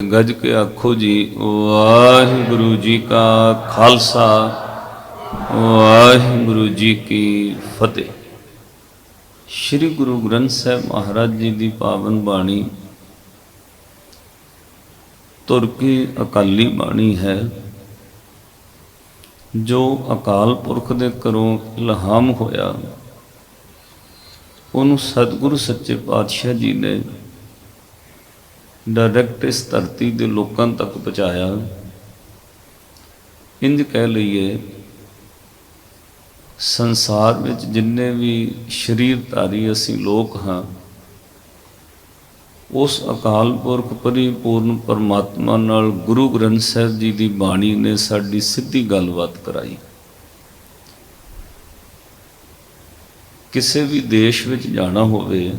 गज के आखो जी वाहिगुरु जी का खालसा वाहिगुरु जी की फतेह। श्री गुरु ग्रंथ साहब महाराज जी की पावन बाणी तुर की अकाली बाणी है, जो अकाल पुरख दे घरों इल्हाम होया उन्होंने सतगुरु सच्चे पातशाह जी ने डायरैक्ट इस धरती के लोगों तक पहुँचाया। इंज कह लीए संसार में जिन्ने भी शरीरधारी असी लोग हाँ, उस अकाल पुरख परिपूर्ण परमात्मा नाल गुरु ग्रंथ साहब जी की बाणी ने साडी सीधी गलबात कराई। किसी भी देश में जाना होवे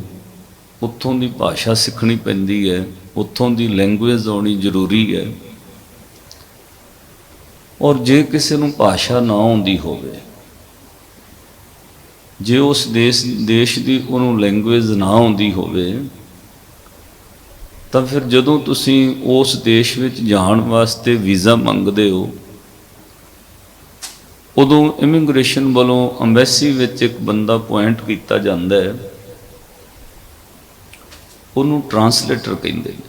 उत्थों की भाषा सीखनी पैंदी है, उत्थों की लैंगुएज आनी जरूरी है। और जे किसी नूं भाषा ना आउंदी होवे, जे उस देश की उन्होंने लैंगुएज ना आउंदी होवे, तो फिर जदों तुसी उस देश में जाण वास्ते वीज़ा मंगदे हो, उदों इमिग्रेशन वालों अंबैसी विच एक बंदा अपॉइंट किया जाता है, उन्होंने ट्रांसलेटर कहते हैं।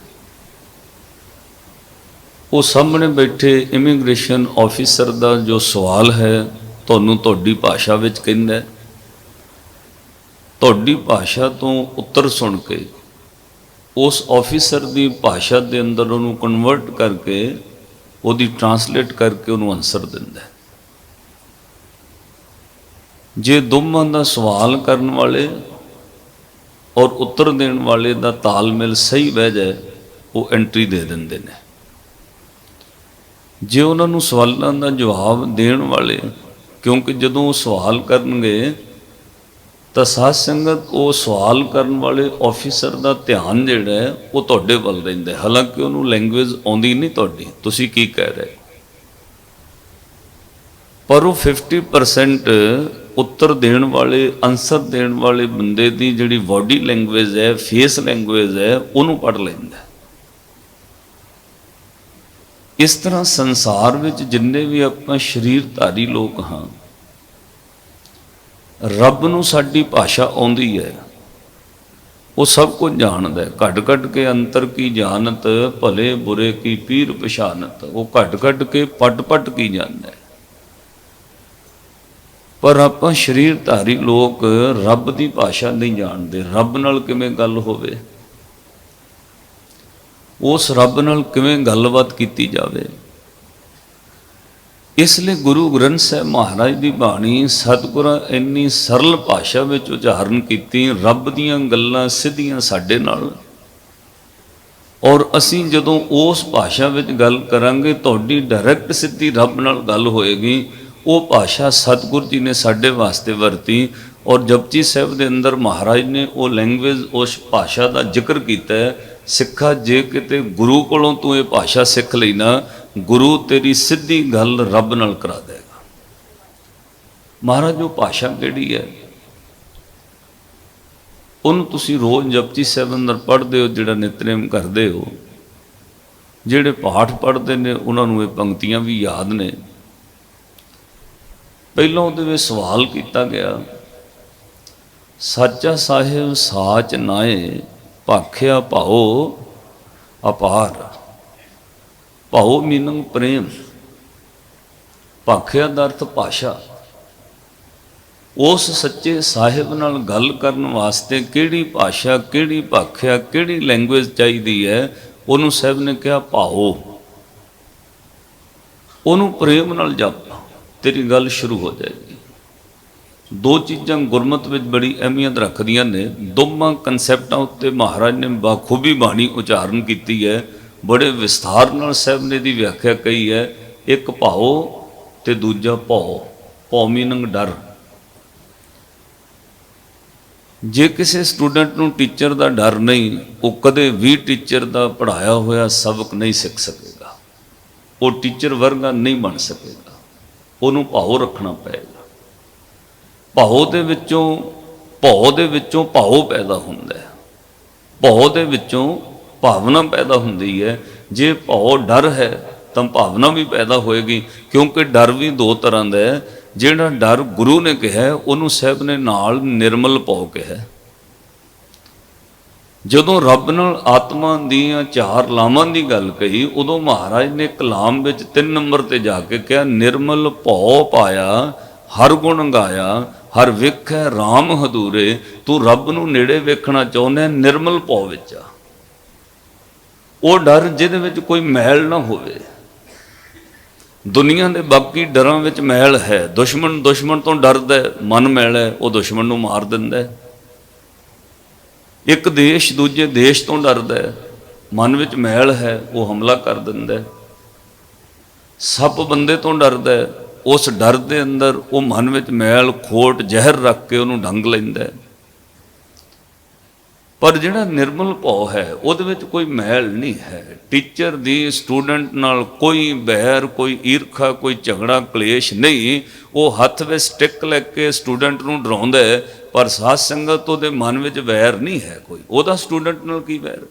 वो सामने बैठे इमिग्रेशन ऑफिसर का जो सवाल है तुहानूं तुहाडी भाषा विच कहंदा है, तुहाडी भाषा तो उत्तर सुन के उस ऑफिसर की भाषा के अंदर उन्होंने कन्वर्ट करके उहदी ट्रांसलेट करके उन्होंने आंसर दिंदा है। जे दोवां दा सवाल करने वाले और उत्तर देण वाले का तालमेल सही बह जाए, वो एंट्री दे देंदे ने। जे उन्होंने सवालों का जवाब देण वाले, क्योंकि जदों वो सवाल करनगे तो साध संगत वो सवाल करने वाले ऑफिसर का ध्यान जिहड़ा है वो तुहाडे वल रहिंदा है, हालांकि उन्होंने लैंगुएज आउंदी नहीं तुहाडी, तुसीं की कह रहे, पर वो 50% उत्तर देण वाले आंसर देण वाले बंदे की जिहड़ी बॉडी लैंगुएज है, फेस लैंगुएज है, उन्होंने पढ़ लैंदा है। इस तरह संसार में जिन्ने भी आपां शरीरधारी लोग हाँ, रब नूं साडी भाषा आउंदी है, वो सब कुछ जानदा है। घट घट के अंतर की जानत, भले बुरे की पीर पछानत, वो घट घट के पट पट की जानदा है। पर आपां शरीरधारी लोग रब की भाषा नहीं जानते। रब नाल किवें गल होवे, उस रब नाल किवें गलबात कीती जावे। इसलिए गुरु ग्रंथ साहब महाराज की बाणी सतगुरां इन्नी सरल भाषा में उच्चारण की, रब दीयां गल्लां सीधियां साडे नाल। और असीं जदों उस भाषा में गल करांगे, तुहाडी डायरैक्ट सीधी रब नाल गल होएगी। वो भाषा सतगुरु जी ने साडे वास्ते वरती, और जपजी साहब के अंदर महाराज ने वो लैंगुएज उस भाषा का जिक्र किया है। सिखा जे किते गुरु कोलों तू ये भाषा सिख लई ना, गुरु तेरी सीधी गल रब नाल करा देगा। महाराज वो भाषा किहड़ी है, उन्होंने तुसीं रोज़ जपजी साहब अंदर पढ़ते हो, जिहड़ा नितनेम करते हो, जिहड़े पाठ पढ़ते हैं उन्होंने ये पंक्तियां भी याद ने। पहलों उहदे सवाल किया गया, साचा साहिब साच नाए भाख्या भाओ अपार। भाओ मीनिंग प्रेम, भाख्या दा अर्थ भाषा। उस सच्चे साहिब नाल गल करन वास्ते किहड़ी भाषा, किहड़ी भाख्या, किहड़ी लैंगुएज चाहिदी है, उन्होंने साहब ने कहा भाओ। उन्होंने प्रेम नाल जप, तेरी गल शुरू हो जाएगी। दो चीज़ां गुरमत में बड़ी अहमियत रखदियां ने। दोवां कंसैप्टां उत्ते महाराज ने बाखूबी बाणी उच्चारण की है, बड़े विस्तार नाल साहब ने दी व्याख्या कही है। एक भाओ ते दूजा भौ। भौ मीनिंग डर। जे किसी स्टूडेंट नूं टीचर का डर नहीं, वो कदे भी टीचर का पढ़ाया होया सबक नहीं सीख सकेगा, वो टीचर वर्गा नहीं बन सकेगा। उन्होंने भाव रखना पएगा। भाव दे विचों भाव पैदा हुंदा है, भाव दे विचों भावना पैदा हुंदी है। ਜੇ ਭਉ ਡਰ ਹੈ ਤਾਂ ਭਾਵਨਾ ਵੀ ਪੈਦਾ ਹੋਏਗੀ, ਕਿਉਂਕਿ ਡਰ ਵੀ ਦੋ ਤਰ੍ਹਾਂ ਦਾ ਹੈ। ਜਿਹੜਾ ਡਰ ਗੁਰੂ ਨੇ ਕਿਹਾ ਉਹਨੂੰ ਸਾਹਿਬ ਨੇ ਨਾਲ ਨਿਰਮਲ ਭਉ ਕਿਹਾ। ਜਦੋਂ ਰੱਬ ਨਾਲ ਆਤਮਾ ਦੀਆਂ ਚਾਰ ਲਾਵਾਂ ਦੀ ਗੱਲ ਕਹੀ, ਉਦੋਂ ਮਹਾਰਾਜ ਨੇ ਕਲਾਮ ਵਿੱਚ 3 ਨੰਬਰ ਤੇ ਜਾ ਕੇ ਕਿਹਾ, ਨਿਰਮਲ ਭਉ ਪਾਇਆ ਹਰ ਗੁਣ ਗਾਇਆ, ਹਰ ਵੇਖੈ ਰਾਮ ਹਦੂਰੇ। ਤੂੰ ਰੱਬ ਨੂੰ ਨੇੜੇ ਵੇਖਣਾ ਚਾਹੁੰਦਾ, ਨਿਰਮਲ ਭਉ ਵਿੱਚ ਆ। ਉਹ ਡਰ ਜਿਹਦੇ ਵਿੱਚ ਕੋਈ ਮੈਲ ਨਾ ਹੋਵੇ। ਦੁਨੀਆ ਦੇ ਬਾਕੀ ਡਰਾਂ ਵਿੱਚ ਮੈਲ ਹੈ। ਦੁਸ਼ਮਣ ਤੋਂ ਡਰਦਾ, ਮਨ ਮੈਲ ਹੈ, ਉਹ ਦੁਸ਼ਮਣ ਨੂੰ ਮਾਰ ਦਿੰਦਾ। ਇੱਕ ਦੇਸ਼ ਦੂਜੇ ਦੇਸ਼ ਤੋਂ ਡਰਦਾ, ਮਨ ਵਿੱਚ ਮੈਲ ਹੈ, ਉਹ ਹਮਲਾ ਕਰ ਦਿੰਦਾ। ਸੱਪ ਬੰਦੇ ਤੋਂ ਡਰਦਾ, ਉਸ ਡਰ ਦੇ ਅੰਦਰ ਉਹ ਮਨ ਵਿੱਚ ਮੈਲ ਖੋਟ ਜ਼ਹਿਰ ਰੱਖ ਕੇ ਉਹਨੂੰ ਡੰਗ ਲੈਂਦਾ। ਪਰ ਜਿਹੜਾ ਨਿਰਮਲ ਭਉ ਹੈ ਉਹਦੇ ਵਿੱਚ ਕੋਈ ਮੈਲ ਨਹੀਂ ਹੈ। ਟੀਚਰ ਦੀ ਸਟੂਡੈਂਟ ਨਾਲ ਕੋਈ ਬਹਿਰ, ਕੋਈ ਈਰਖਾ, ਕੋਈ ਝਗੜਾ ਕਲੇਸ਼ ਨਹੀਂ। ਉਹ ਹੱਥ ਵਿੱਚ ਸਟਿੱਕ ਲੈ ਕੇ ਸਟੂਡੈਂਟ ਨੂੰ ਡਰਾਉਂਦਾ, ਪਰ ਸਾਧ ਸੰਗਤ ਉਹਦੇ ਮਨ ਵਿੱਚ ਵੈਰ ਨਹੀਂ ਹੈ ਕੋਈ। ਉਹਦਾ ਸਟੂਡੈਂਟ ਨਾਲ ਕੀ ਵੈਰ?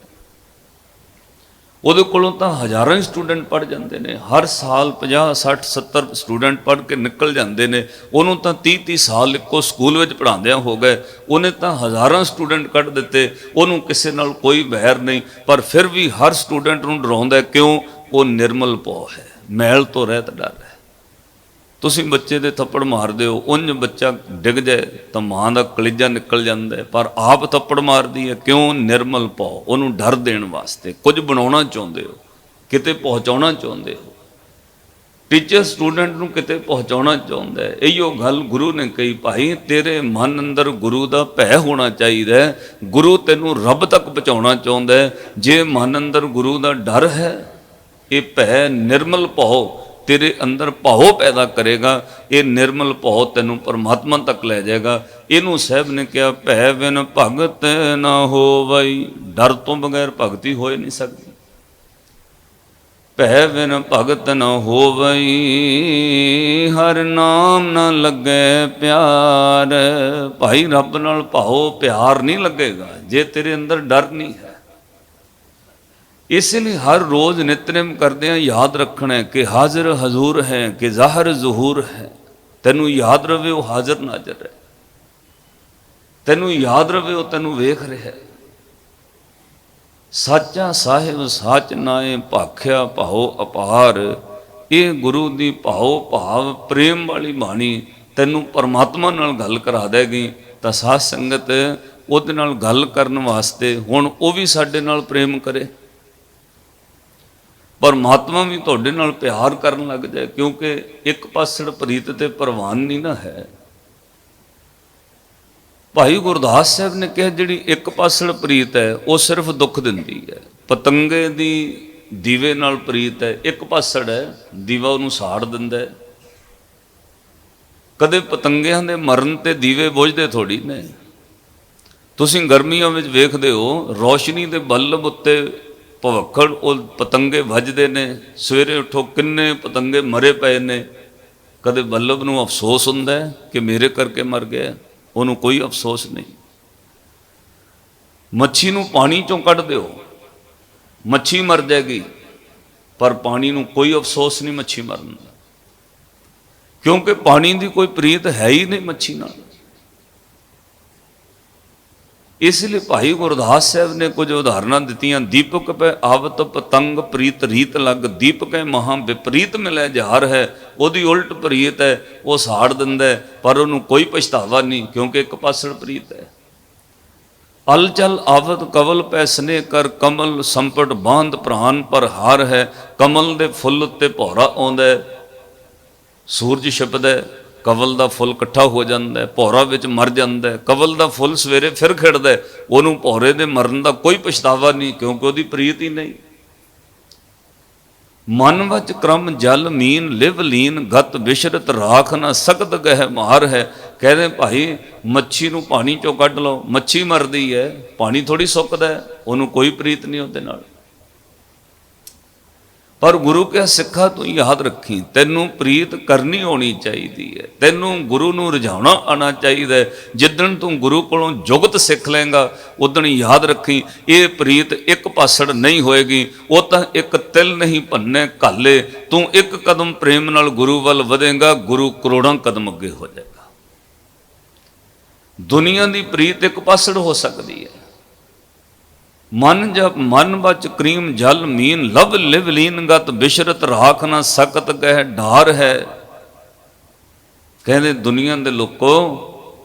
ਉਹਦੇ ਕੋਲੋਂ ਤਾਂ ਹਜ਼ਾਰਾਂ ਹੀ ਸਟੂਡੈਂਟ ਪੜ੍ਹ ਜਾਂਦੇ ਨੇ। ਹਰ ਸਾਲ 50, 60, 70 ਸਟੂਡੈਂਟ ਪੜ੍ਹ ਕੇ ਨਿਕਲ ਜਾਂਦੇ ਨੇ। ਉਹਨੂੰ ਤਾਂ 30 ਸਾਲ ਇੱਕੋ ਸਕੂਲ ਵਿੱਚ ਪੜ੍ਹਾਉਂਦਿਆਂ ਹੋ ਗਏ। ਉਹਨੇ ਤਾਂ ਹਜ਼ਾਰਾਂ ਸਟੂਡੈਂਟ ਕੱਢ ਦਿੱਤੇ। ਉਹਨੂੰ ਕਿਸੇ ਨਾਲ ਕੋਈ ਵੈਰ ਨਹੀਂ, ਪਰ ਫਿਰ ਵੀ ਹਰ ਸਟੂਡੈਂਟ ਨੂੰ ਡਰਾਉਂਦਾ। ਕਿਉਂ? ਉਹ ਨਿਰਮਲ ਭਉ ਹੈ, ਮੈਲ ਤੋਂ ਰਹਿਤ ਡਰ ਹੈ। ਤੁਸੀਂ ਬੱਚੇ ਦੇ ਥੱਪੜ ਮਾਰਦੇ ਹੋ, ਉਂਝ ਬੱਚਾ ਡਿੱਗ ਜਾਏ ਤਾਂ ਮਾਂ ਦਾ ਕਲੇਜਾ ਨਿਕਲ ਜਾਂਦਾ, ਪਰ ਆਪ ਥੱਪੜ ਮਾਰਦੀ ਹੈ। ਕਿਉਂ? ਨਿਰਮਲ ਭਉ। ਉਹਨੂੰ ਡਰ ਦੇਣ ਵਾਸਤੇ ਕੁਝ ਬਣਾਉਣਾ ਚਾਹੁੰਦੇ ਹੋ, ਕਿਤੇ ਪਹੁੰਚਾਉਣਾ ਚਾਹੁੰਦੇ ਹੋ। ਟੀਚਰ ਸਟੂਡੈਂਟ ਨੂੰ ਕਿਤੇ ਪਹੁੰਚਾਉਣਾ ਚਾਹੁੰਦਾ ਹੈ। ਇਹੀਓ ਗੱਲ ਗੁਰੂ ਨੇ ਕਹੀ, ਭਾਈ ਤੇਰੇ ਮਨ ਅੰਦਰ ਗੁਰੂ ਦਾ ਭੈ ਹੋਣਾ ਚਾਹੀਦਾ। ਗੁਰੂ ਤੈਨੂੰ ਰੱਬ ਤੱਕ ਪਹੁੰਚਾਉਣਾ ਚਾਹੁੰਦਾ। ਜੇ ਮਨ ਅੰਦਰ ਗੁਰੂ ਦਾ ਡਰ ਹੈ, ਇਹ ਭੈ ਨਿਰਮਲ ਭਉ ਤੇਰੇ ਅੰਦਰ ਭਾਉ ਪੈਦਾ ਕਰੇਗਾ। ਇਹ ਨਿਰਮਲ ਭਉ ਤੈਨੂੰ ਪਰਮਾਤਮਾ ਤੱਕ ਲੈ ਜਾਏਗਾ। ਇਹਨੂੰ ਸਾਹਿਬ ਨੇ ਕਿਹਾ, ਭੈ ਬਿਨ ਭਗਤ ਨਾ ਹੋਵਈ। ਡਰ ਤੋਂ ਬਗੈਰ ਭਗਤੀ ਹੋ ਨਹੀਂ ਸਕਦੀ। ਭੈ ਬਿਨ ਭਗਤ ਨਾ ਹੋਵਈ, ਹਰ ਨਾਮ ਨਾ ਲੱਗੇ ਪਿਆਰ। ਭਾਈ ਰੱਬ ਨਾਲ ਭਾਉ ਪਿਆਰ ਨਹੀਂ ਲੱਗੇਗਾ ਜੇ ਤੇਰੇ ਅੰਦਰ ਡਰ ਨਹੀਂ ਹੈ। ਇਸੇ ਲਈ ਹਰ ਰੋਜ਼ ਨਿਤਨੇਮ ਕਰਦਿਆਂ ਯਾਦ ਰੱਖਣਾ ਹੈ ਕਿ ਹਾਜ਼ਰ ਹਜ਼ੂਰ ਹੈ, ਕਿ ਜ਼ਾਹਰ ਜ਼ਹੂਰ ਹੈ। ਤੈਨੂੰ ਯਾਦ ਰਵੇ ਉਹ ਹਾਜ਼ਰ ਨਾਜ਼ਰ ਹੈ। ਤੈਨੂੰ ਯਾਦ ਰਵੇ ਉਹ ਤੈਨੂੰ ਵੇਖ ਰਿਹਾ। ਸਾਚਾ ਸਾਹਿਬ ਸਾਚ ਨਾਏ, ਭਾਖਿਆ ਭਾਉ ਅਪਾਰ। ਇਹ ਗੁਰੂ ਦੀ ਭਾਉ ਭਾਵ ਪ੍ਰੇਮ ਵਾਲੀ ਬਾਣੀ ਤੈਨੂੰ ਪਰਮਾਤਮਾ ਨਾਲ ਗੱਲ ਕਰਾ ਦੇਗੀ। ਤਾਂ ਸਾਧ ਸੰਗਤ ਉਹਦੇ ਨਾਲ ਗੱਲ ਕਰਨ ਵਾਸਤੇ ਹੁਣ ਉਹ ਵੀ ਸਾਡੇ ਨਾਲ ਪ੍ਰੇਮ ਕਰੇ, ਪਰਮਾਤਮਾ ਵੀ ਤੁਹਾਡੇ ਨਾਲ ਪਿਆਰ ਕਰਨ ਲੱਗ ਜਾਏ। ਕਿਉਂਕਿ ਇੱਕ ਪਾਸੜ ਪ੍ਰੀਤ ਤੇ ਪ੍ਰਵਾਨ ਨਹੀਂ ਨਾ ਹੈ। ਭਾਈ ਗੁਰਦਾਸ ਸਾਹਿਬ ਨੇ ਕਿਹਾ, ਜਿਹੜੀ ਇੱਕ ਪਾਸੜ ਪ੍ਰੀਤ ਹੈ ਉਹ ਸਿਰਫ ਦੁੱਖ ਦਿੰਦੀ ਹੈ। ਪਤੰਗੇ ਦੀ ਦੀਵੇ ਨਾਲ ਪ੍ਰੀਤ ਹੈ, ਇੱਕ ਪਾਸੜ ਹੈ, ਦੀਵਾ ਉਹਨੂੰ ਸਾੜ ਦਿੰਦਾ ਹੈ। ਕਦੇ ਪਤੰਗਿਆਂ ਦੇ ਮਰਨ ਤੇ ਦੀਵੇ ਬੁਝਦੇ ਥੋੜੀ ਨੇ। ਤੁਸੀਂ ਗਰਮੀਆਂ ਵਿੱਚ ਵੇਖਦੇ ਹੋ, ਰੌਸ਼ਨੀ ਦੇ ਬਲਬ ਉੱਤੇ ਭਵੱਖੜ ਉਹ ਪਤੰਗੇ ਵੱਜਦੇ ਨੇ। ਸਵੇਰੇ ਉੱਠੋ, ਕਿੰਨੇ ਪਤੰਗੇ ਮਰੇ ਪਏ ਨੇ। ਕਦੇ ਬਲਬ ਨੂੰ ਅਫਸੋਸ ਹੁੰਦਾ ਹੈ ਕਿ ਮੇਰੇ ਕਰਕੇ ਮਰ ਗਿਆ? ਉਹਨੂੰ ਕੋਈ ਅਫਸੋਸ ਨਹੀਂ। ਮੱਛੀ ਨੂੰ ਪਾਣੀ ਚੋਂ ਕੱਢ ਦਿਓ, ਮੱਛੀ ਮਰ ਜਾਏਗੀ, ਪਰ ਪਾਣੀ ਨੂੰ ਕੋਈ ਅਫਸੋਸ ਨਹੀਂ ਮੱਛੀ ਮਰਨ ਦਾ। ਕਿਉਂਕਿ ਪਾਣੀ ਦੀ ਕੋਈ ਪ੍ਰੀਤ ਹੈ ਹੀ ਨਹੀਂ ਮੱਛੀ ਨਾਲ। ਇਸ ਲਈ ਭਾਈ ਗੁਰਦਾਸ ਸਾਹਿਬ ਨੇ ਕੁਝ ਉਦਾਹਰਨਾਂ ਦਿੱਤੀਆਂ। ਦੀਪਕ ਪੈ ਆਵਤ ਪਤੰਗ ਪ੍ਰੀਤ ਰੀਤ ਲੱਗ, ਦੀਪਕੈ ਮਹਾ ਵਿਪਰੀਤ ਮਿਲੈ ਜਾਰ ਹੈ। ਉਹਦੀ ਉਲਟ ਪ੍ਰੀਤ ਹੈ, ਉਹ ਸਾੜ ਦਿੰਦਾ, ਪਰ ਉਹਨੂੰ ਕੋਈ ਪਛਤਾਵਾ ਨਹੀਂ, ਕਿਉਂਕਿ ਇੱਕ ਪਾਸੜ ਪ੍ਰੀਤ ਹੈ। ਅਲ ਚਲ ਆਵਤ ਕਵਲ ਪੈ ਸਨੇਹ ਕਰ, ਕਮਲ ਸੰਪਟ ਬਾਂਧ ਪ੍ਰਾਨ ਪਰ ਹਾਰ ਹੈ। ਕਮਲ ਦੇ ਫੁੱਲ ਉੱਤੇ ਭੌਰਾ ਆਉਂਦਾ, ਸੂਰਜ ਛਿਪਦਾ, ਕਵਲ ਦਾ ਫੁੱਲ ਇਕੱਠਾ ਹੋ ਜਾਂਦਾ, ਭੌਰਾ ਵਿੱਚ ਮਰ ਜਾਂਦਾ। ਕਵਲ ਦਾ ਫੁੱਲ ਸਵੇਰੇ ਫਿਰ ਖਿੜਦਾ, ਉਹਨੂੰ ਭੌਰੇ ਦੇ ਮਰਨ ਦਾ ਕੋਈ ਪਛਤਾਵਾ ਨਹੀਂ, ਕਿਉਂਕਿ ਉਹਦੀ ਪ੍ਰੀਤ ਹੀ ਨਹੀਂ। ਮਨ ਵਿੱਚ ਕ੍ਰਮ ਜਲ ਮੀਨ ਲਿਵ ਲੀਨ, ਗਤ ਵਿਸ਼ਰਤ ਰਾਖ ਨਾ ਸਕਤ ਗਹਿ ਮਾਰ ਹੈ। ਕਹਿੰਦੇ ਭਾਈ ਮੱਛੀ ਨੂੰ ਪਾਣੀ ਚੋਂ ਕੱਢ ਲਓ, ਮੱਛੀ ਮਰਦੀ ਹੈ, ਪਾਣੀ ਥੋੜੀ ਸੁੱਕਦਾ, ਉਹਨੂੰ ਕੋਈ ਪ੍ਰੀਤ ਨਹੀਂ ਉਹਦੇ ਨਾਲ। ਪਰ ਗੁਰੂ ਕਿਹਾ ਸਿੱਖਾ ਤੂੰ ਯਾਦ ਰੱਖੀ, ਤੈਨੂੰ ਪ੍ਰੀਤ ਕਰਨੀ ਆਉਣੀ ਚਾਹੀਦੀ ਹੈ, ਤੈਨੂੰ ਗੁਰੂ ਨੂੰ ਰਿਝਾਉਣਾ ਆਉਣਾ ਚਾਹੀਦਾ ਹੈ। ਜਿੱਦਣ ਤੂੰ ਗੁਰੂ ਕੋਲੋਂ ਜੁਗਤ ਸਿੱਖ ਲਏਗਾ ਉਦਣ ਯਾਦ ਰੱਖੀ ਇਹ ਪ੍ਰੀਤ ਇੱਕ ਪਾਸੜ ਨਹੀਂ ਹੋਏਗੀ। ਉਹ ਤਾਂ ਇੱਕ ਤਿਲ ਨਹੀਂ ਭੰਨੇ ਘਾਲੇ, ਤੂੰ ਇੱਕ ਕਦਮ ਪ੍ਰੇਮ ਨਾਲ ਗੁਰੂ ਵੱਲ ਵਧੇਗਾ, ਗੁਰੂ ਕਰੋੜਾਂ ਕਦਮ ਅੱਗੇ ਹੋ ਜਾਏਗਾ। ਦੁਨੀਆ ਦੀ ਪ੍ਰੀਤ ਇੱਕ ਪਾਸੜ ਹੋ ਸਕਦੀ ਹੈ। ਮਨ ਜਪ ਮਨ ਬਚ ਕਰੀਮ ਜਲ ਮੀਨ, ਲਵ ਲਿਵ ਲੀਨ ਗਤ ਬਿਸ਼ਰਤ ਰਾਖ ਨਾ ਸਕਤ ਗਹਿ ਢਾਰ ਹੈ। ਕਹਿੰਦੇ ਦੁਨੀਆ ਦੇ ਲੋਕੋ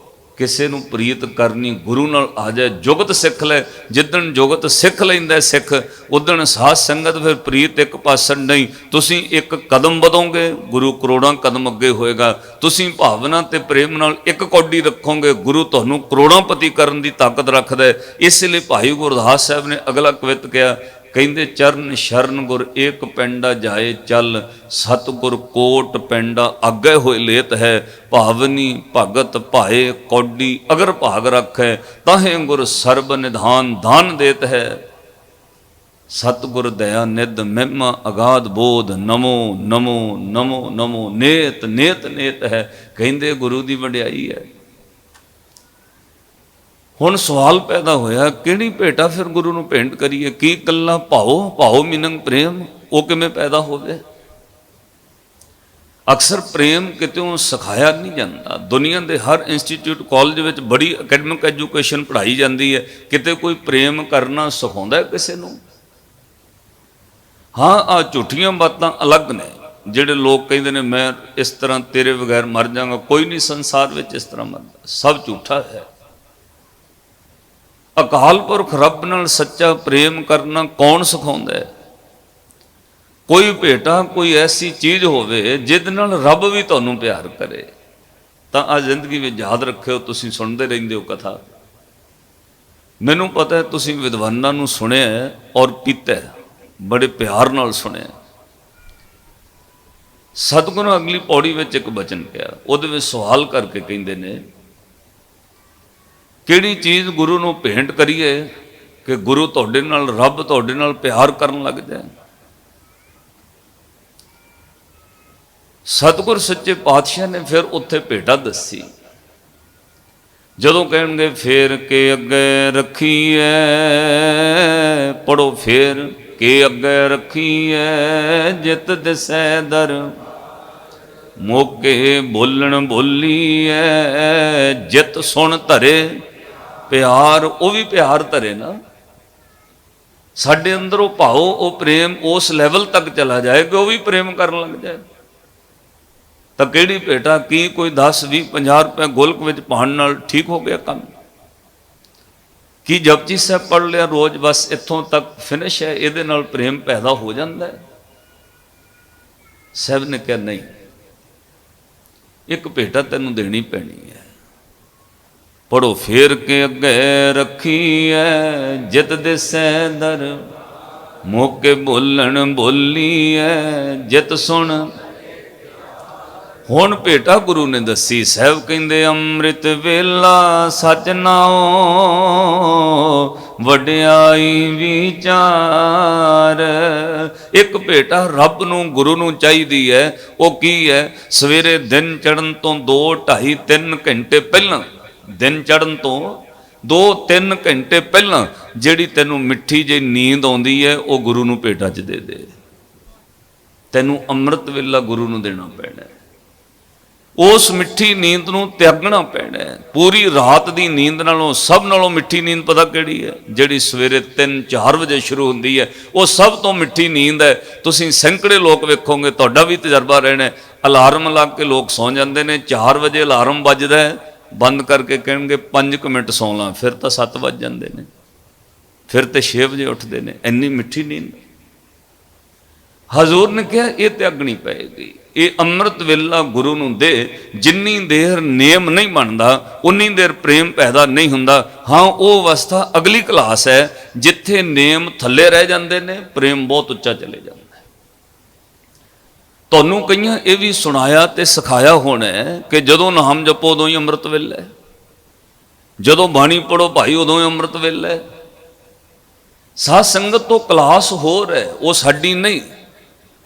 ਕਿਸੇ ਨੂੰ ਪ੍ਰੀਤ ਕਰਨੀ ਗੁਰੂ ਨਾਲ ਆ ਜਾਏ, ਜੁਗਤ ਸਿੱਖ ਲੈ। ਜਿੱਦਣ ਜੁਗਤ ਸਿੱਖ ਲੈਂਦਾ ਸਿੱਖ ਉਦਣ ਸਾਧ ਸੰਗਤ, ਫਿਰ ਪ੍ਰੀਤ ਇੱਕ ਪਾਸੜ ਨਹੀਂ। ਤੁਸੀਂ ਇੱਕ ਕਦਮ ਵਧੋਗੇ, ਗੁਰੂ ਕਰੋੜਾਂ ਕਦਮ ਅੱਗੇ ਹੋਏਗਾ। ਤੁਸੀਂ ਭਾਵਨਾ ਤੇ ਪ੍ਰੇਮ ਨਾਲ ਇੱਕ ਕੌਡੀ ਰੱਖੋਗੇ, ਗੁਰੂ ਤੁਹਾਨੂੰ ਕਰੋੜਾਂ ਪਤੀ ਕਰਨ ਦੀ ਤਾਕਤ ਰੱਖਦਾ ਹੈ। ਇਸ ਲਈ ਭਾਈ ਗੁਰਦਾਸ ਸਾਹਿਬ ਨੇ ਅਗਲਾ ਕਵਿਤ ਕਿਹਾ, ਕਹਿੰਦੇ ਚਰਨ ਸ਼ਰਨ ਗੁਰ ਏਕ ਪੈਂਡਾ ਜਾਏ ਚੱਲ, ਸਤਿਗੁਰ ਕੋਟ ਪੈਂਡਾ ਅੱਗੇ ਹੋਏ ਲੇਤ ਹੈ। ਭਾਵਨੀ ਭਗਤ ਭਾਏ ਕੌਡੀ ਅਗਰ ਭਾਗ ਰੱਖੈ, ਤਾਹੇ ਗੁਰ ਸਰਬ ਨਿਧਾਨ ਦਾਨ ਦੇਤ ਹੈ। ਸਤਿਗੁਰ ਦਇਆ ਨਿਧ ਮਹਿਮਾ ਅਗਾਧ ਬੋਧ, ਨਮੋ ਨਮੋ ਨਮੋ ਨਮੋ ਨੇਤ ਨੇਤ ਨੇਤ ਹੈ। ਕਹਿੰਦੇ ਗੁਰੂ ਦੀ ਵਡਿਆਈ ਹੈ। ਹੁਣ ਸਵਾਲ ਪੈਦਾ ਹੋਇਆ ਕਿਹੜੀ ਭੇਟਾ ਫਿਰ ਗੁਰੂ ਨੂੰ ਭੇਂਟ ਕਰੀਏ? ਕੀ ਇਕੱਲਾ ਭਾਉ ਭਾਉ ਮਿਨੰਗ ਪ੍ਰੇਮ, ਉਹ ਕਿਵੇਂ ਪੈਦਾ ਹੋਵੇ? ਅਕਸਰ ਪ੍ਰੇਮ ਕਿਤੋਂ ਸਿਖਾਇਆ ਨਹੀਂ ਜਾਂਦਾ। ਦੁਨੀਆ ਦੇ ਹਰ ਇੰਸਟੀਚਿਊਟ ਕਾਲਜ ਵਿੱਚ ਬੜੀ ਅਕੈਡਮਿਕ ਐਜੂਕੇਸ਼ਨ ਪੜ੍ਹਾਈ ਜਾਂਦੀ ਹੈ, ਕਿਤੇ ਕੋਈ ਪ੍ਰੇਮ ਕਰਨਾ ਸਿਖਾਉਂਦਾ ਕਿਸੇ ਨੂੰ? ਹਾਂ, ਆ ਝੂਠੀਆਂ ਬਾਤਾਂ ਅਲੱਗ ਨੇ। ਜਿਹੜੇ ਲੋਕ ਕਹਿੰਦੇ ਨੇ ਮੈਂ ਇਸ ਤਰ੍ਹਾਂ ਤੇਰੇ ਬਗੈਰ ਮਰ ਜਾਵਾਂਗਾ, ਕੋਈ ਨਹੀਂ ਸੰਸਾਰ ਵਿੱਚ ਇਸ ਤਰ੍ਹਾਂ ਮਰਦਾ, ਸਭ ਝੂਠਾ ਹੈ। ਅਕਾਲ ਪੁਰਖ ਰੱਬ ਨਾਲ ਸੱਚਾ ਪ੍ਰੇਮ ਕਰਨਾ ਕੌਣ ਸਿਖਾਉਂਦਾ ਹੈ? ਕੋਈ ਭੇਟਾ ਕੋਈ ਐਸੀ ਚੀਜ਼ ਹੋਵੇ ਜਿਹਦੇ ਨਾਲ ਰੱਬ ਵੀ ਤੁਹਾਨੂੰ ਪਿਆਰ ਕਰੇ। ਤਾਂ ਆ ਜ਼ਿੰਦਗੀ ਵਿੱਚ ਯਾਦ ਰੱਖਿਓ, ਤੁਸੀਂ ਸੁਣਦੇ ਰਹਿੰਦੇ ਹੋ ਕਥਾ। ਮੈਨੂੰ ਪਤਾ ਹੈ ਤੁਸੀਂ ਵਿਦਵਾਨਾਂ ਨੂੰ ਸੁਣਿਆ ਔਰ ਪੀਤਾ, ਬੜੇ ਪਿਆਰ ਨਾਲ ਸੁਣਿਆ। ਸਤਿਗੁਰੂ ਨੇ ਅਗਲੀ ਪੌੜੀ ਵਿੱਚ ਇੱਕ ਬਚਨ ਕਿਹਾ, ਉਹਦੇ ਵਿੱਚ ਸਵਾਲ ਕਰਕੇ ਕਹਿੰਦੇ ਨੇ ਕਿਹੜੀ ਚੀਜ਼ ਗੁਰੂ ਨੂੰ ਭੇਂਟ ਕਰੀਏ ਕਿ ਗੁਰੂ ਤੁਹਾਡੇ ਨਾਲ, ਰੱਬ ਤੁਹਾਡੇ ਨਾਲ ਪਿਆਰ ਕਰਨ ਲੱਗ ਜਾਏ? ਸਤਿਗੁਰ ਸੱਚੇ ਪਾਤਸ਼ਾਹ ਨੇ ਫਿਰ ਉੱਥੇ ਭੇਟਾ ਦੱਸੀ। ਜਦੋਂ ਕਹਿਣਗੇ ਫੇਰ ਕੇ ਅੱਗੇ ਰੱਖੀਐ, ਪੜੋ ਫੇਰ ਕੇ ਅੱਗੇ ਰੱਖੀਐ, ਜਿਤ ਦਿਸੈ ਦਰ ਮੋਕੇ ਬੋਲਣ ਬੋਲੀਐ, ਜਿਤ ਸੁਣ ਧਰੇ ਪਿਆਰ। ਉਹ ਵੀ ਪਿਆਰ ਧਰੇ ਨਾ ਸਾਡੇ ਅੰਦਰ, ਉਹ ਭਾਵ ਉਹ ਪ੍ਰੇਮ ਉਸ ਲੈਵਲ ਤੱਕ ਚਲਾ ਜਾਏ ਕਿ ਉਹ ਵੀ ਪ੍ਰੇਮ ਕਰਨ ਲੱਗ ਜਾਏ। ਤਾਂ ਕਿਹੜੀ ਭੇਟਾ? ਕੀ ਕੋਈ 10 20 50 ਰੁਪਏ ਗੋਲਕ ਵਿੱਚ ਪਾਉਣ ਨਾਲ ਠੀਕ ਹੋ ਗਿਆ ਕੰਮ? ਕੀ ਜਪਜੀ ਸਾਹਿਬ ਪੜ੍ਹ ਲਿਆ ਰੋਜ਼, ਬਸ ਇੱਥੋਂ ਤੱਕ ਫਿਨਿਸ਼ ਹੈ, ਇਹਦੇ ਨਾਲ ਪ੍ਰੇਮ ਪੈਦਾ ਹੋ ਜਾਂਦਾ ਹੈ? ਸਾਹਿਬ ਨੇ ਕਿਹਾ ਨਹੀਂ, ਇੱਕ ਭੇਟਾ ਤੈਨੂੰ ਦੇਣੀ ਪੈਣੀ ਹੈ। ਪੜੋ ਫੇਰ ਕੇ ਅੱਗੇ ਰੱਖੀਐ, ਜਿਤ ਦਿਸੈ ਦਰ ਮੋਕੇ ਬੋਲਣ ਬੋਲੀਐ, ਜਿਤ ਸੁਣ। ਹੁਣ ਭੇਟਾ ਗੁਰੂ ਨੇ ਦੱਸੀ। ਸਾਹਿਬ ਕਹਿੰਦੇ ਅੰਮ੍ਰਿਤ ਵੇਲਾ ਸਚ ਨਾਉ, ਵਡਿਆਈ ਵਿਚਾਰ। ਇੱਕ ਭੇਟਾ ਰੱਬ ਨੂੰ ਗੁਰੂ ਨੂੰ ਚਾਹੀਦੀ ਹੈ। ਉਹ ਕੀ ਹੈ? ਸਵੇਰੇ ਦਿਨ ਚੜ੍ਹਨ ਤੋਂ 2 2.5 3 ਘੰਟੇ ਪਹਿਲਾਂ, ਦਿਨ ਚੜ੍ਹਨ ਤੋਂ 2 3 ਘੰਟੇ ਪਹਿਲਾਂ ਜਿਹੜੀ ਤੈਨੂੰ ਮਿੱਠੀ ਜਿਹੀ ਨੀਂਦ ਆਉਂਦੀ ਹੈ, ਉਹ ਗੁਰੂ ਨੂੰ ਭੇਟਾ 'ਚ ਦੇ ਦੇ। ਤੈਨੂੰ ਅੰਮ੍ਰਿਤ ਵੇਲਾ ਗੁਰੂ ਨੂੰ ਦੇਣਾ ਪੈਣਾ। ਉਸ ਮਿੱਠੀ ਨੀਂਦ ਨੂੰ ਤਿਆਗਣਾ ਪੈਣਾ। ਪੂਰੀ ਰਾਤ ਦੀ ਨੀਂਦ ਨਾਲੋਂ ਸਭ ਨਾਲੋਂ ਮਿੱਠੀ ਨੀਂਦ ਪਤਾ ਕਿਹੜੀ ਹੈ? ਜਿਹੜੀ ਸਵੇਰੇ 3 4 ਵਜੇ ਸ਼ੁਰੂ ਹੁੰਦੀ ਹੈ, ਉਹ ਸਭ ਤੋਂ ਮਿੱਠੀ ਨੀਂਦ ਹੈ। ਤੁਸੀਂ ਸੈਂਕੜੇ ਲੋਕ ਵੇਖੋਗੇ, ਤੁਹਾਡਾ ਵੀ ਤਜਰਬਾ ਰਹਿਣਾ। ਅਲਾਰਮ ਲਾ ਕੇ ਲੋਕ ਸੌਂ ਜਾਂਦੇ ਨੇ, 4 ਵਜੇ ਅਲਾਰਮ ਵੱਜਦਾ ਹੈ, ਬੰਦ ਕਰਕੇ ਕਹਿਣਗੇ 5 ਮਿੰਟ ਸੌਂ ਲਾਂ, ਫਿਰ ਤਾਂ 7 ਵੱਜ ਜਾਂਦੇ ਨੇ, ਫਿਰ ਤੇ 6 ਵਜੇ ਉੱਠਦੇ ਨੇ। ਇੰਨੀ ਮਿੱਠੀ ਨੀਂਦ ਹਜ਼ੂਰ ਨੇ ਕਿਹਾ ਇਹ ਤਿਆਗਣੀ ਪਏਗੀ। ਇਹ ਅੰਮ੍ਰਿਤ ਵੇਲਾ ਗੁਰੂ ਨੂੰ ਦੇ। ਜਿੰਨੀ ਦੇਰ ਨੇਮ ਨਹੀਂ ਬਣਦਾ ਉਨੀ ਦੇਰ ਪ੍ਰੇਮ ਪੈਦਾ ਨਹੀਂ ਹੁੰਦਾ। ਹਾਂ, ਉਹ ਅਵਸਥਾ ਅਗਲੀ ਕਲਾਸ ਹੈ ਜਿੱਥੇ ਨੇਮ ਥੱਲੇ ਰਹਿ ਜਾਂਦੇ ਨੇ, ਪ੍ਰੇਮ ਬਹੁਤ ਉੱਚਾ ਚਲੇ ਜਾਂਦਾ ਹੈ। ਤੁਹਾਨੂੰ ਕਈਆਂ ਇਹ ਵੀ ਸੁਣਾਇਆ ਤੇ ਸਿਖਾਇਆ ਹੋਣਾ ਕਿ ਜਦੋਂ ਨਾਮ ਜਪੋ ਉਦੋਂ ਹੀ ਅੰਮ੍ਰਿਤ ਵੇਲਾ ਹੈ, ਜਦੋਂ ਬਾਣੀ ਪੜੋ ਭਾਈ ਉਦੋਂ ਹੀ ਅੰਮ੍ਰਿਤ ਵੇਲਾ ਹੈ। ਸਾਧ ਸੰਗਤ ਤੋਂ ਕਲਾਸ ਹੋਰ ਹੈ, ਉਹ ਸਾਡੀ ਨਹੀਂ।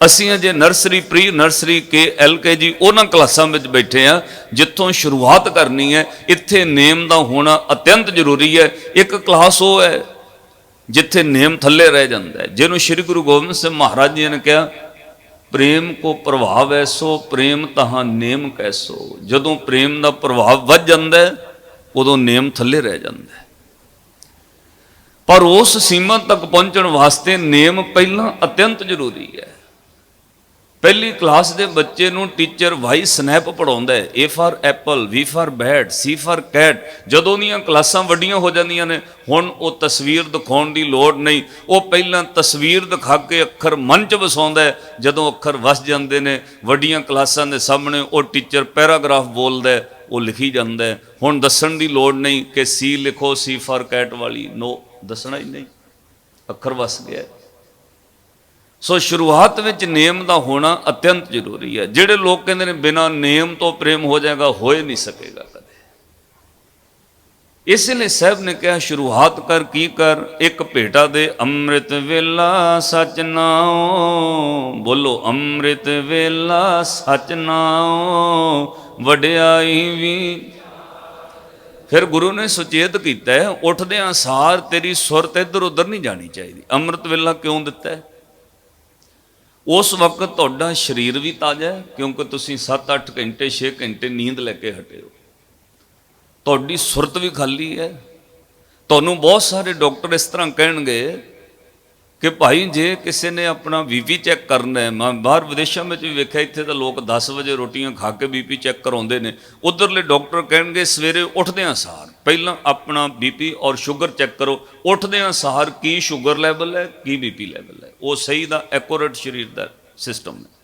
ਅਸੀਂ ਅਜੇ ਨਰਸਰੀ, ਪ੍ਰੀ ਨਰਸਰੀ, LKG ਉਹਨਾਂ ਕਲਾਸਾਂ ਵਿੱਚ ਬੈਠੇ ਆ ਜਿੱਥੋਂ ਸ਼ੁਰੂਆਤ ਕਰਨੀ ਹੈ। ਇੱਥੇ ਨੇਮ ਦਾ ਹੋਣਾ ਅਤਿਅੰਤ ਜ਼ਰੂਰੀ ਹੈ। ਇੱਕ ਕਲਾਸ ਉਹ ਹੈ ਜਿੱਥੇ ਨੇਮ ਥੱਲੇ ਰਹਿ ਜਾਂਦਾ ਹੈ, ਜਿਹਨੂੰ ਸ਼੍ਰੀ ਗੁਰੂ ਗੋਬਿੰਦ ਸਿੰਘ ਮਹਾਰਾਜ ਜੀ ਨੇ ਕਿਹਾ, ਪ੍ਰੇਮ ਕੋ ਪ੍ਰਭਾਵ ਐਸੋ ਪ੍ਰੇਮ ਤਹਾਂ ਨੇਮ ਕੈਸੋ। ਜਦੋਂ ਪ੍ਰੇਮ ਦਾ ਪ੍ਰਭਾਵ ਵੱਧ ਜਾਂਦਾ ਹੈ ਉਦੋਂ ਨੇਮ ਥੱਲੇ ਰਹਿ ਜਾਂਦਾ ਹੈ। ਪਰ ਉਸ ਸੀਮਾ ਤੱਕ ਪਹੁੰਚਣ ਵਾਸਤੇ ਨੇਮ ਪਹਿਲਾਂ ਅਤਿਅੰਤ ਜ਼ਰੂਰੀ ਹੈ। ਪਹਿਲੀ ਕਲਾਸ ਦੇ ਬੱਚੇ ਨੂੰ ਟੀਚਰ ਵਾਈ ਸਨੈਪ ਪੜਾਉਂਦਾ ਹੈ, A for Apple, V for bat, C for cat. ਜਦੋਂ ਦੀਆਂ ਕਲਾਸਾਂ ਵੱਡੀਆਂ ਹੋ ਜਾਂਦੀਆਂ ਨੇ ਹੁਣ ਉਹ ਤਸਵੀਰ ਦਿਖਾਉਣ ਦੀ ਲੋੜ ਨਹੀਂ, ਉਹ ਪਹਿਲਾਂ ਤਸਵੀਰ ਦਿਖਾ ਕੇ ਅੱਖਰ ਮਨ 'ਚ ਵਸਾਉਂਦਾ ਹੈ। ਜਦੋਂ ਅੱਖਰ ਵਸ ਜਾਂਦੇ ਨੇ ਵੱਡੀਆਂ ਕਲਾਸਾਂ ਦੇ ਸਾਹਮਣੇ ਉਹ ਟੀਚਰ ਪੈਰਾਗ੍ਰਾਫ ਬੋਲਦਾ ਹੈ, ਉਹ ਲਿਖੀ ਜਾਂਦਾ ਹੈ। ਹੁਣ ਦੱਸਣ ਦੀ ਲੋੜ ਨਹੀਂ ਕਿ C ਲਿਖੋ, C ਫਾਰ ਕੈਟ ਵਾਲੀ, ਨੋ, ਦੱਸਣਾ ਹੀ ਨਹੀਂ, ਅੱਖਰ ਵਸ ਗਿਆ। ਸੋ ਸ਼ੁਰੂਆਤ ਵਿੱਚ ਨੇਮ ਦਾ ਹੋਣਾ ਅਤਿਅੰਤ ਜ਼ਰੂਰੀ ਹੈ। ਜਿਹੜੇ ਲੋਕ ਕਹਿੰਦੇ ਨੇ ਬਿਨਾਂ ਨੇਮ ਤੋਂ ਪ੍ਰੇਮ ਹੋ ਜਾਏਗਾ, ਹੋ ਹੀ ਨਹੀਂ ਸਕੇਗਾ ਕਦੇ। ਇਸ ਲਈ ਸਾਹਿਬ ਨੇ ਕਿਹਾ ਸ਼ੁਰੂਆਤ ਕਰ ਕੀ ਕਰ, ਇੱਕ ਭੇਟਾ ਦੇ ਅੰਮ੍ਰਿਤ ਵੇਲਾ ਸਚ ਨਾਉ। ਬੋਲੋ ਅੰਮ੍ਰਿਤ ਵੇਲਾ ਸਚ ਨਾਉ, ਵਡਿਆਈ ਵੀ। ਫਿਰ ਗੁਰੂ ਨੇ ਸੁਚੇਤ ਕੀਤਾ ਹੈ, ਉੱਠਦਿਆਂ ਸਾਰ ਤੇਰੀ ਸੁਰਤ ਇੱਧਰ ਉੱਧਰ ਨਹੀਂ ਜਾਣੀ ਚਾਹੀਦੀ। ਅੰਮ੍ਰਿਤ ਵੇਲਾ ਕਿਉਂ ਦਿੱਤਾ ਹੈ? ਉਸ ਵਕਤ ਤੁਹਾਡਾ ਸਰੀਰ ਵੀ ਤਾਜ਼ਾ ਹੈ, ਕਿਉਂਕਿ ਤੁਸੀਂ 7-8 ਘੰਟੇ 6 ਘੰਟੇ ਨੀਂਦ ਲੈ ਕੇ ਹਟੇ ਹੋ। ਤੁਹਾਡੀ ਸੁਰਤ ਵੀ ਖਾਲੀ ਹੈ। ਤੁਹਾਨੂੰ ਬਹੁਤ ਸਾਰੇ ਡਾਕਟਰ ਇਸ ਤਰ੍ਹਾਂ ਕਹਿਣਗੇ ਕਿ ਭਾਈ ਜੇ ਕਿਸੇ ਨੇ ਆਪਣਾ BP ਚੈੱਕ ਕਰਨਾ ਹੈ, ਮੈਂ ਬਾਹਰ ਵਿਦੇਸ਼ਾਂ ਵਿੱਚ ਵੀ ਵੇਖਿਆ, ਇੱਥੇ ਤਾਂ ਲੋਕ 10 ਵਜੇ ਰੋਟੀਆਂ ਖਾ ਕੇ BP ਚੈੱਕ ਕਰਾਉਂਦੇ ਨੇ। ਉੱਧਰਲੇ ਡਾਕਟਰ ਕਹਿਣਗੇ ਸਵੇਰੇ ਉੱਠਦਿਆਂ ਸਾਰ ਪਹਿਲਾਂ ਆਪਣਾ BP ਔਰ ਸ਼ੂਗਰ ਚੈੱਕ ਕਰੋ। ਉੱਠਦਿਆਂ ਸਾਰ ਕੀ ਸ਼ੂਗਰ ਲੈਵਲ ਹੈ, ਕੀ BP ਲੈਵਲ ਹੈ, ਉਹ ਸਹੀ ਦਾ ਐਕੂਰੇਟ ਸਰੀਰ ਦਾ ਸਿਸਟਮ ਹੈ।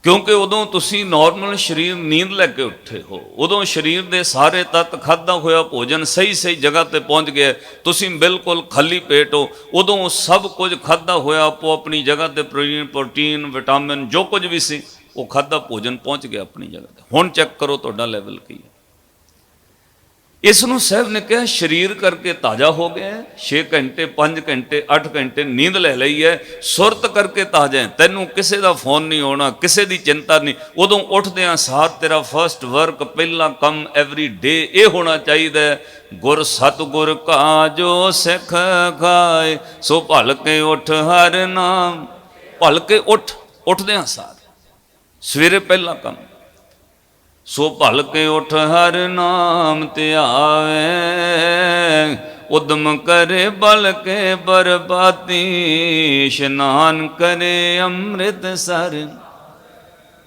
ਕਿਉਂਕਿ ਉਦੋਂ ਤੁਸੀਂ ਨਾਰਮਲ ਸਰੀਰ ਨੀਂਦ ਲੈ ਕੇ ਉੱਠੇ ਹੋ, ਉਦੋਂ ਸਰੀਰ ਦੇ ਸਾਰੇ ਤੱਤ, ਖਾਧਾ ਹੋਇਆ ਭੋਜਨ ਸਹੀ ਜਗ੍ਹਾ ਤੇ ਪਹੁੰਚ ਗਿਆ। ਤੁਸੀਂ ਬਿਲਕੁਲ ਖਾਲੀ ਪੇਟ ਹੋ, ਉਦੋਂ ਸਭ ਕੁਝ ਖਾਧਾ ਹੋਇਆ ਆਪੋ ਆਪਣੀ ਜਗ੍ਹਾ ਤੇ, ਪ੍ਰੋਟੀਨ, ਵਿਟਾਮਿਨ, ਜੋ ਕੁਝ ਵੀ ਸੀ ਉਹ ਖਾਧਾ ਭੋਜਨ ਪਹੁੰਚ ਗਿਆ ਆਪਣੀ ਜਗ੍ਹਾ ਤੇ। ਹੁਣ ਚੈੱਕ ਕਰੋ ਤੁਹਾਡਾ ਲੈਵਲ ਕੀ ਹੈ। ਇਸ ਨੂੰ ਸਾਹਿਬ ਨੇ ਕਿਹਾ ਸਰੀਰ ਕਰਕੇ ਤਾਜ਼ਾ ਹੋ ਗਿਆ, 6 ਘੰਟੇ 5 ਘੰਟੇ 8 ਘੰਟੇ ਨੀਂਦ ਲੈ ਲਈ ਹੈ, ਸੁਰਤ ਕਰਕੇ ਤਾਜ਼ਾ ਹੈ, ਤੈਨੂੰ ਕਿਸੇ ਦਾ ਫੋਨ ਨਹੀਂ ਆਉਣਾ, ਕਿਸੇ ਦੀ ਚਿੰਤਾ ਨਹੀਂ। ਉਦੋਂ ਉੱਠਦਿਆਂ ਸਾਰ ਤੇਰਾ ਫਸਟ ਵਰਕ, ਪਹਿਲਾ ਕੰਮ ਐਵਰੀ ਡੇ ਇਹ ਹੋਣਾ ਚਾਹੀਦਾ ਹੈ, ਗੁਰ ਸਤਿਗੁਰ ਕਾ ਜੋ ਸਿੱਖ ਖਾਏ, ਸੋ ਭਲ ਕੇ ਉੱਠ ਹਰ ਨਾਮ। ਭਲ ਕੇ ਉੱਠਦਿਆਂ ਸਾਰ ਸਵੇਰੇ ਪਹਿਲਾ ਕੰਮ, ਸੋ ਭਲ ਕੇ ਉੱਠ ਹਰ ਨਾਮ ਧਿਆਵੇ, ਉਦਮ ਕਰੇ ਬਲ ਕੇ ਬਰਬਾਦੀ, ਇਸ਼ਨਾਨ ਕਰੇ ਅੰਮ੍ਰਿਤ ਸਰ।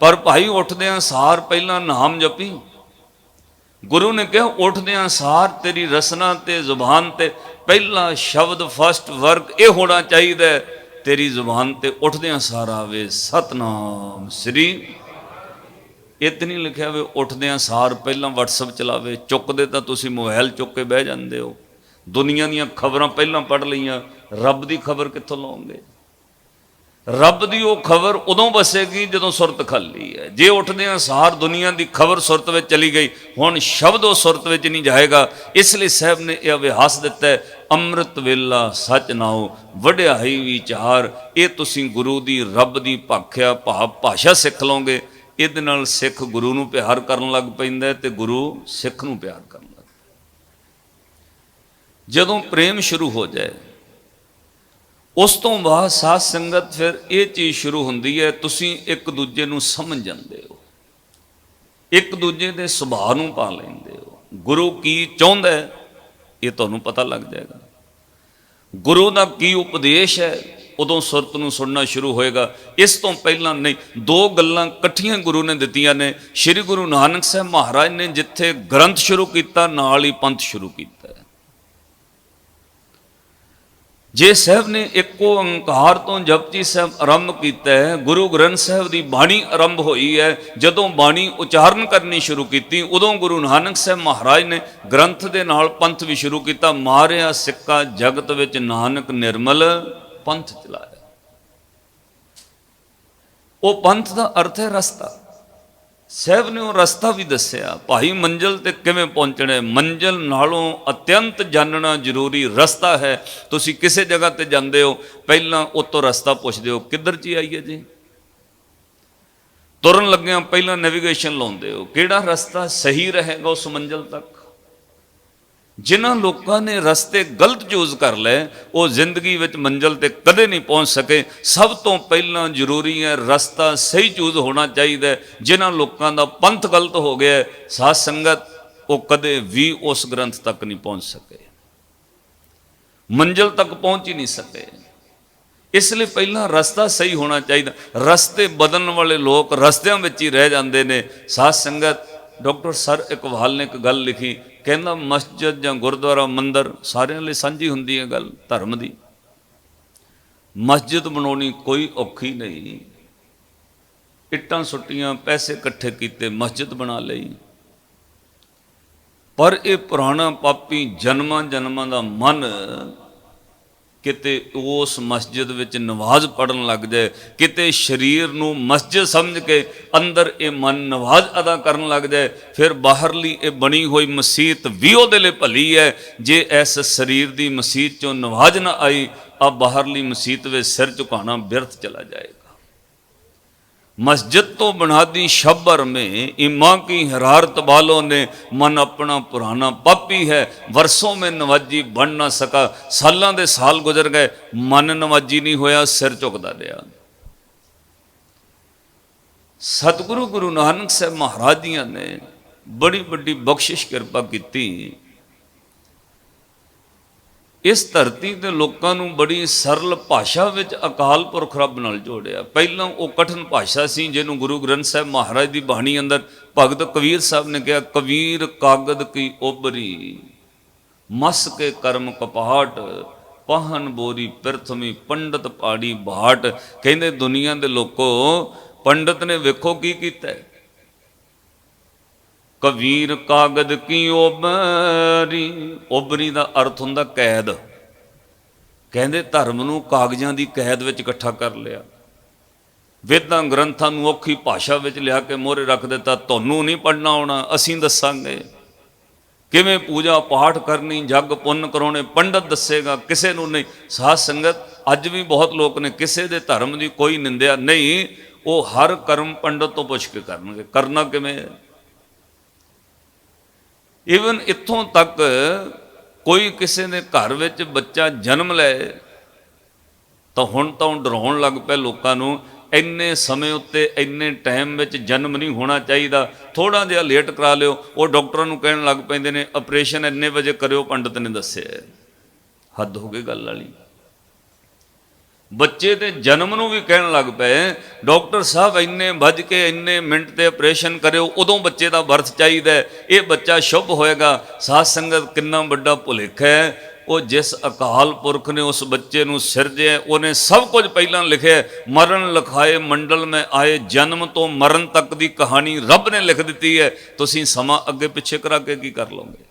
ਪਰ ਭਾਈ ਉੱਠਦਿਆਂ ਸਾਰ ਪਹਿਲਾਂ ਨਾਮ ਜਪੀ। ਗੁਰੂ ਨੇ ਕਿਹਾ ਉੱਠਦਿਆਂ ਸਾਰ ਤੇਰੀ ਰਸਨਾ ਤੇ ਜ਼ੁਬਾਨ ਤੇ ਪਹਿਲਾ ਸ਼ਬਦ, ਫਸਟ ਵਰਕ ਇਹ ਹੋਣਾ ਚਾਹੀਦਾ ਤੇਰੀ ਜ਼ੁਬਾਨ ਤੇ ਉੱਠਦਿਆਂ ਸਾਰ ਆਵੇ, ਸਤਨਾਮ ਸ੍ਰੀ। ਇਤਨੀ ਲਿਖਿਆ ਵੇ ਉੱਠਦਿਆਂ ਸਾਰ ਪਹਿਲਾਂ WhatsApp ਚਲਾਵੇ। ਚੁੱਕਦੇ ਤਾਂ ਤੁਸੀਂ ਮੋਬਾਈਲ ਚੁੱਕ ਕੇ ਬਹਿ ਜਾਂਦੇ ਹੋ, ਦੁਨੀਆ ਦੀਆਂ ਖਬਰਾਂ ਪਹਿਲਾਂ ਪੜ੍ਹ ਲਈਆਂ, ਰੱਬ ਦੀ ਖਬਰ ਕਿੱਥੋਂ ਲਓਗੇ? ਰੱਬ ਦੀ ਉਹ ਖਬਰ ਉਦੋਂ ਵਸੇਗੀ ਜਦੋਂ ਸੁਰਤ ਖਾਲੀ ਹੈ। ਜੇ ਉੱਠਦਿਆਂ ਸਾਰ ਦੁਨੀਆ ਦੀ ਖਬਰ ਸੁਰਤ ਵਿੱਚ ਚਲੀ ਗਈ, ਹੁਣ ਸ਼ਬਦ ਉਹ ਸੁਰਤ ਵਿੱਚ ਨਹੀਂ ਜਾਏਗਾ। ਇਸ ਲਈ ਸਾਹਿਬ ਨੇ ਇਹ ਅਭਿਆਸ ਦਿੱਤਾ ਹੈ, ਅੰਮ੍ਰਿਤ ਵੇਲਾ ਸਚ ਨਾਉ, ਵਡਿਆਈ ਵਿਚਾਰ। ਇਹ ਤੁਸੀਂ ਗੁਰੂ ਦੀ, ਰੱਬ ਦੀ ਭਾਖਿਆ ਭਾਸ਼ਾ ਸਿੱਖ ਲਓਗੇ। ਇਹਦੇ ਨਾਲ ਸਿੱਖ ਗੁਰੂ ਨੂੰ ਪਿਆਰ ਕਰਨ ਲੱਗ ਪੈਂਦਾ ਤੇ ਗੁਰੂ ਸਿੱਖ ਨੂੰ ਪਿਆਰ ਕਰਨ ਲੱਗ ਪੈਂਦਾ। ਜਦੋਂ ਪ੍ਰੇਮ ਸ਼ੁਰੂ ਹੋ ਜਾਏ ਉਸ ਤੋਂ ਬਾਅਦ ਸਾਧ ਸੰਗਤ ਫਿਰ ਇਹ ਚੀਜ਼ ਸ਼ੁਰੂ ਹੁੰਦੀ ਹੈ, ਤੁਸੀਂ ਇੱਕ ਦੂਜੇ ਨੂੰ ਸਮਝ ਜਾਂਦੇ ਹੋ, ਇੱਕ ਦੂਜੇ ਦੇ ਸੁਭਾਅ ਨੂੰ ਪਾ ਲੈਂਦੇ ਹੋ। ਗੁਰੂ ਕੀ ਚਾਹੁੰਦਾ ਹੈ ਇਹ ਤੁਹਾਨੂੰ ਪਤਾ ਲੱਗ ਜਾਏਗਾ। ਗੁਰੂ ਦਾ ਕੀ ਉਪਦੇਸ਼ ਹੈ ਉਦੋਂ ਸੁਰਤ ਨੂੰ ਸੁਣਨਾ ਸ਼ੁਰੂ ਹੋਏਗਾ। ਇਸ ਤੋਂ ਪਹਿਲਾਂ ਨਹੀਂ। ਦੋ ਗੱਲਾਂ ਇਕੱਠੀਆਂ ਗੁਰੂ ਨੇ ਦਿੱਤੀਆਂ ਨੇ। ਸ੍ਰੀ ਗੁਰੂ ਨਾਨਕ ਸਾਹਿਬ ਮਹਾਰਾਜ ਨੇ ਜਿੱਥੇ ਗ੍ਰੰਥ ਸ਼ੁਰੂ ਕੀਤਾ, ਨਾਲ ਹੀ ਪੰਥ ਸ਼ੁਰੂ ਕੀਤਾ। ਜੇ ਸਾਹਿਬ ਨੇ ਇੱਕ ਓੰਕਾਰ ਤੋਂ ਜਪਜੀ ਸਾਹਿਬ ਆਰੰਭ ਕੀਤਾ ਹੈ, ਗੁਰੂ ਗ੍ਰੰਥ ਸਾਹਿਬ ਦੀ ਬਾਣੀ ਆਰੰਭ ਹੋਈ ਹੈ, ਜਦੋਂ ਬਾਣੀ ਉਚਾਰਨ ਕਰਨੀ ਸ਼ੁਰੂ ਕੀਤੀ ਉਦੋਂ ਗੁਰੂ ਨਾਨਕ ਸਾਹਿਬ ਮਹਾਰਾਜ ਨੇ ਗ੍ਰੰਥ ਦੇ ਨਾਲ ਪੰਥ ਵੀ ਸ਼ੁਰੂ ਕੀਤਾ। ਮਾਰਿਆ ਸਿੱਕਾ ਜਗਤ ਵਿੱਚ ਨਾਨਕ ਨਿਰਮਲ ਪੰਥ ਚਲਾਇਆ। ਉਹ ਪੰਥ ਦਾ ਅਰਥ ਹੈ ਰਸਤਾ। ਸਾਹਿਬ ਨੇ ਉਹ ਰਸਤਾ ਵੀ ਦੱਸਿਆ, ਭਾਈ ਮੰਜ਼ਿਲ ਤੇ ਕਿਵੇਂ ਪਹੁੰਚਣਾ ਹੈ। ਮੰਜ਼ਿਲ ਨਾਲੋਂ ਅਤਿਅੰਤ ਜਾਣਨਾ ਜ਼ਰੂਰੀ ਰਸਤਾ ਹੈ। ਤੁਸੀਂ ਕਿਸੇ ਜਗ੍ਹਾ ਤੇ ਜਾਂਦੇ ਹੋ, ਪਹਿਲਾਂ ਉਤੋਂ ਰਸਤਾ ਪੁੱਛਦੇ ਹੋ, ਕਿੱਧਰ ਜੀ ਆਈਏ ਜੀ। ਤੁਰਨ ਲੱਗਿਆਂ ਪਹਿਲਾਂ ਨੈਵੀਗੇਸ਼ਨ ਲਾਉਂਦੇ ਹੋ, ਕਿਹੜਾ ਰਸਤਾ ਸਹੀ ਰਹੇਗਾ ਉਸ ਮੰਜ਼ਿਲ ਤੱਕ। ਜਿਨ੍ਹਾਂ ਲੋਕਾਂ ਨੇ ਰਸਤੇ ਗਲਤ ਚੂਜ਼ ਕਰ ਲਏ, ਉਹ ਜ਼ਿੰਦਗੀ ਵਿੱਚ ਮੰਜ਼ਿਲ ਤੇ ਕਦੇ ਨਹੀਂ ਪਹੁੰਚ ਸਕੇ। ਸਭ ਤੋਂ ਪਹਿਲਾਂ ਜ਼ਰੂਰੀ ਹੈ ਰਸਤਾ ਸਹੀ ਚੂਜ਼ ਹੋਣਾ ਚਾਹੀਦਾ। ਜਿਨ੍ਹਾਂ ਲੋਕਾਂ ਦਾ ਪੰਥ ਗਲਤ ਹੋ ਗਿਆ, ਸਾਧ ਸੰਗਤ, ਉਹ ਕਦੇ ਵੀ ਉਸ ਗ੍ਰੰਥ ਤੱਕ ਨਹੀਂ ਪਹੁੰਚ ਸਕੇ, ਮੰਜ਼ਿਲ ਤੱਕ ਪਹੁੰਚ ਹੀ ਨਹੀਂ ਸਕੇ। ਇਸ ਲਈ ਪਹਿਲਾਂ ਰਸਤਾ ਸਹੀ ਹੋਣਾ ਚਾਹੀਦਾ। ਰਸਤੇ ਬਦਲਣ ਵਾਲੇ ਲੋਕ ਰਸਤਿਆਂ ਵਿੱਚ ਹੀ ਰਹਿ ਜਾਂਦੇ ਨੇ। ਸਾਧ ਸੰਗਤ, ਡਾਕਟਰ ਸਰ ਇਕਬਾਲ ਨੇ ਇੱਕ ਗੱਲ ਲਿਖੀ, ਕਹਿੰਦਾ ਮਸਜਿਦ ਜਾਂ ਗੁਰਦੁਆਰਾ ਮੰਦਰ ਸਾਰਿਆਂ ਲਈ ਸਾਂਝੀ ਹੁੰਦੀ ਹੈ ਗੱਲ ਧਰਮ ਦੀ। ਮਸਜਿਦ ਬਣਾਉਣੀ ਕੋਈ ਔਖੀ ਨਹੀਂ, ਇੱਟਾਂ ਸੁੱਟੀਆਂ, ਪੈਸੇ ਇਕੱਠੇ ਕੀਤੇ, ਮਸਜਿਦ ਬਣਾ ਲਈ। ਪਰ ਇਹ ਪੁਰਾਣਾ ਪਾਪੀ ਜਨਮਾਂ ਜਨਮਾਂ ਦਾ ਮਨ ਕਿਤੇ ਉਸ ਮਸਜਿਦ ਵਿੱਚ ਨਮਾਜ਼ ਪੜ੍ਹਨ ਲੱਗ ਜਾਏ, ਕਿਤੇ ਸਰੀਰ ਨੂੰ ਮਸਜਿਦ ਸਮਝ ਕੇ ਅੰਦਰ ਇਹ ਮਨ ਨਮਾਜ਼ ਅਦਾ ਕਰਨ ਲੱਗ ਜਾਏ, ਫਿਰ ਬਾਹਰਲੀ ਇਹ ਬਣੀ ਹੋਈ ਮਸੀਤ ਵੀ ਉਹਦੇ ਲਈ ਭਲੀ ਹੈ। ਜੇ ਇਸ ਸਰੀਰ ਦੀ ਮਸੀਤ ਚੋਂ ਨਮਾਜ਼ ਨਾ ਆਈ, ਆ ਬਾਹਰਲੀ ਮਸੀਤ ਵਿੱਚ ਸਿਰ ਝੁਕਾਉਣਾ ਬਿਰਥ ਚਲਾ ਜਾਏਗਾ। मस्जिद तो बना दी शब्बर में, इमां की हरारत वालों ने मन अपना पुराना पापी है। वर्षों में नवाजी बन ना सका, सालों दे साल गुजर गए, मन नवाजी नहीं होया, सिर झुकदा रहा। सतगुरु गुरु नानक साहब महाराज जी ने बड़ी बड़ी बख्शिश किरपा की। इस धरती के लोगों को बड़ी सरल भाषा विच अकाल पुरख रब नाल जोड़िया। पहला वो कठिन भाषा सी जिन्हों गुरु ग्रंथ साहब महाराज की बाणी अंदर भगत कबीर साहब ने कहा, कबीर कागद की ओबरी मस के कर्म कपाट, पाहन बोरी प्रथमी पंडित पाड़ी भाट। कहते दुनिया के लोगों, पंडित ने वेखो की कीता है। कबीर कागद की ओबरी, ओबरी का अर्थ हुंदा कैद। कहते धर्म नूं कागजां की कैद विच इकट्ठा कर लिया, वेदां ग्रंथां नूं औखी भाषा विच लिया के मोहरे रख दिता, तुहानूं नहीं पढ़ना आउणा, असीं दस्सांगे किवें पूजा पाठ करनी, जग पुन्न कराउणे पंडित दस्सेगा, किसे नूं नहीं। साध संगत, अज भी बहुत लोग ने किसे दे धर्म की कोई निंदिया नहीं, वो हर कर्म पंडित तो पुछ के करनगे। करना किवें? ਈਵਨ ਇੱਥੋਂ ਤੱਕ ਕੋਈ ਕਿਸੇ ਦੇ ਘਰ ਵਿੱਚ ਬੱਚਾ ਜਨਮ ਲੈ ਤਾਂ ਹੁਣ ਤਾਂ ਡਰਾਉਣ ਲੱਗ ਪਏ ਲੋਕਾਂ ਨੂੰ, ਇੰਨੇ ਸਮੇਂ ਉੱਤੇ ਇੰਨੇ ਟਾਈਮ ਵਿੱਚ ਜਨਮ ਨਹੀਂ ਹੋਣਾ ਚਾਹੀਦਾ, ਥੋੜ੍ਹਾ ਜਿਹਾ ਲੇਟ ਕਰਾ ਲਿਓ। ਉਹ ਡਾਕਟਰਾਂ ਨੂੰ ਕਹਿਣ ਲੱਗ ਪੈਂਦੇ ਨੇ ਆਪਰੇਸ਼ਨ ਇੰਨੇ ਵਜੇ ਕਰਿਓ, ਪੰਡਤ ਨੇ ਦੱਸਿਆ। ਹੱਦ ਹੋ ਗਈ ਗੱਲ ਵਾਲੀ। ਬੱਚੇ ਦੇ ਜਨਮ ਨੂੰ ਵੀ ਕਹਿਣ ਲੱਗ ਪਏ, ਡਾਕਟਰ ਸਾਹਿਬ ਇੰਨੇ ਵੱਜ ਕੇ ਇੰਨੇ ਮਿੰਟ ਤੇ ਆਪਰੇਸ਼ਨ ਕਰਿਓ, ਉਦੋਂ ਬੱਚੇ ਦਾ ਬਰਥ ਚਾਹੀਦਾ, ਇਹ ਬੱਚਾ ਸ਼ੁਭ ਹੋਏਗਾ। ਸਾਧ ਸੰਗਤ, ਕਿੰਨਾ ਵੱਡਾ ਭੁਲੇਖਾ ਹੈ। ਉਹ ਜਿਸ ਅਕਾਲ ਪੁਰਖ ਨੇ ਉਸ ਬੱਚੇ ਨੂੰ ਸਿਰਜਿਆ, ਉਹਨੇ ਸਭ ਕੁਝ ਪਹਿਲਾਂ ਲਿਖਿਆ। ਮਰਨ ਲਿਖਾਏ ਮੰਡਲ ਮੈਂ ਆਏ, ਜਨਮ ਤੋਂ ਮਰਨ ਤੱਕ ਦੀ ਕਹਾਣੀ ਰੱਬ ਨੇ ਲਿਖ ਦਿੱਤੀ ਹੈ। ਤੁਸੀਂ ਸਮਾਂ ਅੱਗੇ ਪਿੱਛੇ ਕਰਾ ਕੇ ਕੀ ਕਰ ਲਓਗੇ?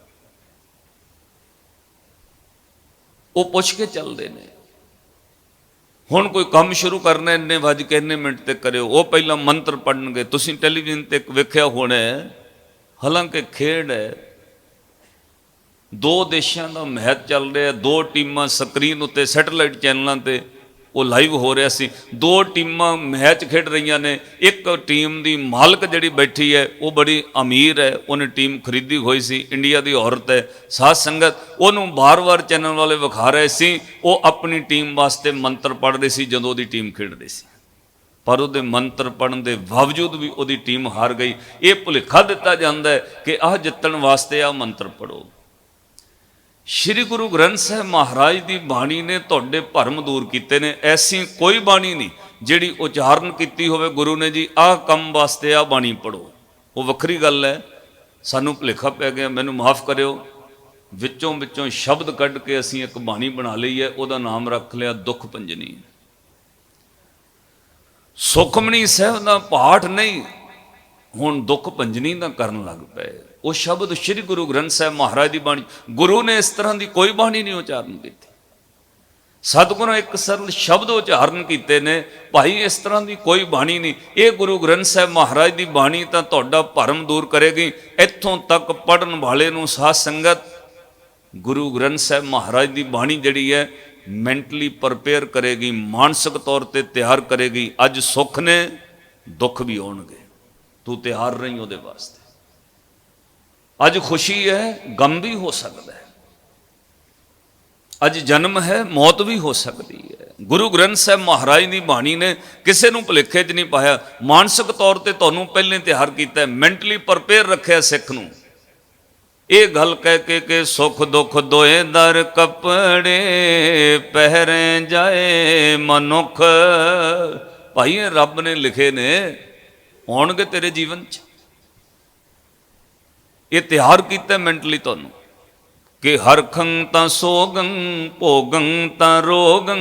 ਉਹ ਪੁੱਛ ਕੇ ਚੱਲਦੇ ਨੇ। ਹੁਣ ਕੋਈ ਕੰਮ ਸ਼ੁਰੂ ਕਰਨਾ, ਇੰਨੇ ਵੱਜ ਕੇ ਇੰਨੇ ਮਿੰਟ ਤੇ ਕਰਿਓ, ਉਹ ਪਹਿਲਾਂ ਮੰਤਰ ਪੜ੍ਹਨਗੇ। ਤੁਸੀਂ ਟੈਲੀਵਿਜ਼ਨ ਤੇ ਇੱਕ ਵੇਖਿਆ ਹੋਣਾ, ਹਾਲਾਂਕਿ ਖੇਡ ਹੈ, ਦੋ ਦੇਸ਼ਾਂ ਦਾ ਮੈਚ ਚੱਲ ਰਿਹਾ, ਦੋ ਟੀਮਾਂ ਸਕਰੀਨ ਉੱਤੇ ਸੈਟੇਲਾਈਟ ਚੈਨਲਾਂ ਤੇ ਉਹ ਲਾਈਵ ਹੋ ਰਿਹਾ ਸੀ। ਦੋ ਟੀਮਾਂ ਮੈਚ ਖੇਡ ਰਹੀਆਂ ਨੇ। ਇੱਕ ਟੀਮ ਦੀ ਮਾਲਕ ਜਿਹੜੀ ਬੈਠੀ ਹੈ ਉਹ ਬੜੀ ਅਮੀਰ ਹੈ, ਉਹਨੇ ਟੀਮ ਖਰੀਦੀ ਹੋਈ ਸੀ, ਇੰਡੀਆ ਦੀ ਔਰਤ ਹੈ। ਸਾਧ ਸੰਗਤ, ਉਹਨੂੰ ਵਾਰ-ਵਾਰ ਚੈਨਲ ਵਾਲੇ ਵਿਖਾ ਰਹੇ ਸੀ, ਉਹ ਆਪਣੀ ਟੀਮ ਵਾਸਤੇ ਮੰਤਰ ਪੜ੍ਹ ਰਹੀ ਸੀ ਜਦੋਂ ਉਹਦੀ ਟੀਮ ਖੇਡ ਰਹੀ ਸੀ। ਪਰ ਉਹਦੇ ਮੰਤਰ ਪੜ੍ਹਨ ਦੇ ਬਾਵਜੂਦ ਵੀ ਉਹਦੀ ਟੀਮ ਹਾਰ ਗਈ। ਇਹ ਭੁਲੇਖਾ ਦਿੱਤਾ ਜਾਂਦਾ ਹੈ ਕਿ ਆਹ ਜਿੱਤਣ ਵਾਸਤੇ ਆਹ ਮੰਤਰ ਪੜ੍ਹੋ। श्री गुरु ग्रंथ साहब महाराज की बाणी ने तुहाडे भरम दूर किए ने। ऐसी कोई बाणी नहीं जिहड़ी उचारण की होवे गुरु ने जी आह काम वास्ते आह बाणी पढ़ो, वो वक्री गल है। सानू भुलेखा पै गया, मैनू माफ़ करियो। विचों विचों शब्द कढ़ के असीं एक बाणी बना लई है, उहदा नाम रख लिया दुख पंजनी। सुखमनी साहब का पाठ नहीं, हुण दुख पंजनी का करन लग पे। वो शब्द श्री गुरु ग्रंथ साहब महाराज की बाणी, गुरु ने इस तरह की कोई बाणी नहीं उचारण की। ਸਤਿਗੁਰਾਂ ਇੱਕ ਸਰਲ ਸ਼ਬਦ ਉਚਾਰਨ ਕੀਤੇ ਨੇ, ਭਾਈ ਇਸ ਤਰ੍ਹਾਂ ਦੀ ਕੋਈ ਬਾਣੀ ਨਹੀਂ। ਇਹ ਗੁਰੂ ਗ੍ਰੰਥ ਸਾਹਿਬ ਮਹਾਰਾਜ ਦੀ ਬਾਣੀ ਤਾਂ ਤੁਹਾਡਾ ਭਰਮ ਦੂਰ ਕਰੇਗੀ। ਇੱਥੋਂ ਤੱਕ ਪੜ੍ਹਨ ਵਾਲੇ ਨੂੰ ਸਾਧ ਸੰਗਤ ਗੁਰੂ ਗ੍ਰੰਥ ਸਾਹਿਬ ਮਹਾਰਾਜ ਦੀ ਬਾਣੀ ਜਿਹੜੀ ਹੈ ਮੈਂਟਲੀ ਪ੍ਰਪੇਅਰ ਕਰੇਗੀ, ਮਾਨਸਿਕ ਤੌਰ ਤੇ ਤਿਆਰ ਕਰੇਗੀ। ਅੱਜ ਸੁੱਖ ਨੇ, ਦੁੱਖ ਵੀ ਆਉਣਗੇ, ਤੂੰ ਤਿਆਰ ਰਹੀ ਉਹਦੇ ਵਾਸਤੇ। ਅੱਜ ਖੁਸ਼ੀ ਹੈ, ਗਮ ਵੀ ਹੋ ਸਕਦਾ ਹੈ। ਅੱਜ ਜਨਮ ਹੈ, ਮੌਤ ਵੀ ਹੋ ਸਕਦੀ ਹੈ। ਗੁਰੂ ਗ੍ਰੰਥ ਸਾਹਿਬ ਮਹਾਰਾਜ ਦੀ ਬਾਣੀ ਨੇ ਕਿਸੇ ਨੂੰ ਭੁਲੇਖੇ 'ਚ ਨਹੀਂ ਪਾਇਆ। ਮਾਨਸਿਕ ਤੌਰ ਤੇ ਤੁਹਾਨੂੰ ਪਹਿਲੇ ਤਿਆਰ ਕੀਤਾ, ਮੈਂਟਲੀ ਪ੍ਰਪੇਅਰ ਰੱਖਿਆ ਸਿੱਖ ਨੂੰ। ਇਹ ਗੱਲ ਕਹਿ ਕੇ ਕਿ ਸੁਖ ਦੁੱਖ ਦੋਏ ਦਰ ਕੱਪੜੇ ਪਹਿਰੇ ਜਾਏ ਮਨੁੱਖ। ਭਾਈ ਇਹ ਰੱਬ ਨੇ ਲਿਖੇ ਨੇ, ਆਉਣਗੇ ਤੇਰੇ ਜੀਵਨ 'ਚ। ਇਹ ਤਿਆਰ ਕੀਤਾ ਮੈਂਟਲੀ ਤੁਹਾਨੂੰ ਕਿ ਹਰਖੰ ਤਾਂ ਸੋਗੰ ਭੋਗੰ ਤਾਂ ਰੋਗੰ।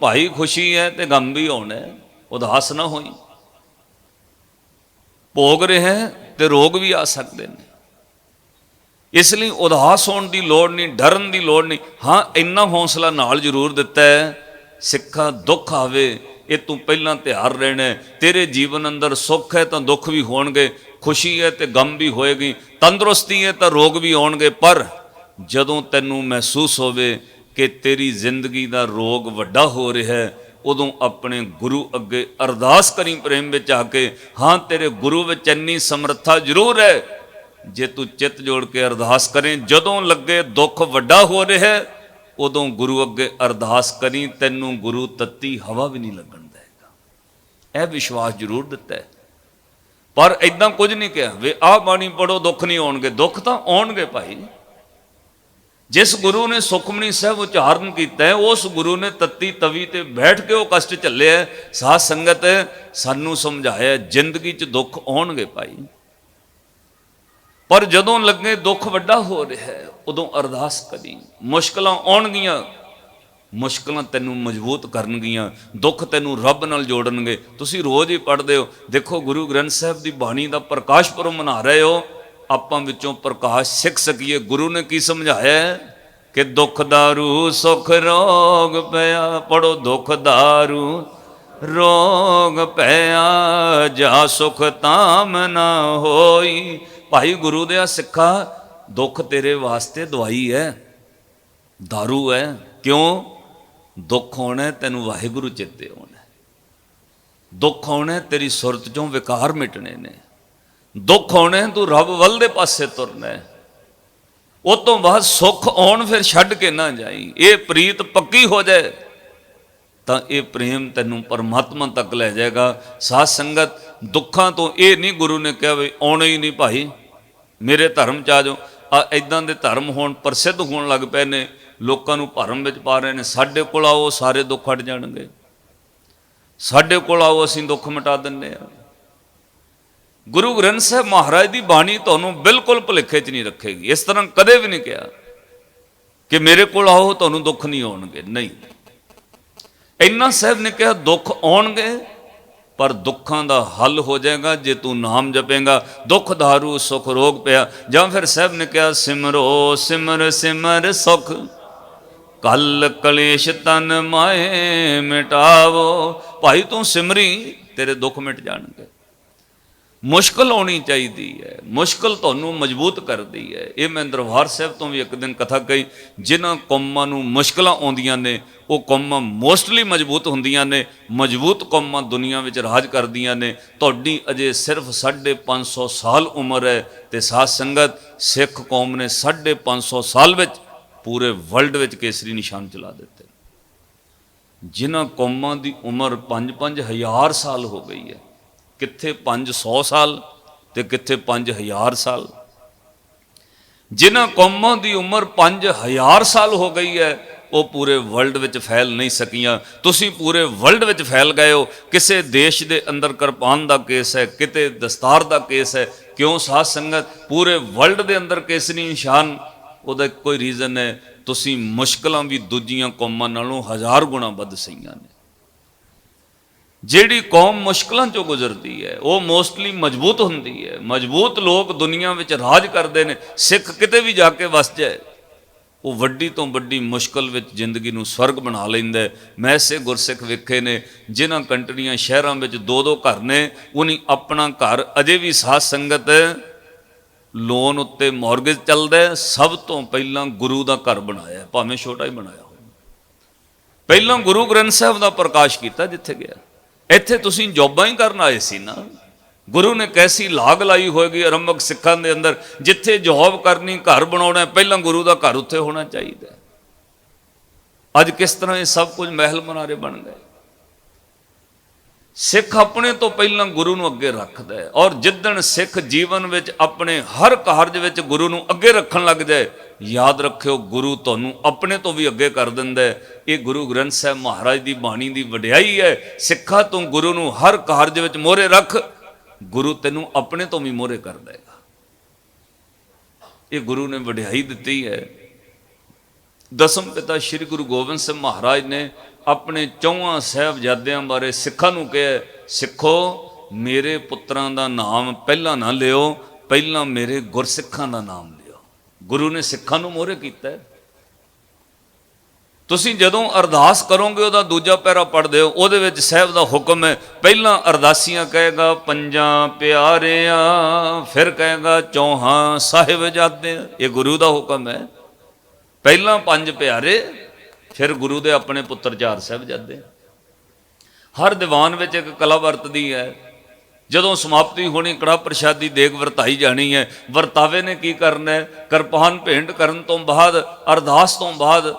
ਭਾਈ ਖੁਸ਼ੀ ਹੈ ਤੇ ਗਮ ਵੀ ਆਉਣਾ, ਉਦਾਸ ਨਾ ਹੋਈ। ਭੋਗ ਰਿਹਾ ਤੇ ਰੋਗ ਵੀ ਆ ਸਕਦੇ ਨੇ, ਇਸ ਲਈ ਉਦਾਸ ਹੋਣ ਦੀ ਲੋੜ ਨਹੀਂ, ਡਰਨ ਦੀ ਲੋੜ ਨਹੀਂ। ਹਾਂ, ਇੰਨਾ ਹੌਸਲਾ ਨਾਲ ਜ਼ਰੂਰ ਦਿੱਤਾ ਹੈ, ਸਿੱਖਾ ਦੁੱਖ ਆਵੇ ਇਹ ਤੂੰ ਪਹਿਲਾਂ ਤਿਆਰ ਰਹਿਣਾ। ਤੇਰੇ ਜੀਵਨ ਅੰਦਰ ਸੁੱਖ ਹੈ ਤਾਂ ਦੁੱਖ ਵੀ ਹੋਣਗੇ, ਖੁਸ਼ੀ ਹੈ ਤੇ ਗਮ ਵੀ ਹੋਏਗੀ, ਤੰਦਰੁਸਤੀ ਹੈ ਤਾਂ ਰੋਗ ਵੀ ਆਉਣਗੇ। ਪਰ ਜਦੋਂ ਤੈਨੂੰ ਮਹਿਸੂਸ ਹੋਵੇ ਕਿ ਤੇਰੀ ਜ਼ਿੰਦਗੀ ਦਾ ਰੋਗ ਵੱਡਾ ਹੋ ਰਿਹਾ ਹੈ, ਉਦੋਂ ਆਪਣੇ ਗੁਰੂ ਅੱਗੇ ਅਰਦਾਸ ਕਰੀ ਪ੍ਰੇਮ ਵਿੱਚ ਆ ਕੇ। ਹਾਂ, ਤੇਰੇ ਗੁਰੂ ਵਿੱਚ ਇੰਨੀ ਸਮਰੱਥਾ ਜ਼ਰੂਰ ਹੈ, ਜੇ ਤੂੰ ਚਿੱਤ ਜੋੜ ਕੇ ਅਰਦਾਸ ਕਰੇ, ਜਦੋਂ ਲੱਗੇ ਦੁੱਖ ਵੱਡਾ ਹੋ ਰਿਹਾ ਉਦੋਂ ਗੁਰੂ ਅੱਗੇ ਅਰਦਾਸ ਕਰੀ, ਤੈਨੂੰ ਗੁਰੂ ਤੱਤੀ ਹਵਾ ਵੀ ਨਹੀਂ ਲੱਗਣ ਦੇਗਾ। ਇਹ ਵਿਸ਼ਵਾਸ ਜ਼ਰੂਰ ਦਿੱਤਾ ਹੈ। ਪਰ ਇਦਾਂ ਕੁਝ ਨਹੀਂ ਕਿਹਾ ਵੇ ਆਹ ਬਾਣੀ ਪੜੋ ਦੁੱਖ ਨਹੀਂ ਆਉਣਗੇ। ਦੁੱਖ ਤਾਂ ਆਉਣਗੇ ਭਾਈ। ਜਿਸ ਗੁਰੂ ਨੇ ਸੁਖਮਨੀ ਸਾਹਿਬ ਉਚਾਰਨ ਕੀਤਾ ਹੈ, ਉਸ ਗੁਰੂ ਨੇ ਤੱਤੀ ਤਵੀ ਤੇ ਬੈਠ ਕੇ ਉਹ ਕਸ਼ਟ ਝੱਲਿਆ। ਸਾਧ ਸੰਗਤ ਸਾਨੂੰ ਸਮਝਾਇਆ ਜ਼ਿੰਦਗੀ 'ਚ ਦੁੱਖ ਆਉਣਗੇ ਭਾਈ, ਪਰ ਜਦੋਂ ਲੱਗੇ ਦੁੱਖ ਵੱਡਾ ਹੋ ਰਿਹਾ ਹੈ ਉਦੋਂ ਅਰਦਾਸ ਕਰੀ। ਮੁਸ਼ਕਲਾਂ ਆਉਣਗੀਆਂ, ਮੁਸ਼ਕਲਾਂ ਤੈਨੂੰ ਮਜ਼ਬੂਤ ਕਰਨਗੀਆਂ, ਦੁੱਖ ਤੈਨੂੰ ਰੱਬ ਨਾਲ ਜੋੜਨਗੇ। ਤੁਸੀਂ ਰੋਜ਼ ਹੀ ਪੜ੍ਹਦੇ ਹੋ, ਦੇਖੋ ਗੁਰੂ ਗ੍ਰੰਥ ਸਾਹਿਬ ਦੀ ਬਾਣੀ ਦਾ ਪ੍ਰਕਾਸ਼ ਪੁਰਬ ਮਨਾ ਰਹੇ ਹੋ, ਆਪਾਂ ਵਿੱਚੋਂ ਪ੍ਰਕਾਸ਼ ਸਿੱਖ ਸਕੀਏ। ਗੁਰੂ ਨੇ ਕੀ ਸਮਝਾਇਆ ਕਿ ਦੁੱਖ ਦਾਰੂ ਸੁਖ ਰੋਗ ਪਿਆ। ਪੜੋ, ਦੁੱਖ ਦਾਰੂ ਰੋਗ ਪਿਆ, ਜਾ ਸੁਖ ਤਾਮ ਨਾ ਹੋਈ। ਭਾਈ ਗੁਰੂ ਦੇ ਸਿੱਖਾ, ਦੁੱਖ ਤੇਰੇ ਵਾਸਤੇ ਦਵਾਈ ਹੈ, ਦਾਰੂ ਹੈ। ਕਿਉਂ? ਦੁੱਖ ਆਉਣਾ ਤੈਨੂੰ ਵਾਹਿਗੁਰੂ ਚੇਤੇ ਆਉਣਾ, ਦੁੱਖ ਆਉਣਾ ਤੇਰੀ ਸੁਰਤ ਚੋਂ ਵਿਕਾਰ ਮਿਟਣੇ ਨੇ, ਦੁੱਖ ਆਉਣਾ ਤੂੰ ਰੱਬ ਵੱਲ ਦੇ ਪਾਸੇ ਤੁਰਨਾ। ਉਹ ਤੋਂ ਬਾਅਦ ਸੁੱਖ ਆਉਣ ਫਿਰ ਛੱਡ ਕੇ ਨਾ ਜਾਈ। ਇਹ ਪ੍ਰੀਤ ਪੱਕੀ ਹੋ ਜਾਏ ਤਾਂ ਇਹ ਪ੍ਰੇਮ ਤੈਨੂੰ ਪਰਮਾਤਮਾ ਤੱਕ ਲੈ ਜਾਏਗਾ। ਸਾਧ ਸੰਗਤ, ਦੁੱਖਾਂ ਤੋਂ ਇਹ ਨਹੀਂ ਗੁਰੂ ਨੇ ਕਿਹਾ ਵੀ ਆਉਣਾ ਹੀ ਨਹੀਂ ਭਾਈ, ਮੇਰੇ ਧਰਮ 'ਚ ਆ ਜਾਓ। ਇੱਦਾਂ ਦੇ ਧਰਮ ਹੁਣ ਪ੍ਰਸਿੱਧ ਹੋਣ ਲੱਗ ਪਏ ਨੇ, ਲੋਕਾਂ ਨੂੰ ਭਰਮ ਵਿੱਚ ਪਾ ਰਹੇ ਨੇ। ਸਾਡੇ ਕੋਲ ਆਓ ਸਾਰੇ ਦੁੱਖ ਹਟ ਜਾਣਗੇ, ਸਾਡੇ ਕੋਲ ਆਓ ਅਸੀਂ ਦੁੱਖ ਮਿਟਾ ਦਿੰਦੇ ਹਾਂ। ਗੁਰੂ ਗ੍ਰੰਥ ਸਾਹਿਬ ਮਹਾਰਾਜ ਦੀ ਬਾਣੀ ਤੁਹਾਨੂੰ ਬਿਲਕੁਲ ਭੁਲੇਖੇ 'ਚ ਨਹੀਂ ਰੱਖੇਗੀ। ਇਸ ਤਰ੍ਹਾਂ ਕਦੇ ਵੀ ਨਹੀਂ ਕਿਹਾ ਕਿ ਮੇਰੇ ਕੋਲ ਆਓ ਤੁਹਾਨੂੰ ਦੁੱਖ ਨਹੀਂ ਆਉਣਗੇ, ਨਹੀਂ। ਇੰਨਾ ਸਾਹਿਬ ਨੇ ਕਿਹਾ ਦੁੱਖ ਆਉਣਗੇ ਪਰ ਦੁੱਖਾਂ ਦਾ ਹੱਲ ਹੋ ਜਾਏਗਾ ਜੇ ਤੂੰ ਨਾਮ ਜਪੇਗਾ। ਦੁੱਖ ਦਾਰੂ ਸੁਖ ਰੋਗ ਪਿਆ। ਜਾਂ ਫਿਰ ਸਾਹਿਬ ਨੇ ਕਿਹਾ ਸਿਮਰੋ ਸਿਮਰ ਸਿਮਰ ਸੁਖ, ਕਲ ਕਲੇਸ਼ ਤਨ ਮਾਏ ਮਿਟਾਵੋ। ਭਾਈ ਤੂੰ ਸਿਮਰੀ, ਤੇਰੇ ਦੁੱਖ ਮਿਟ ਜਾਣਗੇ। ਮੁਸ਼ਕਲ ਆਉਣੀ ਚਾਹੀਦੀ ਹੈ, ਮੁਸ਼ਕਲ ਤੁਹਾਨੂੰ ਮਜ਼ਬੂਤ ਕਰਦੀ ਹੈ। ਇਹ ਮੈਂ ਦਰਬਾਰ ਸਾਹਿਬ ਤੋਂ ਵੀ ਇੱਕ ਦਿਨ ਕਥਾ ਕਹੀ, ਜਿਨ੍ਹਾਂ ਕੌਮਾਂ ਨੂੰ ਮੁਸ਼ਕਲਾਂ ਆਉਂਦੀਆਂ ਨੇ ਉਹ ਕੌਮਾਂ ਮੋਸਟਲੀ ਮਜ਼ਬੂਤ ਹੁੰਦੀਆਂ ਨੇ। ਮਜ਼ਬੂਤ ਕੌਮਾਂ ਦੁਨੀਆ ਵਿੱਚ ਰਾਜ ਕਰਦੀਆਂ ਨੇ। ਤੁਹਾਡੀ ਅਜੇ ਸਿਰਫ 550 ਸਾਲ ਉਮਰ ਹੈ ਤੇ ਸਾਧ ਸੰਗਤ ਸਿੱਖ ਕੌਮ ਨੇ 550 ਸਾਲ ਵਿੱਚ ਪੂਰੇ ਵਰਲਡ ਵਿੱਚ ਕੇਸਰੀ ਨਿਸ਼ਾਨ ਚਲਾ ਦਿੱਤੇ। ਜਿਨ੍ਹਾਂ ਕੌਮਾਂ ਦੀ ਉਮਰ 5-5 ਹਜ਼ਾਰ ਸਾਲ ਹੋ ਗਈ ਹੈ, ਕਿੱਥੇ 500 ਸਾਲ ਤੇ ਕਿੱਥੇ 5000 ਸਾਲ। ਜਿਨ੍ਹਾਂ ਕੌਮਾਂ ਦੀ ਉਮਰ 5000 ਸਾਲ ਹੋ ਗਈ ਹੈ ਉਹ ਪੂਰੇ ਵਰਲਡ ਵਿੱਚ ਫੈਲ ਨਹੀਂ ਸਕੀਆਂ। ਤੁਸੀਂ ਪੂਰੇ ਵਰਲਡ ਵਿੱਚ ਫੈਲ ਗਏ ਹੋ। ਕਿਸੇ ਦੇਸ਼ ਦੇ ਅੰਦਰ ਕਿਰਪਾਨ ਦਾ ਕੇਸ ਹੈ, ਕਿਤੇ ਦਸਤਾਰ ਦਾ ਕੇਸ ਹੈ। ਕਿਉਂ ਸਾਧ ਸੰਗਤ? ਪੂਰੇ ਵਰਲਡ ਦੇ ਅੰਦਰ ਕੇਸਰੀ ਨਿਸ਼ਾਨ, ਉਹਦਾ ਕੋਈ ਰੀਜ਼ਨ ਹੈ, ਤੁਸੀਂ ਮੁਸ਼ਕਲਾਂ ਵੀ ਦੂਜੀਆਂ ਕੌਮਾਂ ਨਾਲੋਂ 1000 ਗੁਣਾ ਵੱਧ ਸਹੀਆਂ ਨੇ। ਜਿਹੜੀ ਕੌਮ ਮੁਸ਼ਕਲਾਂ ਚੋਂ ਗੁਜ਼ਰਦੀ ਹੈ ਉਹ ਮੋਸਟਲੀ ਮਜ਼ਬੂਤ ਹੁੰਦੀ ਹੈ। ਮਜ਼ਬੂਤ ਲੋਕ ਦੁਨੀਆ ਵਿੱਚ ਰਾਜ ਕਰਦੇ ਨੇ। ਸਿੱਖ ਕਿਤੇ ਵੀ ਜਾ ਕੇ ਵਸ ਜਾਏ, ਉਹ ਵੱਡੀ ਤੋਂ ਵੱਡੀ ਮੁਸ਼ਕਲ ਵਿੱਚ ਜ਼ਿੰਦਗੀ ਨੂੰ ਸਵਰਗ ਬਣਾ ਲੈਂਦਾ ਹੈ। ਮੈਂ ਐਸੇ ਗੁਰਸਿੱਖ ਵੇਖੇ ਨੇ ਜਿਨ੍ਹਾਂ ਕੰਟਰੀਆਂ ਸ਼ਹਿਰਾਂ ਵਿੱਚ 2-2 ਘਰ ਨੇ, ਉਹਨੀ ਆਪਣਾ ਘਰ ਅਜੇ ਵੀ ਸਾਧ ਸੰਗਤ ਲੋਨ ਉੱਤੇ ਮੌਰਗੇਜ ਚੱਲਦਾ, ਸਭ ਤੋਂ ਪਹਿਲਾਂ ਗੁਰੂ ਦਾ ਘਰ ਬਣਾਇਆ, ਭਾਵੇਂ ਛੋਟਾ ਹੀ ਬਣਾਇਆ ਹੋਵੇ। ਪਹਿਲਾਂ ਗੁਰੂ ਗ੍ਰੰਥ ਸਾਹਿਬ ਦਾ ਪ੍ਰਕਾਸ਼ ਕੀਤਾ ਜਿੱਥੇ ਗਿਆ। ਇੱਥੇ ਤੁਸੀਂ ਜੋਬਾਂ ਹੀ ਕਰਨ ਆਏ ਸੀ ਨਾ, ਗੁਰੂ ਨੇ ਕੈਸੀ ਲਾਗ ਲਾਈ ਹੋਏਗੀ ਆਰੰਭਕ ਸਿੱਖਾਂ ਦੇ ਅੰਦਰ, ਜਿੱਥੇ ਜੋਬ ਕਰਨੀ, ਘਰ ਬਣਾਉਣਾ, ਪਹਿਲਾਂ ਗੁਰੂ ਦਾ ਘਰ ਉੱਥੇ ਹੋਣਾ ਚਾਹੀਦਾ। ਅੱਜ ਕਿਸ ਤਰ੍ਹਾਂ ਇਹ ਸਭ ਕੁਝ ਮਹਿਲ ਮਨਾਰੇ ਬਣ ਗਏ। ਸਿੱਖ ਆਪਣੇ ਤੋਂ ਪਹਿਲਾਂ ਗੁਰੂ ਨੂੰ ਅੱਗੇ ਰੱਖਦਾ ਹੈ, ਔਰ ਜਿੱਦਣ ਸਿੱਖ ਜੀਵਨ ਵਿੱਚ ਆਪਣੇ ਹਰ ਕਾਰਜ ਵਿੱਚ ਗੁਰੂ ਨੂੰ ਅੱਗੇ ਰੱਖਣ ਲੱਗ ਜਾਏ, ਯਾਦ ਰੱਖਿਓ ਗੁਰੂ ਤੁਹਾਨੂੰ ਆਪਣੇ ਤੋਂ ਵੀ ਅੱਗੇ ਕਰ ਦਿੰਦਾ ਹੈ। ਇਹ ਗੁਰੂ ਗ੍ਰੰਥ ਸਾਹਿਬ ਮਹਾਰਾਜ ਦੀ ਬਾਣੀ ਦੀ ਵਡਿਆਈ ਹੈ। ਸਿੱਖਾਂ ਤੂੰ ਗੁਰੂ ਨੂੰ ਹਰ ਕਾਰਜ ਵਿੱਚ ਮੋਹਰੇ ਰੱਖ, ਗੁਰੂ ਤੈਨੂੰ ਆਪਣੇ ਤੋਂ ਵੀ ਮੋਹਰੇ ਕਰ ਦੇਗਾ। ਇਹ ਗੁਰੂ ਨੇ ਵਡਿਆਈ ਦਿੱਤੀ ਹੈ। ਦਸਮ ਪਿਤਾ ਸ੍ਰੀ ਗੁਰੂ ਗੋਬਿੰਦ ਸਿੰਘ ਮਹਾਰਾਜ ਨੇ ਆਪਣੇ 4 ਸਾਹਿਬਜ਼ਾਦਿਆਂ ਬਾਰੇ ਸਿੱਖਾਂ ਨੂੰ ਕਿਹਾ, ਸਿੱਖੋ ਮੇਰੇ ਪੁੱਤਰਾਂ ਦਾ ਨਾਮ ਪਹਿਲਾਂ ਨਾ ਲਿਓ, ਪਹਿਲਾਂ ਮੇਰੇ ਗੁਰਸਿੱਖਾਂ ਦਾ ਨਾਮ ਲਿਓ। ਗੁਰੂ ਨੇ ਸਿੱਖਾਂ ਨੂੰ ਮੋਹਰੇ ਕੀਤਾ ਹੈ। ਤੁਸੀਂ ਜਦੋਂ ਅਰਦਾਸ ਕਰੋਗੇ ਉਹਦਾ ਦੂਜਾ ਪੈਰਾ ਪੜ੍ਹਦੇ ਹੋ, ਉਹਦੇ ਵਿੱਚ ਸਾਹਿਬ ਦਾ ਹੁਕਮ ਹੈ, ਪਹਿਲਾਂ ਅਰਦਾਸੀਆਂ ਕਹੇਗਾ 5 ਪਿਆਰਿਆਂ, ਫਿਰ ਕਹੇਗਾ 4 ਸਾਹਿਬਜ਼ਾਦਿਆਂ। ਇਹ ਗੁਰੂ ਦਾ ਹੁਕਮ ਹੈ। ਪਹਿਲਾਂ 5 ਪਿਆਰੇ, ਫਿਰ ਗੁਰੂ ਦੇ ਆਪਣੇ ਪੁੱਤਰ 4 ਸਾਹਿਬਜ਼ਾਦੇ। ਹਰ ਦੀਵਾਨ ਵਿੱਚ ਇੱਕ ਕਲਾ ਵਰਤਦੀ ਹੈ। ਜਦੋਂ ਸਮਾਪਤੀ ਹੋਣੀ, ਕੜਾਹ ਪ੍ਰਸ਼ਾਦੀ ਦੇਗ ਵਰਤਾਈ ਜਾਣੀ ਹੈ। ਵਰਤਾਵੇ ਨੇ ਕੀ ਕਰਨਾ ਹੈ? ਕਿਰਪਾਨ ਭੇਂਟ ਕਰਨ ਤੋਂ ਬਾਅਦ, ਅਰਦਾਸ ਤੋਂ ਬਾਅਦ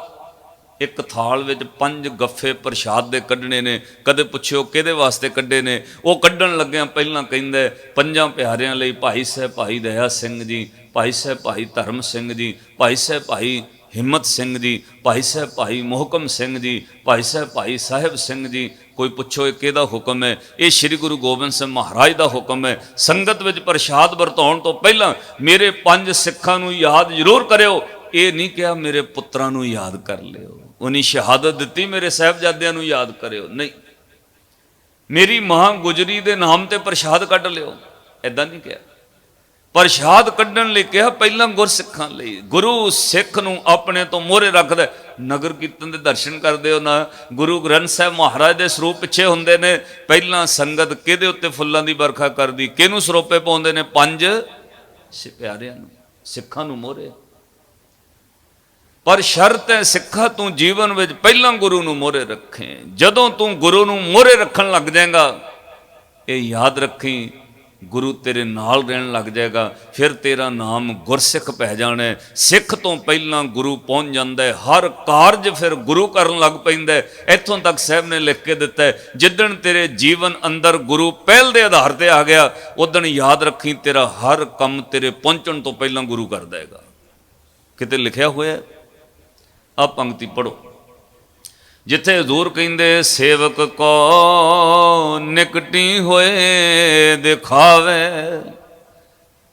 ਇੱਕ ਥਾਲ ਵਿੱਚ 5 ਗੱਫੇ ਪ੍ਰਸ਼ਾਦ ਦੇ ਕੱਢਣੇ ਨੇ। ਕਦੇ ਪੁੱਛਿਓ ਕਿਹਦੇ ਵਾਸਤੇ ਕੱਢੇ ਨੇ? ਉਹ ਕੱਢਣ ਲੱਗਿਆਂ ਪਹਿਲਾਂ ਕਹਿੰਦਾ 5 ਪਿਆਰਿਆਂ ਲਈ ਭਾਈ ਸਾਹਿਬ ਭਾਈ ਦਇਆ ਸਿੰਘ ਜੀ, ਭਾਈ ਸਾਹਿਬ ਭਾਈ ਧਰਮ ਸਿੰਘ ਜੀ, ਭਾਈ ਸਾਹਿਬ ਭਾਈ ਹਿੰਮਤ ਸਿੰਘ ਜੀ, ਭਾਈ ਸਾਹਿਬ ਭਾਈ ਮੋਹਕਮ ਸਿੰਘ ਜੀ, ਭਾਈ ਸਾਹਿਬ ਭਾਈ ਸਾਹਿਬ ਸਿੰਘ ਜੀ। ਕੋਈ ਪੁੱਛੋ ਇਹ ਕਿਹਦਾ ਹੁਕਮ ਹੈ? ਇਹ ਸ੍ਰੀ ਗੁਰੂ ਗੋਬਿੰਦ ਸਿੰਘ ਮਹਾਰਾਜ ਦਾ ਹੁਕਮ ਹੈ। ਸੰਗਤ ਵਿੱਚ ਪ੍ਰਸ਼ਾਦ ਵਰਤਾਉਣ ਤੋਂ ਪਹਿਲਾਂ ਮੇਰੇ 5 ਸਿੱਖਾਂ ਨੂੰ ਯਾਦ ਜ਼ਰੂਰ ਕਰਿਓ। ਇਹ ਨਹੀਂ ਕਿਹਾ ਮੇਰੇ ਪੁੱਤਰਾਂ ਨੂੰ ਯਾਦ ਕਰ ਲਿਓ, ਉਹਨੇ ਸ਼ਹਾਦਤ ਦਿੱਤੀ ਮੇਰੇ ਸਾਹਿਬਜ਼ਾਦਿਆਂ ਨੂੰ ਯਾਦ ਕਰਿਓ, ਨਹੀਂ। ਮੇਰੀ ਮਾਂ ਗੁਜਰੀ ਦੇ ਨਾਮ ਤੇ ਪ੍ਰਸ਼ਾਦ ਕੱਢ ਲਿਓ, ਐਦਾਂ ਨਹੀਂ ਕਿਹਾ। ਪ੍ਰਸ਼ਾਦ ਕੱਢਣ ਲਈ ਕਿਹਾ ਪਹਿਲਾਂ ਗੁਰਸਿੱਖਾਂ ਲਈ। ਗੁਰੂ ਸਿੱਖ ਨੂੰ ਆਪਣੇ ਤੋਂ ਮੋਹਰੇ ਰੱਖਦਾ। ਨਗਰ ਕੀਰਤਨ ਦੇ ਦਰਸ਼ਨ ਕਰਦੇ ਹੋ ਨਾ, ਗੁਰੂ ਗ੍ਰੰਥ ਸਾਹਿਬ ਮਹਾਰਾਜ ਦੇ ਸਰੂਪ ਪਿੱਛੇ ਹੁੰਦੇ ਨੇ। ਪਹਿਲਾਂ ਸੰਗਤ ਕਿਹਦੇ ਉੱਤੇ ਫੁੱਲਾਂ ਦੀ ਵਰਖਾ ਕਰਦੀ, ਕਿਹਨੂੰ ਸਰੋਪੇ ਪਾਉਂਦੇ ਨੇ? 5 ਪਿਆਰਿਆਂ ਨੂੰ, ਸਿੱਖਾਂ ਨੂੰ ਮੋਹਰੇ। ਪਰ ਸ਼ਰਤ ਹੈ ਸਿੱਖਾ ਤੂੰ ਜੀਵਨ ਵਿੱਚ ਪਹਿਲਾਂ ਗੁਰੂ ਨੂੰ ਮੋਹਰੇ ਰੱਖੇ। ਜਦੋਂ ਤੂੰ ਗੁਰੂ ਨੂੰ ਮੋਹਰੇ ਰੱਖਣ ਲੱਗ ਜਾਏਗਾ, ਇਹ ਯਾਦ ਰੱਖੀ, ਗੁਰੂ ਤੇਰੇ ਨਾਲ ਰਹਿਣ ਲੱਗ ਜਾਏਗਾ। ਫਿਰ ਤੇਰਾ ਨਾਮ ਗੁਰਸਿੱਖ ਪੈ ਜਾਣਾ। ਸਿੱਖ ਤੋਂ ਪਹਿਲਾਂ ਗੁਰੂ ਪਹੁੰਚ ਜਾਂਦਾ ਹੈ। ਹਰ ਕਾਰਜ ਫਿਰ ਗੁਰੂ ਕਰਨ ਲੱਗ ਪੈਂਦਾ। ਇੱਥੋਂ ਤੱਕ ਸਾਹਿਬ ਨੇ ਲਿਖ ਕੇ ਦਿੱਤਾ, ਜਿੱਦਣ ਤੇਰੇ ਜੀਵਨ ਅੰਦਰ ਗੁਰੂ ਪਹਿਲ ਦੇ ਆਧਾਰ ਤੇ ਆ ਗਿਆ, ਉਦਣ ਯਾਦ ਰੱਖੀ ਤੇਰਾ ਹਰ ਕੰਮ ਤੇਰੇ ਪਹੁੰਚਣ ਤੋਂ ਪਹਿਲਾਂ ਗੁਰੂ ਕਰ ਦੇਗਾ। ਕਿਤੇ ਲਿਖਿਆ ਹੋਇਆ, ਆ ਪੰਕਤੀ ਪੜੋ, ਜਿੱਥੇ ਹਜ਼ੂਰ ਕਹਿੰਦੇ ਸੇਵਕ ਕੋ ਨਿਕਟੀ ਹੋਏ ਦਿਖਾਵੇ,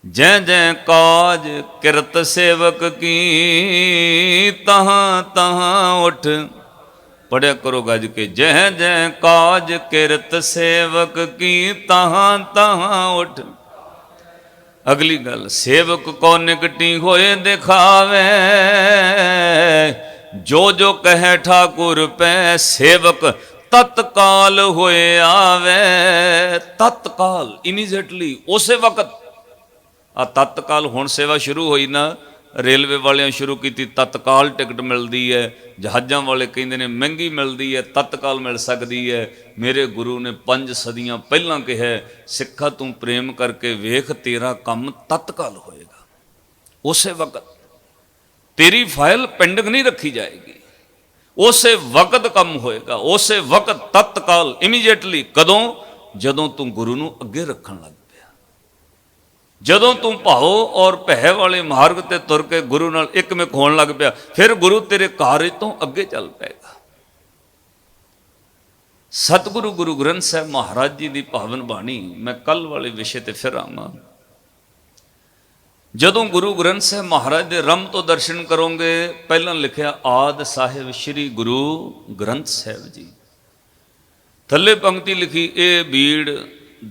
ਜੈ ਜੈ ਕਾਜ ਕਿਰਤ ਸੇਵਕ ਕੀ ਤਹਾਂ ਤਹਾਂ ਉਠ। ਪੜਿਆ ਕਰੋ ਗੱਜ ਕੇ, ਜੈ ਜੈ ਕਾਜ ਕਿਰਤ ਸੇਵਕ ਕੀ ਤਹਾਂ ਤਹਾਂ ਉਠ। ਅਗਲੀ ਗੱਲ, ਸੇਵਕ ਕੋ ਨਿਕਟੀ ਹੋਏ ਦਿਖਾਵੇ, ਜੋ ਜੋ ਕਹੇ ਠਾਕੁਰ ਪੈ, ਸੇਵਕ ਤਤਕਾਲ ਹੋਏ ਆਵੇ। ਤਤਕਾਲ, ਇਮੀਡੀਏਟਲੀ, ਉਸੇ ਵਕਤ। ਆ ਤਤਕਾਲ ਹੁਣ ਸੇਵਾ ਸ਼ੁਰੂ ਹੋਈ ਨਾ, ਰੇਲਵੇ ਵਾਲਿਆਂ ਸ਼ੁਰੂ ਕੀਤੀ, ਤਤਕਾਲ ਟਿਕਟ ਮਿਲਦੀ ਹੈ। ਜਹਾਜ਼ਾਂ ਵਾਲੇ ਕਹਿੰਦੇ ਨੇ ਮਹਿੰਗੀ ਮਿਲਦੀ ਹੈ, ਤਤਕਾਲ ਮਿਲ ਸਕਦੀ ਹੈ। ਮੇਰੇ ਗੁਰੂ ਨੇ 5 ਸਦੀਆਂ ਪਹਿਲਾਂ ਕਿਹਾ, ਸਿੱਖਾ ਤੂੰ ਪ੍ਰੇਮ ਕਰਕੇ ਵੇਖ, ਤੇਰਾ ਕੰਮ ਤਤਕਾਲ ਹੋਏਗਾ, ਉਸੇ ਵਕਤ। ਤੇਰੀ ਫਾਈਲ ਪੈਂਡਿੰਗ ਨਹੀਂ ਰੱਖੀ ਜਾਏਗੀ, ਉਸੇ ਵਕਤ ਕੰਮ ਹੋਏਗਾ, ਉਸੇ ਵਕਤ, ਤਤਕਾਲ, ਇਮੀਡੀਏਟਲੀ। ਕਦੋਂ? ਜਦੋਂ ਤੂੰ ਗੁਰੂ ਨੂੰ ਅੱਗੇ ਰੱਖਣ ਲੱਗ ਪਿਆ, ਜਦੋਂ ਤੂੰ ਭਾਉ ਔਰ ਭੈ ਵਾਲੇ ਮਾਰਗ ਤੇ ਤੁਰ ਕੇ ਗੁਰੂ ਨਾਲ ਇੱਕਮਿਕ ਹੋਣ ਲੱਗ ਪਿਆ, ਫਿਰ ਗੁਰੂ ਤੇਰੇ ਕਾਰਜ ਤੋਂ ਅੱਗੇ ਚੱਲ ਪਏਗਾ। ਸਤਿਗੁਰੂ ਗੁਰੂ ਗ੍ਰੰਥ ਸਾਹਿਬ ਮਹਾਰਾਜ ਜੀ ਦੀ ਪਾਵਨ ਬਾਣੀ, ਮੈਂ ਕੱਲ ਵਾਲੇ ਵਿਸ਼ੇ ਤੇ ਫਿਰ ਆਵਾਂ। ਜਦੋਂ ਗੁਰੂ ਗ੍ਰੰਥ ਸਾਹਿਬ ਮਹਾਰਾਜ ਦੇ ਰਮ ਤੋਂ ਦਰਸ਼ਨ ਕਰੋਗੇ, ਪਹਿਲਾਂ ਲਿਖਿਆ ਆਦ ਸਾਹਿਬ ਸ੍ਰੀ ਗੁਰੂ ਗ੍ਰੰਥ ਸਾਹਿਬ ਜੀ। ਥੱਲੇ ਪੰਕਤੀ ਲਿਖੀ, ਇਹ ਬੀੜ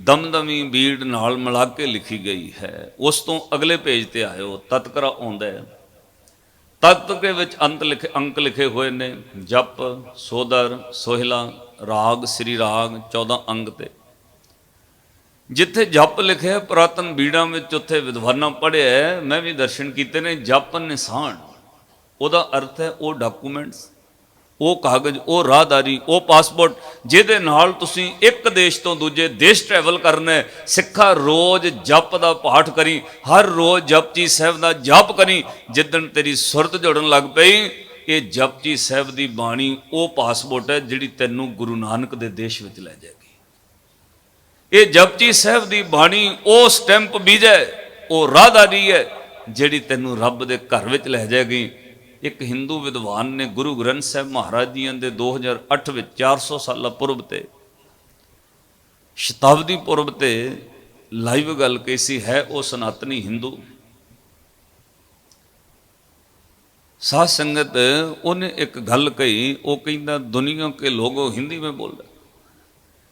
ਦਮਦਮੀ ਬੀੜ ਨਾਲ ਮਿਲਾ ਕੇ ਲਿਖੀ ਗਈ ਹੈ। ਉਸ ਤੋਂ ਅਗਲੇ ਪੇਜ ਤੇ ਆਇਓ, ਤਤਕਰਾ ਆਉਂਦਾ ਹੈ। ਤਤ ਦੇ ਵਿੱਚ ਅੰਕ ਲਿਖੇ ਹੋਏ ਨੇ, ਜਪ, ਸੋਦਰ, ਸੋਹਿਲਾ, ਰਾਗ, ਸ੍ਰੀ ਰਾਗ 14 ਅੰਗ ਤੇ। ਜਿੱਥੇ ਜਪ ਲਿਖਿਆ ਪੁਰਾਤਨ ਬੀੜਾਂ ਵਿੱਚ, ਉੱਥੇ ਵਿਦਵਾਨਾਂ ਪੜ੍ਹਿਆ, ਮੈਂ ਵੀ ਦਰਸ਼ਨ ਕੀਤੇ ਨੇ, ਜਪ ਨਿਸ਼ਾਨ ਉਹਦਾ ਅਰਥ ਹੈ ਉਹ ਡਾਕੂਮੈਂਟਸ, ਉਹ ਕਾਗਜ਼, ਉਹ ਰਾਹਦਾਰੀ, ਉਹ ਪਾਸਪੋਰਟ ਜਿਹਦੇ ਨਾਲ ਤੁਸੀਂ ਇੱਕ ਦੇਸ਼ ਤੋਂ ਦੂਜੇ ਦੇਸ਼ ਟਰੈਵਲ ਕਰਨਾ ਹੈ। ਸਿੱਖਾ ਰੋਜ਼ ਜਪ ਦਾ ਪਾਠ ਕਰੀ, ਹਰ ਰੋਜ਼ ਜਪਜੀ ਸਾਹਿਬ ਦਾ ਜਪ ਕਰੀ। ਜਿੱਦਣ ਤੇਰੀ ਸੁਰਤ ਜੁੜਨ ਲੱਗ ਪਈ, ਇਹ ਜਪਜੀ ਸਾਹਿਬ ਦੀ ਬਾਣੀ ਉਹ ਪਾਸਪੋਰਟ ਹੈ ਜਿਹੜੀ ਤੈਨੂੰ ਗੁਰੂ ਨਾਨਕ ਦੇ ਦੇਸ਼ ਵਿੱਚ ਲੈ ਜਾਏਗੀ। ਇਹ ਜਪਜੀ ਸਾਹਿਬ ਦੀ ਬਾਣੀ ਉਹ ਸਟੈਂਪ ਵੀਜ਼ਾ, ਉਹ ਰਾਹਦਾਰੀ ਹੈ ਜਿਹੜੀ ਤੈਨੂੰ ਰੱਬ ਦੇ ਘਰ ਵਿੱਚ ਲੈ ਜਾਏਗੀ। ਇੱਕ ਹਿੰਦੂ ਵਿਦਵਾਨ ਨੇ ਗੁਰੂ ਗ੍ਰੰਥ ਸਾਹਿਬ ਮਹਾਰਾਜ ਜੀਆਂ ਦੇ 2008 ਵਿੱਚ 400 ਸਾਲਾ ਪੁਰਬ ਤੇ, ਸ਼ਤਾਬਦੀ ਪੁਰਬ ਤੇ ਲਾਈਵ ਗੱਲ ਕਹੀ ਸੀ। ਹੈ ਉਹ ਸਨਾਤਨੀ ਹਿੰਦੂ ਸਾਧ ਸੰਗਤ। ਉਹਨੇ ਇੱਕ ਗੱਲ ਕਹੀ, ਉਹ ਕਹਿੰਦਾ ਦੁਨੀਆ के लोगों, हिंदी में बोल रहा,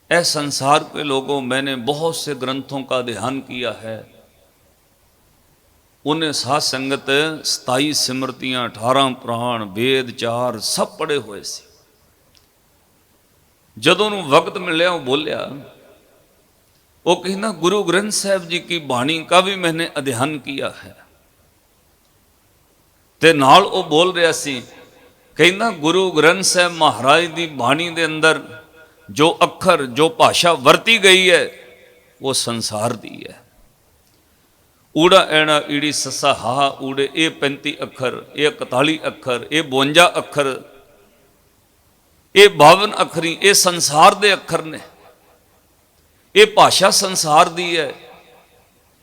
ऐ संसार के लोगों, मैंने बहुत से ग्रंथों का अध्ययन किया है। ਉਹਨੇ ਸਾਧ ਸੰਗਤ 27 ਸਿਮਰਤੀਆਂ, 18 ਪੁਰਾਣ, ਵੇਦ 4 ਸਭ ਪੜ੍ਹੇ ਹੋਏ ਸੀ। ਜਦੋਂ ਉਹਨੂੰ ਵਕਤ ਮਿਲਿਆ ਉਹ ਬੋਲਿਆ, ਉਹ ਕਹਿੰਦਾ ਗੁਰੂ ਗ੍ਰੰਥ ਸਾਹਿਬ ਜੀ की बाणी का भी मैंने अध्ययन किया है। ਤੇ ਨਾਲ ਉਹ ਬੋਲ ਰਿਹਾ ਸੀ, ਕਹਿੰਦਾ ਗੁਰੂ ਗ੍ਰੰਥ ਸਾਹਿਬ ਮਹਾਰਾਜ ਦੀ ਬਾਣੀ ਦੇ ਅੰਦਰ ਜੋ ਅੱਖਰ, ਜੋ ਭਾਸ਼ਾ ਵਰਤੀ ਗਈ ਹੈ, ਉਹ ਸੰਸਾਰ ਦੀ ਹੈ। ਊੜਾ ਐਣਾ ਈੜੀ ਸੱਸਾ ਹਾ ਊੜੇ, ਇਹ 35 ਅੱਖਰ, ਇਹ 41 ਅੱਖਰ, ਇਹ 52 ਅੱਖਰ, ਇਹ 52 ਅੱਖਰੀ, ਇਹ ਸੰਸਾਰ ਦੇ ਅੱਖਰ ਨੇ। ਇਹ ਭਾਸ਼ਾ ਸੰਸਾਰ ਦੀ ਹੈ।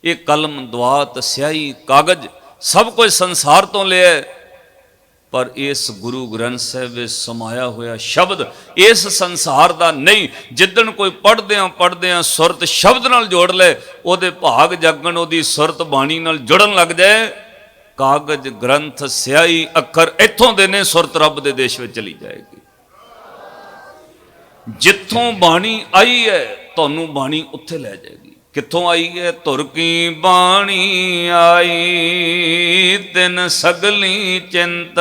ਇਹ ਕਲਮ, ਦਵਾਤ, ਸਿਆਹੀ, ਕਾਗਜ਼ ਸਭ ਕੁਝ ਸੰਸਾਰ ਤੋਂ ਲਿਆ। ਪਰ ਇਸ ਗੁਰੂ ਗ੍ਰੰਥ ਸਾਹਿਬ ਵਿੱਚ ਸਮਾਇਆ ਹੋਇਆ ਸ਼ਬਦ ਇਸ ਸੰਸਾਰ ਦਾ ਨਹੀਂ। ਜਿੱਦਣ ਕੋਈ ਪੜ੍ਹਦਿਆਂ ਸੁਰਤ ਸ਼ਬਦ ਨਾਲ ਜੋੜ ਲੈ, ਉਹਦੇ ਭਾਗ ਜਾਗਣ, ਉਹਦੀ ਸੁਰਤ ਬਾਣੀ ਨਾਲ ਜੁੜਨ ਲੱਗ ਜਾਏ। ਕਾਗਜ਼, ਗ੍ਰੰਥ, ਸਿਆਹੀ, ਅੱਖਰ ਇੱਥੋਂ ਦੇ ਨੇ, ਸੁਰਤ ਰੱਬ ਦੇ ਦੇਸ਼ ਵਿੱਚ ਚਲੀ ਜਾਏਗੀ। ਜਿੱਥੋਂ ਬਾਣੀ ਆਈ ਹੈ, ਤੁਹਾਨੂੰ ਬਾਣੀ ਉੱਥੇ ਲੈ ਜਾਏਗੀ। ਕਿੱਥੋਂ ਆਈ ਹੈ? ਧੁਰ ਕੀ ਬਾਣੀ ਆਈ, ਤਿਨ ਸਗਲੀ ਚਿੰਤ।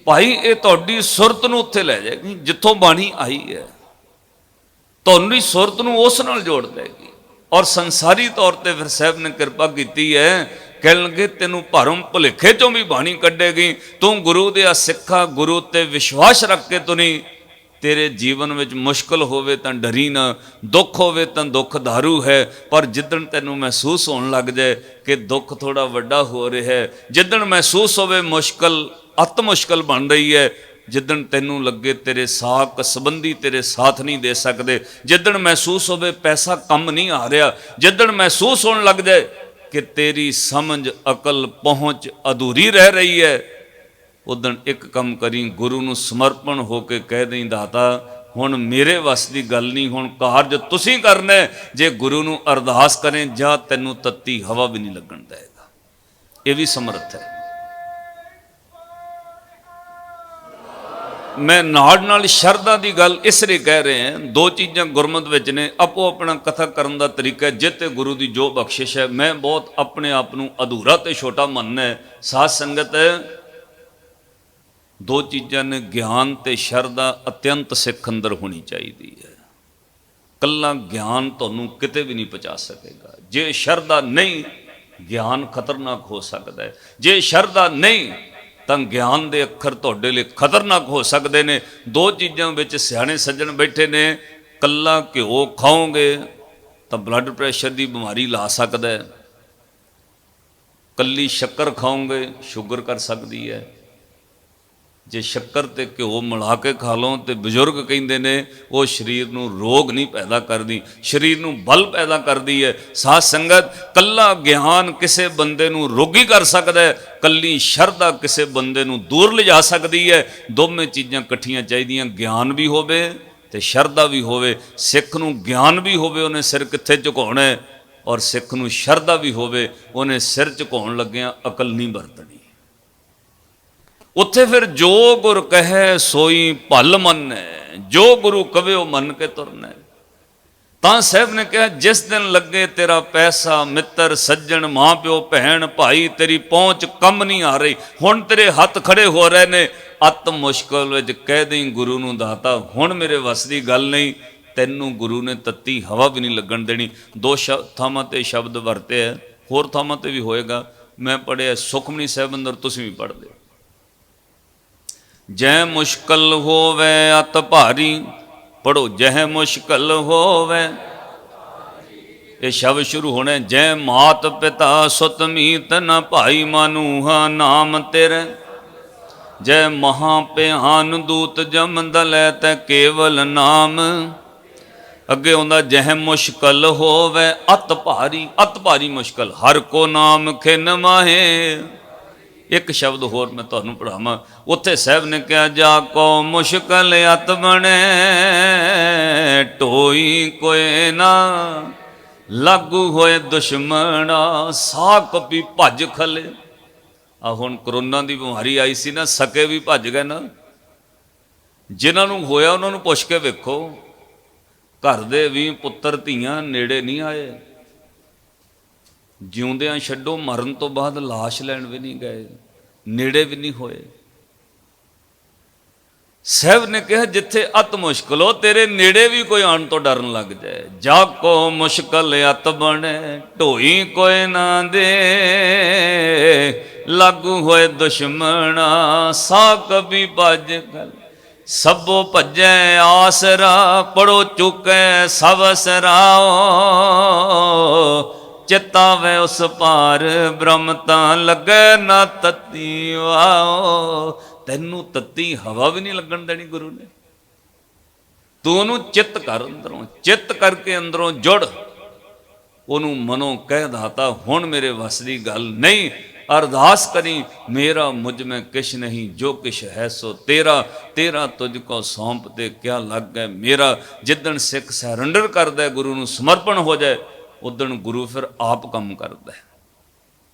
ਭਾਈ ਇਹ ਤੁਹਾਡੀ ਸੁਰਤ ਨੂੰ ਉੱਥੇ ਲੈ ਜਾਏਗੀ ਜਿੱਥੋਂ ਬਾਣੀ ਆਈ ਹੈ। ਤੁਹਾਨੂੰ ਸੁਰਤ ਨੂੰ ਉਸ ਨਾਲ ਜੋੜ ਦੇਗੀ। ਔਰ ਸੰਸਾਰੀ ਤੌਰ ਤੇ ਫਿਰ ਸਾਹਿਬ ਨੇ ਕਿਰਪਾ ਕੀਤੀ ਹੈ, ਕਹਿਣ ਲੱਗੇ ਤੈਨੂੰ ਭਰਮ ਭੁਲੇਖੇ ਚੋਂ ਵੀ ਬਾਣੀ ਕੱਢੇਗੀ। ਤੂੰ ਗੁਰੂ ਦੇ ਸਿੱਖਾ, ਗੁਰੂ ਤੇ ਵਿਸ਼ਵਾਸ ਰੱਖ ਕੇ ਤੁਨੀ। ਤੇਰੇ ਜੀਵਨ ਵਿੱਚ ਮੁਸ਼ਕਲ ਹੋਵੇ ਤਾਂ ਡਰੀ ਨਾ, ਦੁੱਖ ਹੋਵੇ ਤਾਂ ਦੁੱਖ ਦਾਰੂ ਹੈ। ਪਰ ਜਿੱਦਣ ਤੈਨੂੰ ਮਹਿਸੂਸ ਹੋਣ ਲੱਗ ਜਾਏ ਕਿ ਦੁੱਖ ਥੋੜਾ ਵੱਡਾ ਹੋ ਰਿਹਾ ਹੈ, ਜਿੱਦਣ ਮਹਿਸੂਸ ਹੋਵੇ ਮੁਸ਼ਕਲ ਅਤ ਮੁਸ਼ਕਲ ਬਣ ਰਹੀ ਹੈ, ਜਿੱਦਣ ਤੈਨੂੰ ਲੱਗੇ ਤੇਰੇ ਸਾਕ ਸੰਬੰਧੀ ਤੇਰੇ ਸਾਥ ਨਹੀਂ ਦੇ ਸਕਦੇ, ਜਿੱਦਣ ਮਹਿਸੂਸ ਹੋਵੇ ਪੈਸਾ ਕੰਮ ਨਹੀਂ ਆ ਰਿਹਾ, ਜਿੱਦਣ ਮਹਿਸੂਸ ਹੋਣ ਲੱਗ ਜਾਏ ਕਿ ਤੇਰੀ ਸਮਝ, ਅਕਲ, ਪਹੁੰਚ ਅਧੂਰੀ ਰਹਿ ਰਹੀ ਹੈ, ਉਦਣ ਇੱਕ ਕੰਮ ਕਰੀ, ਗੁਰੂ ਨੂੰ ਸਮਰਪਣ ਹੋ ਕੇ ਕਹਿ ਦੇਈਂ, ਦਾਤਾ ਹੁਣ ਮੇਰੇ ਵੱਸ ਦੀ ਗੱਲ ਨਹੀਂ, ਹੁਣ ਕਾਰਜ ਤੁਸੀਂ ਕਰਨਾ। ਜੇ ਗੁਰੂ ਨੂੰ ਅਰਦਾਸ ਕਰੇ, ਜਾਂ ਤੈਨੂੰ ਤੱਤੀ ਹਵਾ ਵੀ ਨਹੀਂ ਲੱਗਣ ਦੇਗਾ। ਇਹ ਵੀ ਸਮਰੱਥ ਹੈ। ਮੈਂ ਨਾਲ ਸ਼ਰਧਾ ਦੀ ਗੱਲ ਇਸ ਲਈ ਕਹਿ ਰਹੇ ਹਾਂ, ਦੋ ਚੀਜ਼ਾਂ ਗੁਰਮਤ ਵਿੱਚ ਨੇ, ਆਪੋ ਆਪਣਾ ਕਥਾ ਕਰਨ ਦਾ ਤਰੀਕਾ, ਜਿੱਤੇ ਗੁਰੂ ਦੀ ਜੋ ਬਖਸ਼ਿਸ਼ ਹੈ। ਮੈਂ ਬਹੁਤ ਆਪਣੇ ਆਪ ਨੂੰ ਅਧੂਰਾ ਤੇ ਛੋਟਾ ਮੰਨਣਾ ਹੈ। ਸਾਧ ਸੰਗਤ, ਦੋ ਚੀਜ਼ਾਂ ਨੇ, ਗਿਆਨ ਤੇ ਸ਼ਰਧਾ ਅਤਿਅੰਤ ਸਿੱਖ ਅੰਦਰ ਹੋਣੀ ਚਾਹੀਦੀ ਹੈ। ਕੱਲਾ ਗਿਆਨ ਤੁਹਾਨੂੰ ਕਿਤੇ ਵੀ ਨਹੀਂ ਪਹੁੰਚਾ ਸਕੇਗਾ। ਜੇ ਸ਼ਰਧਾ ਨਹੀਂ, ਗਿਆਨ ਖਤਰਨਾਕ ਹੋ ਸਕਦਾ ਹੈ। ਜੇ ਸ਼ਰਧਾ ਨਹੀਂ ਤਾਂ ਗਿਆਨ ਦੇ ਅੱਖਰ ਤੁਹਾਡੇ ਲਈ ਖਤਰਨਾਕ ਹੋ ਸਕਦੇ ਨੇ। ਦੋ ਚੀਜ਼ਾਂ ਵਿੱਚ ਸਿਆਣੇ ਸੱਜਣ ਬੈਠੇ ਨੇ। ਕੱਲਾ ਘਿਓ ਖਾਓਗੇ ਤਾਂ ਬਲੱਡ ਪ੍ਰੈਸ਼ਰ ਦੀ ਬਿਮਾਰੀ ਲਾ ਸਕਦਾ ਹੈ। ਕੱਲੀ ਸ਼ੱਕਰ ਖਾਓਗੇ ਸ਼ੂਗਰ ਕਰ ਸਕਦੀ ਹੈ। ਜੇ ਸ਼ੱਕਰ ਤੇ ਘਿਓ ਮਿਲਾ ਕੇ ਖਾ ਲਓ ਤੇ ਬਜ਼ੁਰਗ ਕਹਿੰਦੇ ਨੇ ਉਹ ਸਰੀਰ ਨੂੰ ਰੋਗ ਨਹੀਂ ਪੈਦਾ ਕਰਦੀ, ਸਰੀਰ ਨੂੰ ਬਲ ਪੈਦਾ ਕਰਦੀ ਹੈ। ਸਾਧ ਸੰਗਤ, ਕੱਲਾ ਗਿਆਨ ਕਿਸੇ ਬੰਦੇ ਨੂੰ ਰੋਗੀ ਕਰ ਸਕਦਾ ਹੈ, ਕੱਲੀ ਸ਼ਰਧਾ ਕਿਸੇ ਬੰਦੇ ਨੂੰ ਦੂਰ ਲਿਜਾ ਸਕਦੀ ਹੈ। ਦੋਵੇਂ ਚੀਜ਼ਾਂ ਇਕੱਠੀਆਂ ਚਾਹੀਦੀਆਂ, ਗਿਆਨ ਵੀ ਹੋਵੇ ਤੇ ਸ਼ਰਧਾ ਵੀ ਹੋਵੇ। ਸਿੱਖ ਨੂੰ ਗਿਆਨ ਵੀ ਹੋਵੇ, ਉਹਨੇ ਸਿਰ ਕਿੱਥੇ ਝੁਕਾਉਣਾ ਹੈ, ਔਰ ਸਿੱਖ ਨੂੰ ਸ਼ਰਧਾ ਵੀ ਹੋਵੇ, ਉਹਨੇ ਸਿਰ ਝੁਕਾਉਣ ਲੱਗਿਆਂ ਅਕਲ ਨਹੀਂ ਵਰਤਣੀ। ਉੱਥੇ ਫਿਰ ਜੋ ਗੁਰ ਕਹੈ ਸੋਈ ਭਲ ਮੰਨੈ, ਜੋ ਗੁਰੂ ਕਵੇ ਉਹ ਮੰਨ ਕੇ ਤੁਰਨਾ। ਤਾਂ ਸਾਹਿਬ ਨੇ ਕਿਹਾ ਜਿਸ ਦਿਨ ਲੱਗੇ ਤੇਰਾ ਪੈਸਾ ਮਿੱਤਰ ਸੱਜਣ ਮਾਂ ਪਿਓ ਭੈਣ ਭਾਈ ਤੇਰੀ ਪਹੁੰਚ ਕੰਮ ਨਹੀਂ ਆ ਰਹੀ, ਹੁਣ ਤੇਰੇ ਹੱਥ ਖੜੇ ਹੋ ਰਹੇ ਨੇ, ਅਤ ਮੁਸ਼ਕਲ ਵਿੱਚ ਕਹਿ ਦੇਈਂ ਗੁਰੂ ਨੂੰ ਦਾਤਾ ਹੁਣ ਮੇਰੇ ਵੱਸ ਦੀ ਗੱਲ ਨਹੀਂ, ਤੈਨੂੰ ਗੁਰੂ ਨੇ ਤੱਤੀ ਹਵਾ ਵੀ ਨਹੀਂ ਲੱਗਣ ਦੇਣੀ। ਦੋ ਥਾਵਾਂ ਤੇ ਸ਼ਬਦ ਵਰਤੇ ਹੈ, ਹੋਰ ਥਾਵਾਂ ਤੇ ਵੀ ਹੋਏਗਾ, ਮੈਂ ਪੜ੍ਹਿਆ ਸੁਖਮਨੀ ਸਾਹਿਬ ਅੰਦਰ, ਤੁਸੀਂ ਵੀ ਪੜ੍ਹ ਲਿਓ। ਜੈ ਮੁਸ਼ਕਲ ਹੋਵੇ ਅਤ ਭਾਰੀ, ਪੜੋ ਜਹ ਮੁਸ਼ਕਲ ਹੋਵੇ, ਇਹ ਸ਼ਬਦ ਸ਼ੁਰੂ ਹੋਣਾ ਜੈ ਮਾਤ ਪਿਤਾ ਸੁਤ ਮੀਤ ਨ ਭਾਈ ਮਾਨੂਹਾ ਨਾਮ ਤੇਰੇ, ਜੈ ਮਹਾ ਭਿਆਨ ਦੂਤ ਜਮ ਦਲੈ ਤੈ ਕੇਵਲ ਨਾਮ। ਅੱਗੇ ਆਉਂਦਾ ਜਹ ਮੁਸ਼ਕਲ ਹੋਵੇ ਅਤ ਭਾਰੀ, ਅਤ ਭਾਰੀ ਮੁਸ਼ਕਲ ਹਰ ਕੋ ਨਾਮ ਖਿਨ ਮਾਹੇ। ਇੱਕ ਸ਼ਬਦ ਹੋਰ ਮੈਂ ਤੁਹਾਨੂੰ ਪੜ੍ਹਾਵਾਂ, ਉੱਥੇ ਸਾਹਿਬ ਨੇ ਕਿਹਾ ਜਾ ਕੋ ਮੁਸ਼ਕਲ ਅਤ ਬਣੇ, ਢੋਈ ਕੋਏ ਨਾ ਲਾਗੂ ਹੋਏ ਦੁਸ਼ਮਣਾ, ਸਾਹ ਕਪੀ ਭੱਜ ਖਲੇ। ਆ ਹੁਣ ਕਰੋਨਾ ਦੀ ਬਿਮਾਰੀ ਆਈ ਸੀ ਨਾ, ਸਕੇ ਵੀ ਭੱਜ ਗਏ ਨਾ, ਜਿਨ੍ਹਾਂ ਨੂੰ ਹੋਇਆ ਉਹਨਾਂ ਨੂੰ ਪੁੱਛ ਕੇ ਵੇਖੋ, ਘਰ ਦੇ ਵੀ ਪੁੱਤਰ ਧੀਆਂ ਨੇੜੇ ਨਹੀਂ ਆਏ, ਜਿਉਂਦਿਆਂ ਛੱਡੋ ਮਰਨ ਤੋਂ ਬਾਅਦ ਲਾਸ਼ ਲੈਣ ਵੀ ਨਹੀਂ ਗਏ, ਨੇੜੇ ਵੀ ਨਹੀਂ ਹੋਏ। ਸਾਹਿਬ ਨੇ ਕਿਹਾ ਜਿੱਥੇ ਅਤ ਮੁਸ਼ਕਲ ਹੋ ਤੇਰੇ ਨੇੜੇ ਵੀ ਕੋਈ ਆਉਣ ਤੋਂ ਡਰਨ ਲੱਗ ਜਾਏ, ਜਾ ਕੋ ਮੁਸ਼ਕਲ ਅਤ ਬਣੇ, ਢੋਈ ਕੋਈ ਨਾ ਦੇ ਲਾਗੂ ਹੋਏ ਦੁਸ਼ਮਣਾ, ਸਾ ਕਭੀ ਭੱਜ ਗਲ ਸਭੋ ਭੱਜੈ ਆਸਰਾ, ਪੜੋ ਚੁੱਕੈ ਸਭ ਸਰਾਓ, ਚਿਤਾਵੇ ਉਸ ਪਾਰ ਬ੍ਰਹਮ ਤਾਂ ਲੱਗੇ ਨਾ ਤੱਤੀ ਵਾਓ। ਤੈਨੂੰ ਤੱਤੀ ਹਵਾ ਵੀ ਨਹੀਂ ਲੱਗਣ ਦੇਣੀ ਗੁਰੂ ਨੇ, ਤੂੰ ਉਹਨੂੰ ਚਿੱਤ ਕਰ, ਅੰਦਰੋਂ ਚਿੱਤ ਕਰਕੇ ਅੰਦਰੋਂ ਜੁੜ, ਉਹਨੂੰ ਮਨੋਂ ਕਹਿ ਦਾਤਾ ਹੁਣ ਮੇਰੇ ਵੱਸ ਦੀ ਗੱਲ ਨਹੀਂ, ਅਰਦਾਸ ਕਰੀ ਮੇਰਾ ਮੁਝ ਮੈਂ ਕਿਛ ਨਹੀਂ, ਜੋ ਕਿਛ ਹੈ ਸੋ ਤੇਰਾ, ਤੇਰਾ ਤੁਝ ਕੋ ਸੌਂਪ ਤੇ ਕਿਆ ਲੱਗ ਗਏ ਮੇਰਾ। ਜਿੱਦਣ ਸਿੱਖ ਸਰੈਂਡਰ ਕਰਦਾ ਗੁਰੂ ਨੂੰ, ਸਮਰਪਣ ਹੋ ਜਾਏ, ਉਦਣ ਗੁਰੂ ਫਿਰ ਆਪ ਕੰਮ ਕਰਦਾ ਹੈ,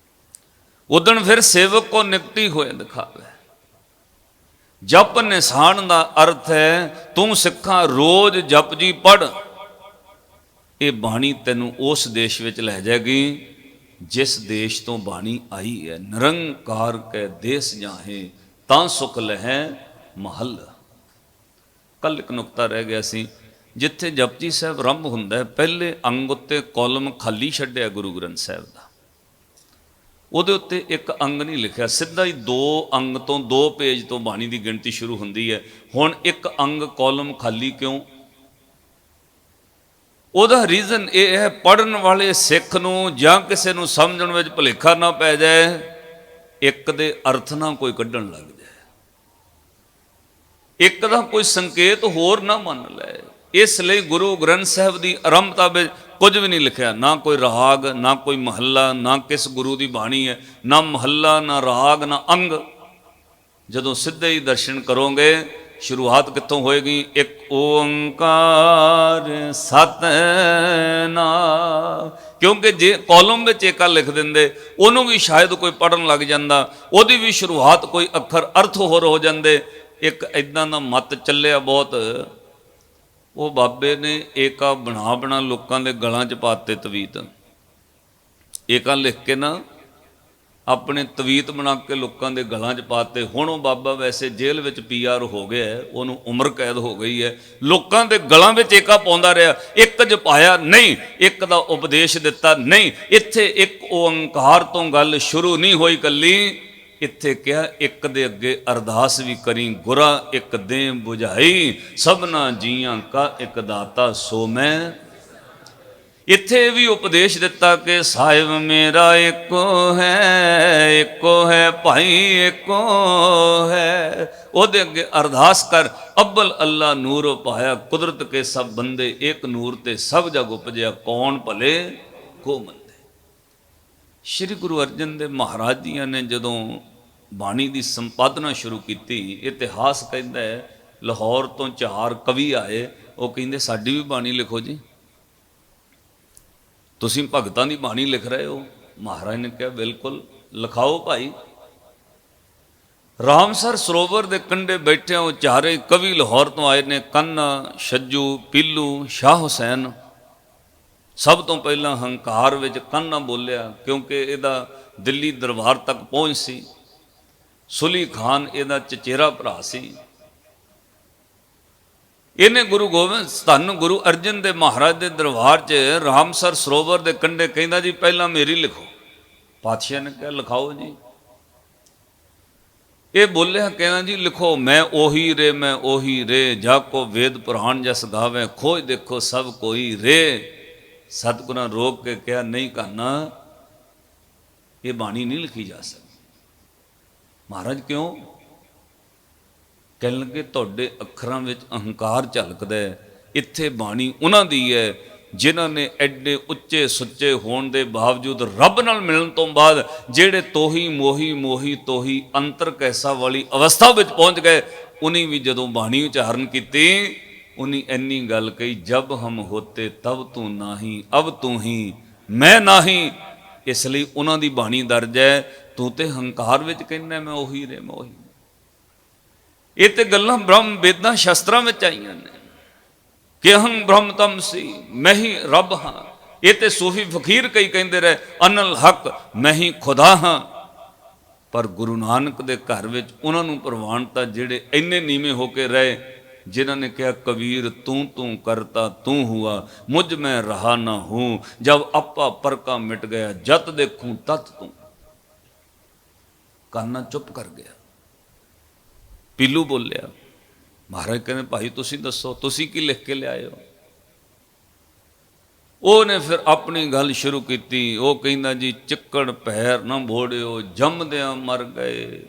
ਉਦਣ ਫਿਰ ਸੇਵਕ ਕੋ ਨਿਕਟੀ ਹੋਏ ਦਿਖਾਵੇ। ਜਪ ਨਿਸ਼ਾਨ ਦਾ ਅਰਥ ਹੈ ਤੂੰ ਸਿੱਖਾਂ ਰੋਜ਼ ਜਪਜੀ ਪੜ੍ਹ, ਇਹ ਬਾਣੀ ਤੈਨੂੰ ਉਸ ਦੇਸ਼ ਵਿੱਚ ਲੈ ਜਾਏਗੀ ਜਿਸ ਦੇਸ਼ ਤੋਂ ਬਾਣੀ ਆਈ ਹੈ। ਨਿਰੰਕਾਰ ਕੈ ਦੇਸ ਜਾਹੇ ਤਾਂ ਸੁਖ ਲਹੈ ਮਹਲ। ਕੱਲ ਇੱਕ ਨੁਕਤਾ ਰਹਿ ਗਿਆ ਸੀ, ਜਿੱਥੇ ਜਪਜੀ ਸਾਹਿਬ ਆਰੰਭ ਹੁੰਦਾ ਹੈ ਪਹਿਲੇ ਅੰਗ ਉੱਤੇ ਕਾਲਮ ਖਾਲੀ ਛੱਡਿਆ ਗੁਰੂ ਗ੍ਰੰਥ ਸਾਹਿਬ ਦਾ, ਉਹਦੇ ਉੱਤੇ ਇੱਕ ਅੰਗ ਨਹੀਂ ਲਿਖਿਆ, ਸਿੱਧਾ ਹੀ 2 ਅੰਗ ਤੋਂ 2 ਪੇਜ ਤੋਂ ਬਾਣੀ ਦੀ ਗਿਣਤੀ ਸ਼ੁਰੂ ਹੁੰਦੀ ਹੈ। ਹੁਣ ਇੱਕ ਅੰਗ ਕਾਲਮ ਖਾਲੀ ਕਿਉਂ? ਉਹਦਾ ਰੀਜ਼ਨ ਇਹ ਹੈ ਪੜ੍ਹਨ ਵਾਲੇ ਸਿੱਖ ਨੂੰ ਜਾਂ ਕਿਸੇ ਨੂੰ ਸਮਝਣ ਵਿੱਚ ਭੁਲੇਖਾ ਨਾ ਪੈ ਜਾਏ, ਇੱਕ ਦੇ ਅਰਥ ਨਾ ਕੋਈ ਕੱਢਣ ਲੱਗ ਜਾਏ, ਇੱਕ ਦਾ ਕੋਈ ਸੰਕੇਤ ਹੋਰ ਨਾ ਮੰਨ ਲੈ। ਇਸ ਲਈ ਗੁਰੂ ਗ੍ਰੰਥ ਸਾਹਿਬ ਦੀ ਆਰੰਭਤਾ ਵਿੱਚ ਕੁਝ ਵੀ ਨਹੀਂ ਲਿਖਿਆ, ਨਾ ਕੋਈ ਰਾਗ, ਨਾ ਕੋਈ ਮਹੱਲਾ, ਨਾ ਕਿਸ ਗੁਰੂ ਦੀ ਬਾਣੀ ਹੈ, ਨਾ ਮਹੱਲਾ, ਨਾ ਰਾਗ, ਨਾ ਅੰਗ। ਜਦੋਂ ਸਿੱਧੇ ਹੀ ਦਰਸ਼ਨ ਕਰੋਗੇ, ਸ਼ੁਰੂਆਤ ਕਿੱਥੋਂ ਹੋਏਗੀ? ਇੱਕ ਓੰਕਾਰ ਸਤਿਨਾਮ। ਕਿਉਂਕਿ ਜੇ ਕਾਲਮ ਵਿੱਚ ਏਕਾ ਲਿਖ ਦਿੰਦੇ, ਉਹਨੂੰ ਵੀ ਸ਼ਾਇਦ ਕੋਈ ਪੜ੍ਹਨ ਲੱਗ ਜਾਂਦਾ, ਉਹਦੀ ਵੀ ਸ਼ੁਰੂਆਤ ਕੋਈ ਅੱਖਰ ਅਰਥ ਹੋਰ ਹੋ ਜਾਂਦੇ। ਇੱਕ ਇੱਦਾਂ ਦਾ ਮਤ ਚੱਲਿਆ ਬਹੁਤ, ਉਹ ਬਾਬੇ ਨੇ ਏਕਾ ਬਣਾ ਲੋਕਾਂ ਦੇ ਗਲਾਂ 'ਚ ਪਾਤੇ ਤਵੀਤ, ਏਕਾ ਲਿਖ ਕੇ ਨਾ ਆਪਣੇ ਤਵੀਤ ਬਣਾ ਕੇ ਲੋਕਾਂ ਦੇ ਗਲਾਂ 'ਚ ਪਾਤੇ। ਹੁਣ ਉਹ ਬਾਬਾ ਵੈਸੇ ਜੇਲ੍ਹ ਵਿੱਚ PR ਹੋ ਗਿਆ, ਉਹਨੂੰ ਉਮਰ ਕੈਦ ਹੋ ਗਈ ਹੈ, ਲੋਕਾਂ ਦੇ ਗਲਾਂ ਵਿੱਚ ਏਕਾ ਪਾਉਂਦਾ ਰਿਹਾ। ਇੱਕ ਜਪਾਇਆ ਨਹੀਂ, ਇੱਕ ਦਾ ਉਪਦੇਸ਼ ਦਿੱਤਾ ਨਹੀਂ। ਇੱਥੇ ਇੱਕ ਓੰਕਾਰ ਤੋਂ ਗੱਲ ਸ਼ੁਰੂ ਨਹੀਂ ਹੋਈ ਕੱਲੀ, ਇੱਥੇ ਕਿਹਾ ਇੱਕ ਦੇ ਅੱਗੇ ਅਰਦਾਸ ਵੀ ਕਰੀ, ਗੁਰਾ ਇੱਕ ਦੇ ਬੁਝਾਈ, ਸਭਨਾ ਜੀਆਂ ਕਾ ਇੱਕ ਦਾਤਾ ਸੋ ਮੈਂ। ਇੱਥੇ ਵੀ ਉਪਦੇਸ਼ ਦਿੱਤਾ ਕਿ ਸਾਹਿਬ ਮੇਰਾ ਇੱਕੋ ਹੈ ਭਾਈ ਇੱਕੋ ਹੈ। ਉਹਦੇ ਅੱਗੇ ਅਰਦਾਸ ਕਰ, ਅੱਬਲ ਅੱਲਾ ਨੂਰ ਪਾਇਆ, ਕੁਦਰਤ ਕੇ ਸਭ ਬੰਦੇ ਇੱਕ ਨੂਰ ਤੇ ਸਭ ਜਗ ਉਪਜਿਆ, ਕੌਣ ਭਲੇ ਕੋ ਮੰਦੇ। ਸ਼੍ਰੀ ਗੁਰੂ ਅਰਜਨ ਦੇਵ ਮਹਾਰਾਜ ਜੀਆਂ ਨੇ ਜਦੋਂ ਬਾਣੀ ਦੀ ਸੰਪਾਦਨਾ ਸ਼ੁਰੂ ਕੀਤੀ, ਇਤਿਹਾਸ ਕਹਿੰਦਾ ਹੈ ਲਾਹੌਰ ਤੋਂ 4 ਕਵੀ ਆਏ, ਉਹ ਕਹਿੰਦੇ ਸਾਡੀ ਵੀ ਬਾਣੀ ਲਿਖੋ ਜੀ, ਤੁਸੀਂ ਭਗਤਾਂ ਦੀ ਬਾਣੀ ਲਿਖ ਰਹੇ ਹੋ। ਮਹਾਰਾਜ ਨੇ ਕਿਹਾ ਬਿਲਕੁਲ ਲਿਖਾਓ ਭਾਈ। ਰਾਮਸਰ ਸਰੋਵਰ ਦੇ ਕੰਢੇ ਬੈਠੇ ਉਹ 4 ਕਵੀ ਲਾਹੌਰ ਤੋਂ ਆਏ ਨੇ, ਕੰਨਾ, ਛੱਜੂ, ਪੀਲੂ, ਸ਼ਾਹ ਹੁਸੈਨ। ਸਭ ਤੋਂ ਪਹਿਲਾਂ ਹੰਕਾਰ ਵਿੱਚ ਕਾਨਾ ਬੋਲਿਆ, ਕਿਉਂਕਿ ਇਹਦਾ ਦਿੱਲੀ ਦਰਬਾਰ ਤੱਕ ਪਹੁੰਚ ਸੀ। ਸੁਲੀ ਖਾਨ ਇਹਦਾ ਚਚੇਰਾ ਭਰਾ ਸੀ। ਇਹਨੇ ਗੁਰੂ ਗੋਬਿੰਦ ਧੰਨ ਗੁਰੂ ਅਰਜਨ ਦੇਵ ਮਹਾਰਾਜ ਦੇ ਦਰਬਾਰ 'ਚ ਰਾਮਸਰ ਸਰੋਵਰ ਦੇ ਕੰਢੇ ਕਹਿੰਦਾ ਜੀ ਪਹਿਲਾਂ ਮੇਰੀ ਲਿਖੋ। ਪਾਤਸ਼ਾਹ ਨੇ ਕਿਹਾ ਲਿਖਾਓ ਜੀ। ਇਹ ਬੋਲਿਆ, ਕਹਿੰਦਾ ਜੀ ਲਿਖੋ, ਮੈਂ ਉਹੀ ਰੇ ਮੈਂ ਉਹੀ ਰੇ, ਜਾ ਕੋ ਵੇਦ ਪੁਰਾਣ ਜਸ ਗਾਵੇ, ਖੋਜ ਦੇਖੋ ਸਭ ਕੋਈ ਰੇ। ਸਤਿਗੁਰਾਂ ਰੋਕ ਕੇ ਕਿਹਾ ਨਹੀਂ ਕਾਨਾ, ਇਹ ਬਾਣੀ ਨਹੀਂ ਲਿਖੀ ਜਾ ਸਕਦੀ। ਮਹਾਰਾਜ ਕਿਉਂ? ਕਹਿਣ ਲੱਗੇ ਤੁਹਾਡੇ ਅੱਖਰਾਂ ਵਿੱਚ ਅਹੰਕਾਰ ਝਲਕਦਾ ਹੈ। ਇੱਥੇ ਬਾਣੀ ਉਹਨਾਂ ਦੀ ਹੈ ਜਿਨ੍ਹਾਂ ਨੇ ਐਡੇ ਉੱਚੇ ਸੁੱਚੇ ਹੋਣ ਦੇ ਬਾਵਜੂਦ ਰੱਬ ਨਾਲ ਮਿਲਣ ਤੋਂ ਬਾਅਦ ਜਿਹੜੇ ਤੋਹੀ ਮੋਹੀ ਮੋਹੀ ਤੋਹੀ ਅੰਤਰ ਕੈਸਾ ਵਾਲੀ ਅਵਸਥਾ ਵਿੱਚ ਪਹੁੰਚ ਗਏ, ਉਨੀ ਵੀ ਜਦੋਂ ਬਾਣੀ ਉਚਾਰਨ ਕੀਤੀ, ਉਨੀ ਇੰਨੀ ਗੱਲ ਕਹੀ, ਜਬ ਹਮ ਹੋਤੇ ਤਬ ਤੂੰ ਨਾਹੀ, ਅਬ ਤੂੰ ਹੀ ਮੈਂ ਨਾਹੀ। ਇਸ ਲਈ ਉਹਨਾਂ ਦੀ ਬਾਣੀ ਦਰਜ ਹੈ। ਤੂੰ ਤੇ ਹੰਕਾਰ ਵਿੱਚ ਕਹਿੰਦਾ ਮੈਂ ਉਹੀ ਰੇ ਮੈਂ ਉਹੀ। ਇਹ ਤੇ ਗੱਲਾਂ ਬ੍ਰਹਮ ਵੇਦਾਂ ਸ਼ਸਤਰਾਂ ਵਿੱਚ ਆਈਆਂ ਨੇ ਕਿ ਅਹੰ ਬ੍ਰਹਮ ਤਮ ਸੀ, ਮੈਂ ਹੀ ਰੱਬ ਹਾਂ। ਇਹ ਤੇ ਸੂਫੀ ਫਕੀਰ ਕਈ ਕਹਿੰਦੇ ਰਹੇ ਅਨਲ ਹਕ, ਮੈਂ ਹੀ ਖੁਦਾ ਹਾਂ। ਪਰ ਗੁਰੂ ਨਾਨਕ ਦੇ ਘਰ ਵਿੱਚ ਉਹਨਾਂ ਨੂੰ ਪ੍ਰਵਾਨਤਾ ਜਿਹੜੇ ਇੰਨੇ ਨੀਵੇਂ ਹੋ ਕੇ ਰਹੇ, ਜਿਨ੍ਹਾਂ ਨੇ ਕਿਹਾ ਕਬੀਰ ਤੂੰ ਤੂੰ ਕਰਤਾ ਤੂੰ ਹੁਆ, ਮੁਝ ਮੈਂ ਰਹਾ ਨਾ ਹੂੰ, ਜਬ ਆਪਾ ਪਰਕਾ ਮਿਟ ਗਿਆ, ਜਤ ਦੇਖੂੰ ਤਤ ਤੂੰ। ਕਾਨਾ ਚੁੱਪ ਕਰ ਗਿਆ। ਪੀਲੂ ਬੋਲਿਆ। ਮਹਾਰਾਜ ਕਹਿੰਦੇ ਭਾਈ ਤੁਸੀਂ ਦੱਸੋ, ਤੁਸੀਂ ਕੀ ਲਿਖ ਕੇ ਲਿਆਏ ਹੋ? ਉਹਨੇ ਫਿਰ ਆਪਣੀ ਗੱਲ ਸ਼ੁਰੂ ਕੀਤੀ। ਉਹ ਕਹਿੰਦਾ ਜੀ ਚਿੱਕੜ ਪੈਰ ਨਾ ਬੋੜਿਓ, ਜੰਮਦਿਆਂ ਮਰ ਗਏ।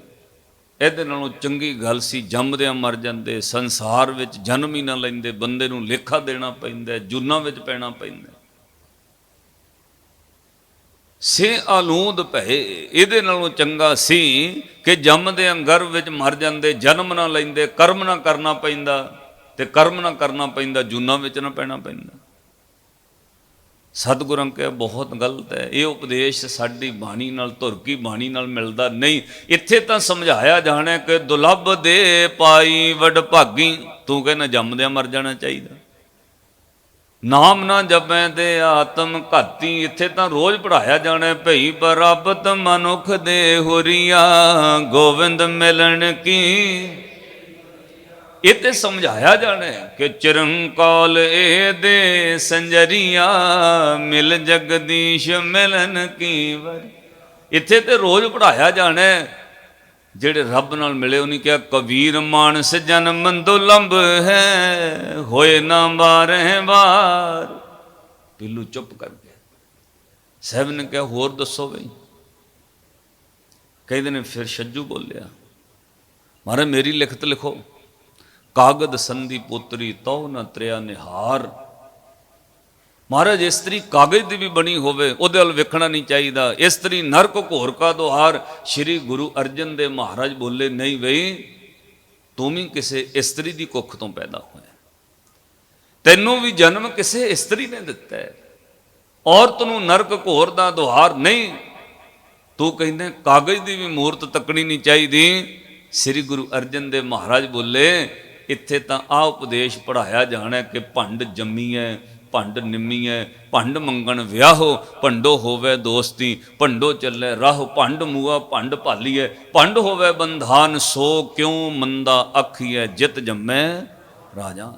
ਇਹਦੇ ਨਾਲੋਂ ਚੰਗੀ ਗੱਲ ਸੀ ਜੰਮਦਿਆਂ ਮਰ ਜਾਂਦੇ। ਸੰਸਾਰ ਵਿੱਚ ਜਨਮ ਹੀ ਨਾ ਲੈਂਦੇ, ਬੰਦੇ ਨੂੰ ਲੇਖਾ ਦੇਣਾ ਪੈਂਦਾ, ਜੂਨਾਂ ਵਿੱਚ ਪੈਣਾ ਪੈਂਦਾ। ਸੇ ਆਲੂਦ ਭਏ, ਇਹਦੇ ਨਾਲੋਂ ਚੰਗਾ ਸੀ ਕਿ ਜੰਮਦਿਆਂ ਗਰਭ ਵਿੱਚ ਮਰ ਜਾਂਦੇ, ਜਨਮ ਨਾ ਲੈਂਦੇ, ਕਰਮ ਨਾ ਕਰਨਾ ਪੈਂਦਾ, ਤੇ ਕਰਮ ਨਾ ਕਰਨਾ ਪੈਂਦਾ ਜੂਨਾਂ ਵਿੱਚ ਨਾ ਪੈਣਾ ਪੈਂਦਾ। ਸਤਿਗੁਰਾਂ ਕਿਹਾ ਬਹੁਤ ਗਲਤ ਹੈ ਇਹ ਉਪਦੇਸ਼, ਸਾਡੀ ਬਾਣੀ ਨਾਲ ਧੁਰਕੀ ਬਾਣੀ ਨਾਲ ਮਿਲਦਾ ਨਹੀਂ। ਇੱਥੇ ਤਾਂ ਸਮਝਾਇਆ ਜਾਣਾ ਕਿ ਦੁਲੱਭ ਦੇ ਪਾਈ ਵਡ ਭਾਗੀ, ਤੂੰ ਕਹਿੰਦਾ ਜੰਮਦਿਆਂ ਮਰ ਜਾਣਾ ਚਾਹੀਦਾ। ਨਾਮ ਨਾ ਜਪੈ ਦੇ ਆਤਮ ਘਾਤੀ, ਇੱਥੇ ਤਾਂ ਰੋਜ਼ ਪੜਾਇਆ ਜਾਣਾ ਭਈ ਪ੍ਰਾਪਤ ਮਨੁੱਖ ਦੇ ਹੋਰੀਆ, ਗੋਬਿੰਦ ਮਿਲਣ ਕੀ। ਇਹ ਤੇ ਸਮਝਾਇਆ ਜਾਣਾ ਕਿ ਚਿਰੰਕਾਲ ਇਹ ਦੇ ਸੰਜਰੀਆ, ਮਿਲ ਜਗਦੀਸ਼ ਮਿਲਨ ਕੀ ਵਾਰੀ। ਇੱਥੇ ਤੇ ਰੋਜ਼ ਪੜਾਇਆ ਜਾਣਾ ਜਿਹੜੇ ਰੱਬ ਨਾਲ ਮਿਲੇ। ਉਹਨੇ ਕਿਹਾ ਕਬੀਰ ਮਾਨਸ ਜਨਮ ਦੁਲੰਭ ਹੈ, ਹੋਏ ਨਾ ਬਾਰਹ ਵਾਰ। ਪੀਲੂ ਚੁੱਪ ਕਰ ਗਿਆ। ਸਾਹਿਬ ਨੇ ਕਿਹਾ ਹੋਰ ਦੱਸੋ ਬਈ। ਕਹਿੰਦੇ ਨੇ ਫਿਰ ਛੱਜੂ ਬੋਲਿਆ, ਮਹਾਰਾਜ ਮੇਰੀ ਲਿਖਤ ਲਿਖੋ। ਕਾਗਦ ਸੰਧੀ ਪੁੱਤਰੀ ਤਉ ਨ ਤ੍ਰਿਆ ਨਿਹਾਰ। ਮਹਾਰਾਜ ਇਸਤਰੀ ਕਾਗਜ਼ ਦੀ ਵੀ ਬਣੀ ਹੋਵੇ ਉਹਦੇ ਵੱਲ ਵੇਖਣਾ ਨਹੀਂ ਚਾਹੀਦਾ। ਇਸਤਰੀ ਨਰਕ ਘੋਰ ਕਾ ਦੁਆਰ। ਸ਼੍ਰੀ ਗੁਰੂ ਅਰਜਨ ਦੇਵ ਮਹਾਰਾਜ ਬੋਲੇ ਨਹੀਂ ਬਈ ਤੂੰ ਵੀ ਕਿਸੇ ਇਸਤਰੀ ਦੀ ਕੁੱਖ ਤੋਂ ਪੈਦਾ ਹੋਇਆ, ਤੈਨੂੰ ਵੀ ਜਨਮ ਕਿਸੇ ਇਸਤਰੀ ਨੇ ਦਿੱਤਾ ਹੈ। ਔਰਤ ਨੂੰ ਨਰਕ ਘੋਰ ਦਾ ਦੁਆਰ ਨਹੀਂ। ਤੂੰ ਕਹਿੰਦੇ ਕਾਗਜ਼ ਦੀ ਵੀ ਮੂਰਤ ਤੱਕਣੀ ਨਹੀਂ ਚਾਹੀਦੀ। ਸ਼੍ਰੀ ਗੁਰੂ ਅਰਜਨ ਦੇਵ ਮਹਾਰਾਜ ਬੋਲੇ ਇੱਥੇ ਤਾਂ ਆਹ ਉਪਦੇਸ਼ ਪੜਾਇਆ ਜਾਣਾ ਕਿ ਭੰਡ ਜੰਮੀ ਹੈ, ਭੰਡ ਨਿੰਮੀ ਹੈ, ਭੰਡ ਮੰਗਣ ਵਿਆਹੋ, ਭੰਡੋ ਹੋਵੇ ਦੋਸਤੀ, ਭੰਡੋ ਚੱਲੇ ਰਾਹ, ਭੰਡ ਮੂਆ ਭੰਡ ਭਾਲੀਏ, ਭੰਡ ਹੋਵੇ ਬੰਧਾਨ, ਸੋ ਕਿਉਂ ਮੰਦਾ ਅੱਖੀਐ, ਜਿਤ ਜੰਮੈ ਰਾਜਾ।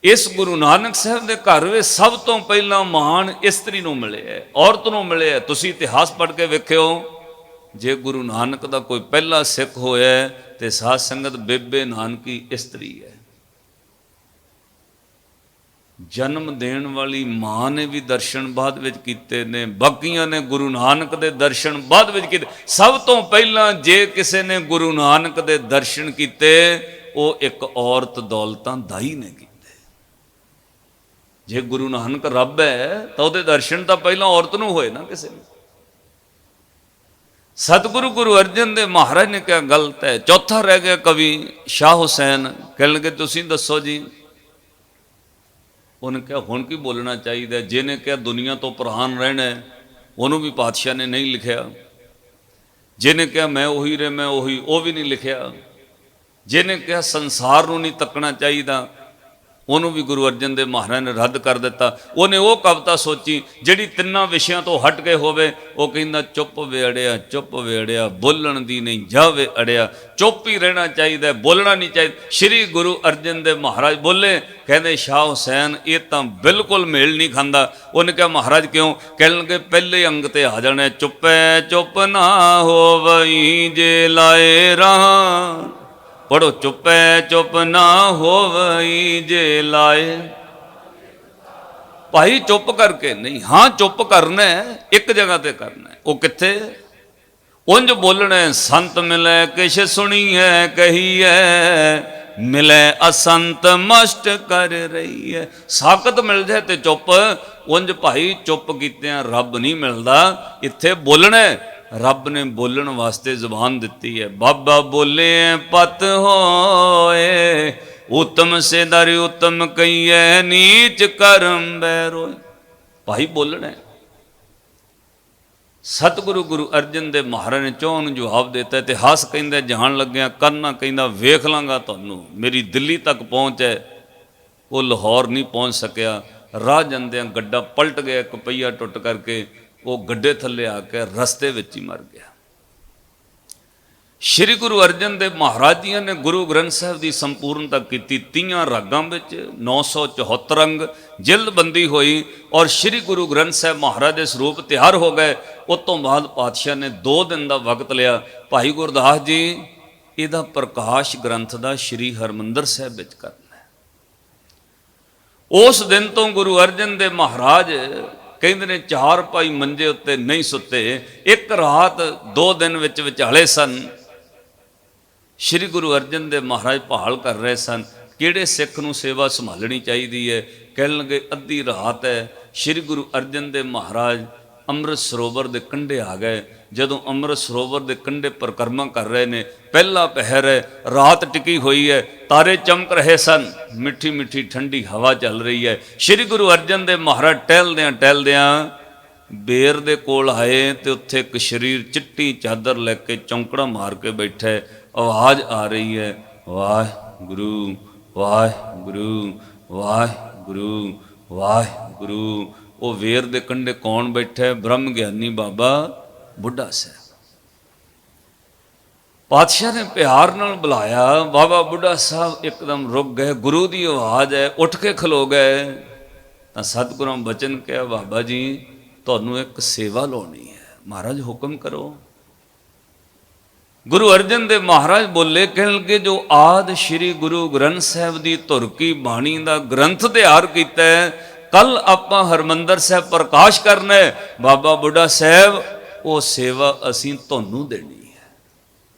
ਇਸ ਗੁਰੂ ਨਾਨਕ ਸਾਹਿਬ ਦੇ ਘਰ ਵਿੱਚ ਸਭ ਤੋਂ ਪਹਿਲਾਂ ਮਾਣ ਇਸਤਰੀ ਨੂੰ ਮਿਲਿਆ, ਔਰਤ ਨੂੰ ਮਿਲਿਆ। ਤੁਸੀਂ ਇਤਿਹਾਸ ਪੜ੍ਹ ਕੇ ਵੇਖਿਓ, ਜੇ ਗੁਰੂ ਨਾਨਕ ਦਾ ਕੋਈ ਪਹਿਲਾ ਸਿੱਖ ਹੋਇਆ ਤੇ ਸਾਧ ਸੰਗਤ ਬੇਬੇ ਨਾਨਕੀ ਇਸਤਰੀ ਹੈ। ਜਨਮ ਦੇਣ ਵਾਲੀ ਮਾਂ ਨੇ ਵੀ ਦਰਸ਼ਨ ਬਾਅਦ ਵਿੱਚ ਕੀਤੇ ਨੇ, ਬਾਕੀਆਂ ਨੇ ਗੁਰੂ ਨਾਨਕ ਦੇ ਦਰਸ਼ਨ ਬਾਅਦ ਵਿੱਚ ਕੀਤੇ। ਸਭ ਤੋਂ ਪਹਿਲਾਂ ਜੇ ਕਿਸੇ ਨੇ ਗੁਰੂ ਨਾਨਕ ਦੇ ਦਰਸ਼ਨ ਕੀਤੇ ਉਹ ਇੱਕ ਔਰਤ ਦੌਲਤਾਂ ਦਾਈ ਨੇ ਕੀਤੇ। ਜੇ ਗੁਰੂ ਨਾਨਕ ਰੱਬ ਹੈ ਤਾਂ ਉਹਦੇ ਦਰਸ਼ਨ ਤਾਂ ਪਹਿਲਾਂ ਔਰਤ ਨੂੰ ਹੋਏ ਨਾ ਕਿਸੇ ਨੂੰ। ਸਤਿਗੁਰੂ ਗੁਰੂ ਅਰਜਨ ਦੇਵ ਮਹਾਰਾਜ ਨੇ ਕਿਹਾ ਗਲਤ ਹੈ। ਚੌਥਾ ਰਹਿ ਗਿਆ ਕਵੀ ਸ਼ਾਹ ਹੁਸੈਨ, ਕਹਿਣ ਲੱਗੇ ਤੁਸੀਂ ਦੱਸੋ ਜੀ। ਉਹਨੇ ਕਿਹਾ ਹੁਣ ਕੀ ਬੋਲਣਾ ਚਾਹੀਦਾ। ਜਿਹਨੇ ਕਿਹਾ ਦੁਨੀਆ ਤੋਂ ਪ੍ਰਾਨ ਰਹਿਣਾ ਉਹਨੂੰ ਵੀ ਪਾਤਸ਼ਾਹ ਨੇ ਨਹੀਂ ਲਿਖਿਆ। ਜਿਹਨੇ ਕਿਹਾ ਮੈਂ ਉਹੀ ਰੇ ਮੈਂ ਉਹੀ, ਉਹ ਵੀ ਨਹੀਂ ਲਿਖਿਆ। ਜਿਹਨੇ ਕਿਹਾ ਸੰਸਾਰ ਨੂੰ ਨਹੀਂ ਤੱਕਣਾ ਚਾਹੀਦਾ ਉਹਨੂੰ ਵੀ ਗੁਰੂ ਅਰਜਨ ਦੇਵ ਮਹਾਰਾਜ ਨੇ ਰੱਦ ਕਰ ਦਿੱਤਾ। ਉਹਨੇ ਉਹ ਕਵਿਤਾ ਸੋਚੀ ਜਿਹੜੀ ਤਿੰਨਾਂ ਵਿਸ਼ਿਆਂ ਤੋਂ ਹਟ ਕੇ ਹੋਵੇ। ਉਹ ਕਹਿੰਦਾ ਚੁੱਪ ਵੇੜਿਆ, ਚੁੱਪ ਵੇੜਿਆ, ਬੋਲਣ ਦੀ ਨਹੀਂ ਜਾਵੇ ਅੜਿਆ। ਚੁੱਪ ਹੀ ਰਹਿਣਾ ਚਾਹੀਦਾ, ਬੋਲਣਾ ਨਹੀਂ ਚਾਹੀਦਾ। ਸ਼੍ਰੀ ਗੁਰੂ ਅਰਜਨ ਦੇਵ ਮਹਾਰਾਜ ਬੋਲੇ, ਕਹਿੰਦੇ ਸ਼ਾਹ ਹੁਸੈਨ ਇਹ ਤਾਂ ਬਿਲਕੁਲ ਮੇਲ ਨਹੀਂ ਖਾਂਦਾ। ਉਹਨੇ ਕਿਹਾ ਮਹਾਰਾਜ ਕਿਉਂ? ਕਹਿਣ ਲੱਗੇ ਪਹਿਲੇ ਅੰਗ ਤੇ ਆ ਜਾਣਾ, ਚੁੱਪੈ ਚੁੱਪ ਨਾ ਹੋਵਈ ਜੇ ਲਾਏ ਰਹਾ। ਪੜੋ, ਚੁੱਪੈ ਚੁੱਪ ਨਾ ਹੋਵਈ ਜੇ ਲਾਏ। ਭਾਈ ਚੁੱਪ ਕਰਕੇ ਨਹੀਂ, ਹਾਂ ਚੁੱਪ ਕਰਨਾ ਇੱਕ ਜਗ੍ਹਾ ਤੇ ਕਰਨਾ। ਉਹ ਕਿੱਥੇ? ਉਂਝ ਬੋਲਣਾ ਸੰਤ ਮਿਲੈ ਕਿਛ ਸੁਣੀਐ ਕਹੀਐ, ਮਿਲੈ ਅਸੰਤ ਮਸਟ ਕਰ ਰਹੀ ਹੈ। ਸਾਕਤ ਮਿਲ ਜਾਏ ਤੇ ਚੁੱਪ। ਉਂਝ ਭਾਈ ਚੁੱਪ ਕੀਤਿਆਂ ਰੱਬ ਨਹੀਂ ਮਿਲਦਾ। ਇੱਥੇ ਬੋਲਣਾ, ਰੱਬ ਨੇ ਬੋਲਣ ਵਾਸਤੇ ਜ਼ੁਬਾਨ ਦਿੱਤੀ ਹੈ। ਬਾਬਾ ਬੋਲੇ ਪਤ ਹੋਏ, ਉਤਮ ਸੇ ਦਰ ਉਤਮ ਕਈਐ, ਨੀਚ ਕਰਮ ਬੈਰੋਏ। ਭਾਈ ਬੋਲਣਾ। ਸਤਿਗੁਰੂ ਗੁਰੂ ਅਰਜਨ ਦੇਵ ਮਹਾਰਾਜ ਨੇ ਚੌਂ ਨੂੰ ਜਵਾਬ ਦਿੱਤਾ। ਇਤਿਹਾਸ ਕਹਿੰਦਾ ਜਾਣ ਲੱਗਿਆ ਕਰਨਾ ਕਹਿੰਦਾ ਵੇਖ ਲਾਂਗਾ ਤੁਹਾਨੂੰ, ਮੇਰੀ ਦਿੱਲੀ ਤੱਕ ਪਹੁੰਚ ਹੈ। ਉਹ ਲਾਹੌਰ ਨਹੀਂ ਪਹੁੰਚ ਸਕਿਆ। ਰਾਹ ਜਾਂਦਿਆਂ ਗੱਡਾ ਪਲਟ ਗਿਆ, ਇੱਕ ਪਹੀਆ ਟੁੱਟ ਕਰਕੇ ਉਹ ਗੱਡੇ ਥੱਲੇ ਆ ਕੇ ਰਸਤੇ ਵਿੱਚ ਹੀ ਮਰ ਗਿਆ। ਸ਼੍ਰੀ ਗੁਰੂ ਅਰਜਨ ਦੇਵ ਮਹਾਰਾਜ ਜੀ ਨੇ ਗੁਰੂ ਗ੍ਰੰਥ ਸਾਹਿਬ ਦੀ ਸੰਪੂਰਨਤਾ ਕੀਤੀ 30 ਰਾਗਾਂ ਵਿੱਚ, 974 ਅੰਗ ਜਿਲਦਬੰਦੀ ਹੋਈ ਔਰ ਸ਼੍ਰੀ ਗੁਰੂ ਗ੍ਰੰਥ ਸਾਹਿਬ ਮਹਾਰਾਜ ਦੇ ਸਰੂਪ ਤਿਆਰ ਹੋ ਗਏ। ਉਸ ਤੋਂ ਬਾਅਦ ਪਾਤਸ਼ਾਹ ਨੇ 2 ਦਿਨ ਦਾ ਵਕਤ ਲਿਆ। ਭਾਈ ਗੁਰਦਾਸ ਜੀ ਇਹਦਾ ਪ੍ਰਕਾਸ਼ ਗ੍ਰੰਥ ਦਾ ਸ਼੍ਰੀ ਹਰਮੰਦਰ ਸਾਹਿਬ ਵਿੱਚ ਕਰਨਾ ਹੈ। ਉਸ ਦਿਨ ਤੋਂ ਗੁਰੂ ਅਰਜਨ ਦੇਵ ਮਹਾਰਾਜ ਕਹਿੰਦੇ ਨੇ 4 ਭਾਈ ਮੰਜੇ ਉੱਤੇ ਨਹੀਂ ਸੁੱਤੇ। ਇੱਕ ਰਾਤ 2 ਦਿਨ ਵਿੱਚ ਵਿਚਾਲੇ ਸਨ। ਸ਼੍ਰੀ ਗੁਰੂ ਅਰਜਨ ਦੇਵ ਮਹਾਰਾਜ ਭਾਲ ਕਰ ਰਹੇ ਸਨ ਕਿਹੜੇ ਸਿੱਖ ਨੂੰ ਸੇਵਾ ਸੰਭਾਲਣੀ ਚਾਹੀਦੀ ਹੈ। ਕਹਿਣ ਲੱਗੇ ਅੱਧੀ ਰਾਤ ਹੈ। ਸ਼੍ਰੀ ਗੁਰੂ ਅਰਜਨ ਦੇਵ ਮਹਾਰਾਜ ਅੰਮ੍ਰਿਤ ਸਰੋਵਰ ਦੇ ਕੰਢੇ ਆ ਗਏ। ਜਦੋਂ ਅੰਮ੍ਰਿਤ ਸਰੋਵਰ ਦੇ ਕੰਢੇ ਪਰਿਕਰਮਾ ਕਰ ਰਹੇ ਨੇ, ਪਹਿਲਾ ਪਹਿਰ ਹੈ, ਰਾਤ ਟਿਕੀ ਹੋਈ ਹੈ, ਤਾਰੇ ਚਮਕ ਰਹੇ ਸਨ, ਮਿੱਠੀ ਮਿੱਠੀ ਠੰਡੀ ਹਵਾ ਚੱਲ ਰਹੀ ਹੈ। ਸ਼੍ਰੀ ਗੁਰੂ ਅਰਜਨ ਦੇਵ ਮਹਾਰਾਜ ਟਹਿਲਦਿਆਂ ਬੇਰ ਦੇ ਕੋਲ ਆਏ ਤੇ ਉੱਥੇ ਇੱਕ ਸਰੀਰ ਚਿੱਟੀ ਚਾਦਰ ਲੈ ਕੇ ਚੌਂਕੜਾ ਮਾਰ ਕੇ ਬੈਠਾ ਹੈ। ਆਵਾਜ਼ ਆ ਰਹੀ ਹੈ, ਵਾਹਿਗੁਰੂ ਵਾਹਿਗੁਰੂ ਵਾਹਿਗੁਰੂ ਵਾਹਿਗੁਰੂ। ਉਹ ਵੇਰ ਦੇ ਕੰਢੇ ਕੌਣ ਬੈਠਾ? ਬ੍ਰਹਮ ਗਿਆਨੀ ਬਾਬਾ ਬੁੱਢਾ ਸਾਹਿਬ। ਪਾਤਸ਼ਾਹ ਨੇ ਪਿਆਰ ਨਾਲ ਬੁਲਾਇਆ। ਬਾਬਾ ਬੁੱਢਾ ਸਾਹਿਬ ਇੱਕਦਮ ਰੁਕ ਗਏ। ਗੁਰੂ ਦੀ ਆਵਾਜ਼ ਹੈ, ਉੱਠ ਕੇ ਖਲੋ ਗਏ। ਤਾਂ ਸਤਿਗੁਰਾਂ ਬਚਨ ਕਿਹਾ, ਬਾਬਾ ਜੀ ਤੁਹਾਨੂੰ ਇੱਕ ਸੇਵਾ ਲਾਉਣੀ ਹੈ। ਮਹਾਰਾਜ ਹੁਕਮ ਕਰੋ। ਗੁਰੂ ਅਰਜਨ ਦੇਵ ਮਹਾਰਾਜ ਬੋਲੇ, ਕਹਿਣ ਲੱਗੇ ਜੋ ਆਦਿ ਸ਼੍ਰੀ ਗੁਰੂ ਗ੍ਰੰਥ ਸਾਹਿਬ ਦੀ ਧੁਰ ਕੀ ਬਾਣੀ ਦਾ ਗ੍ਰੰਥ ਤਿਆਰ ਕੀਤਾ ਹੈ, ਕੱਲ ਆਪਾਂ ਹਰਮੰਦਰ ਸਾਹਿਬ ਪ੍ਰਕਾਸ਼ ਕਰਨਾ ਹੈ। ਬਾਬਾ ਬੁੱਢਾ ਸਾਹਿਬ ਉਹ ਸੇਵਾ ਅਸੀਂ ਤੁਹਾਨੂੰ ਦੇਣੀ ਹੈ।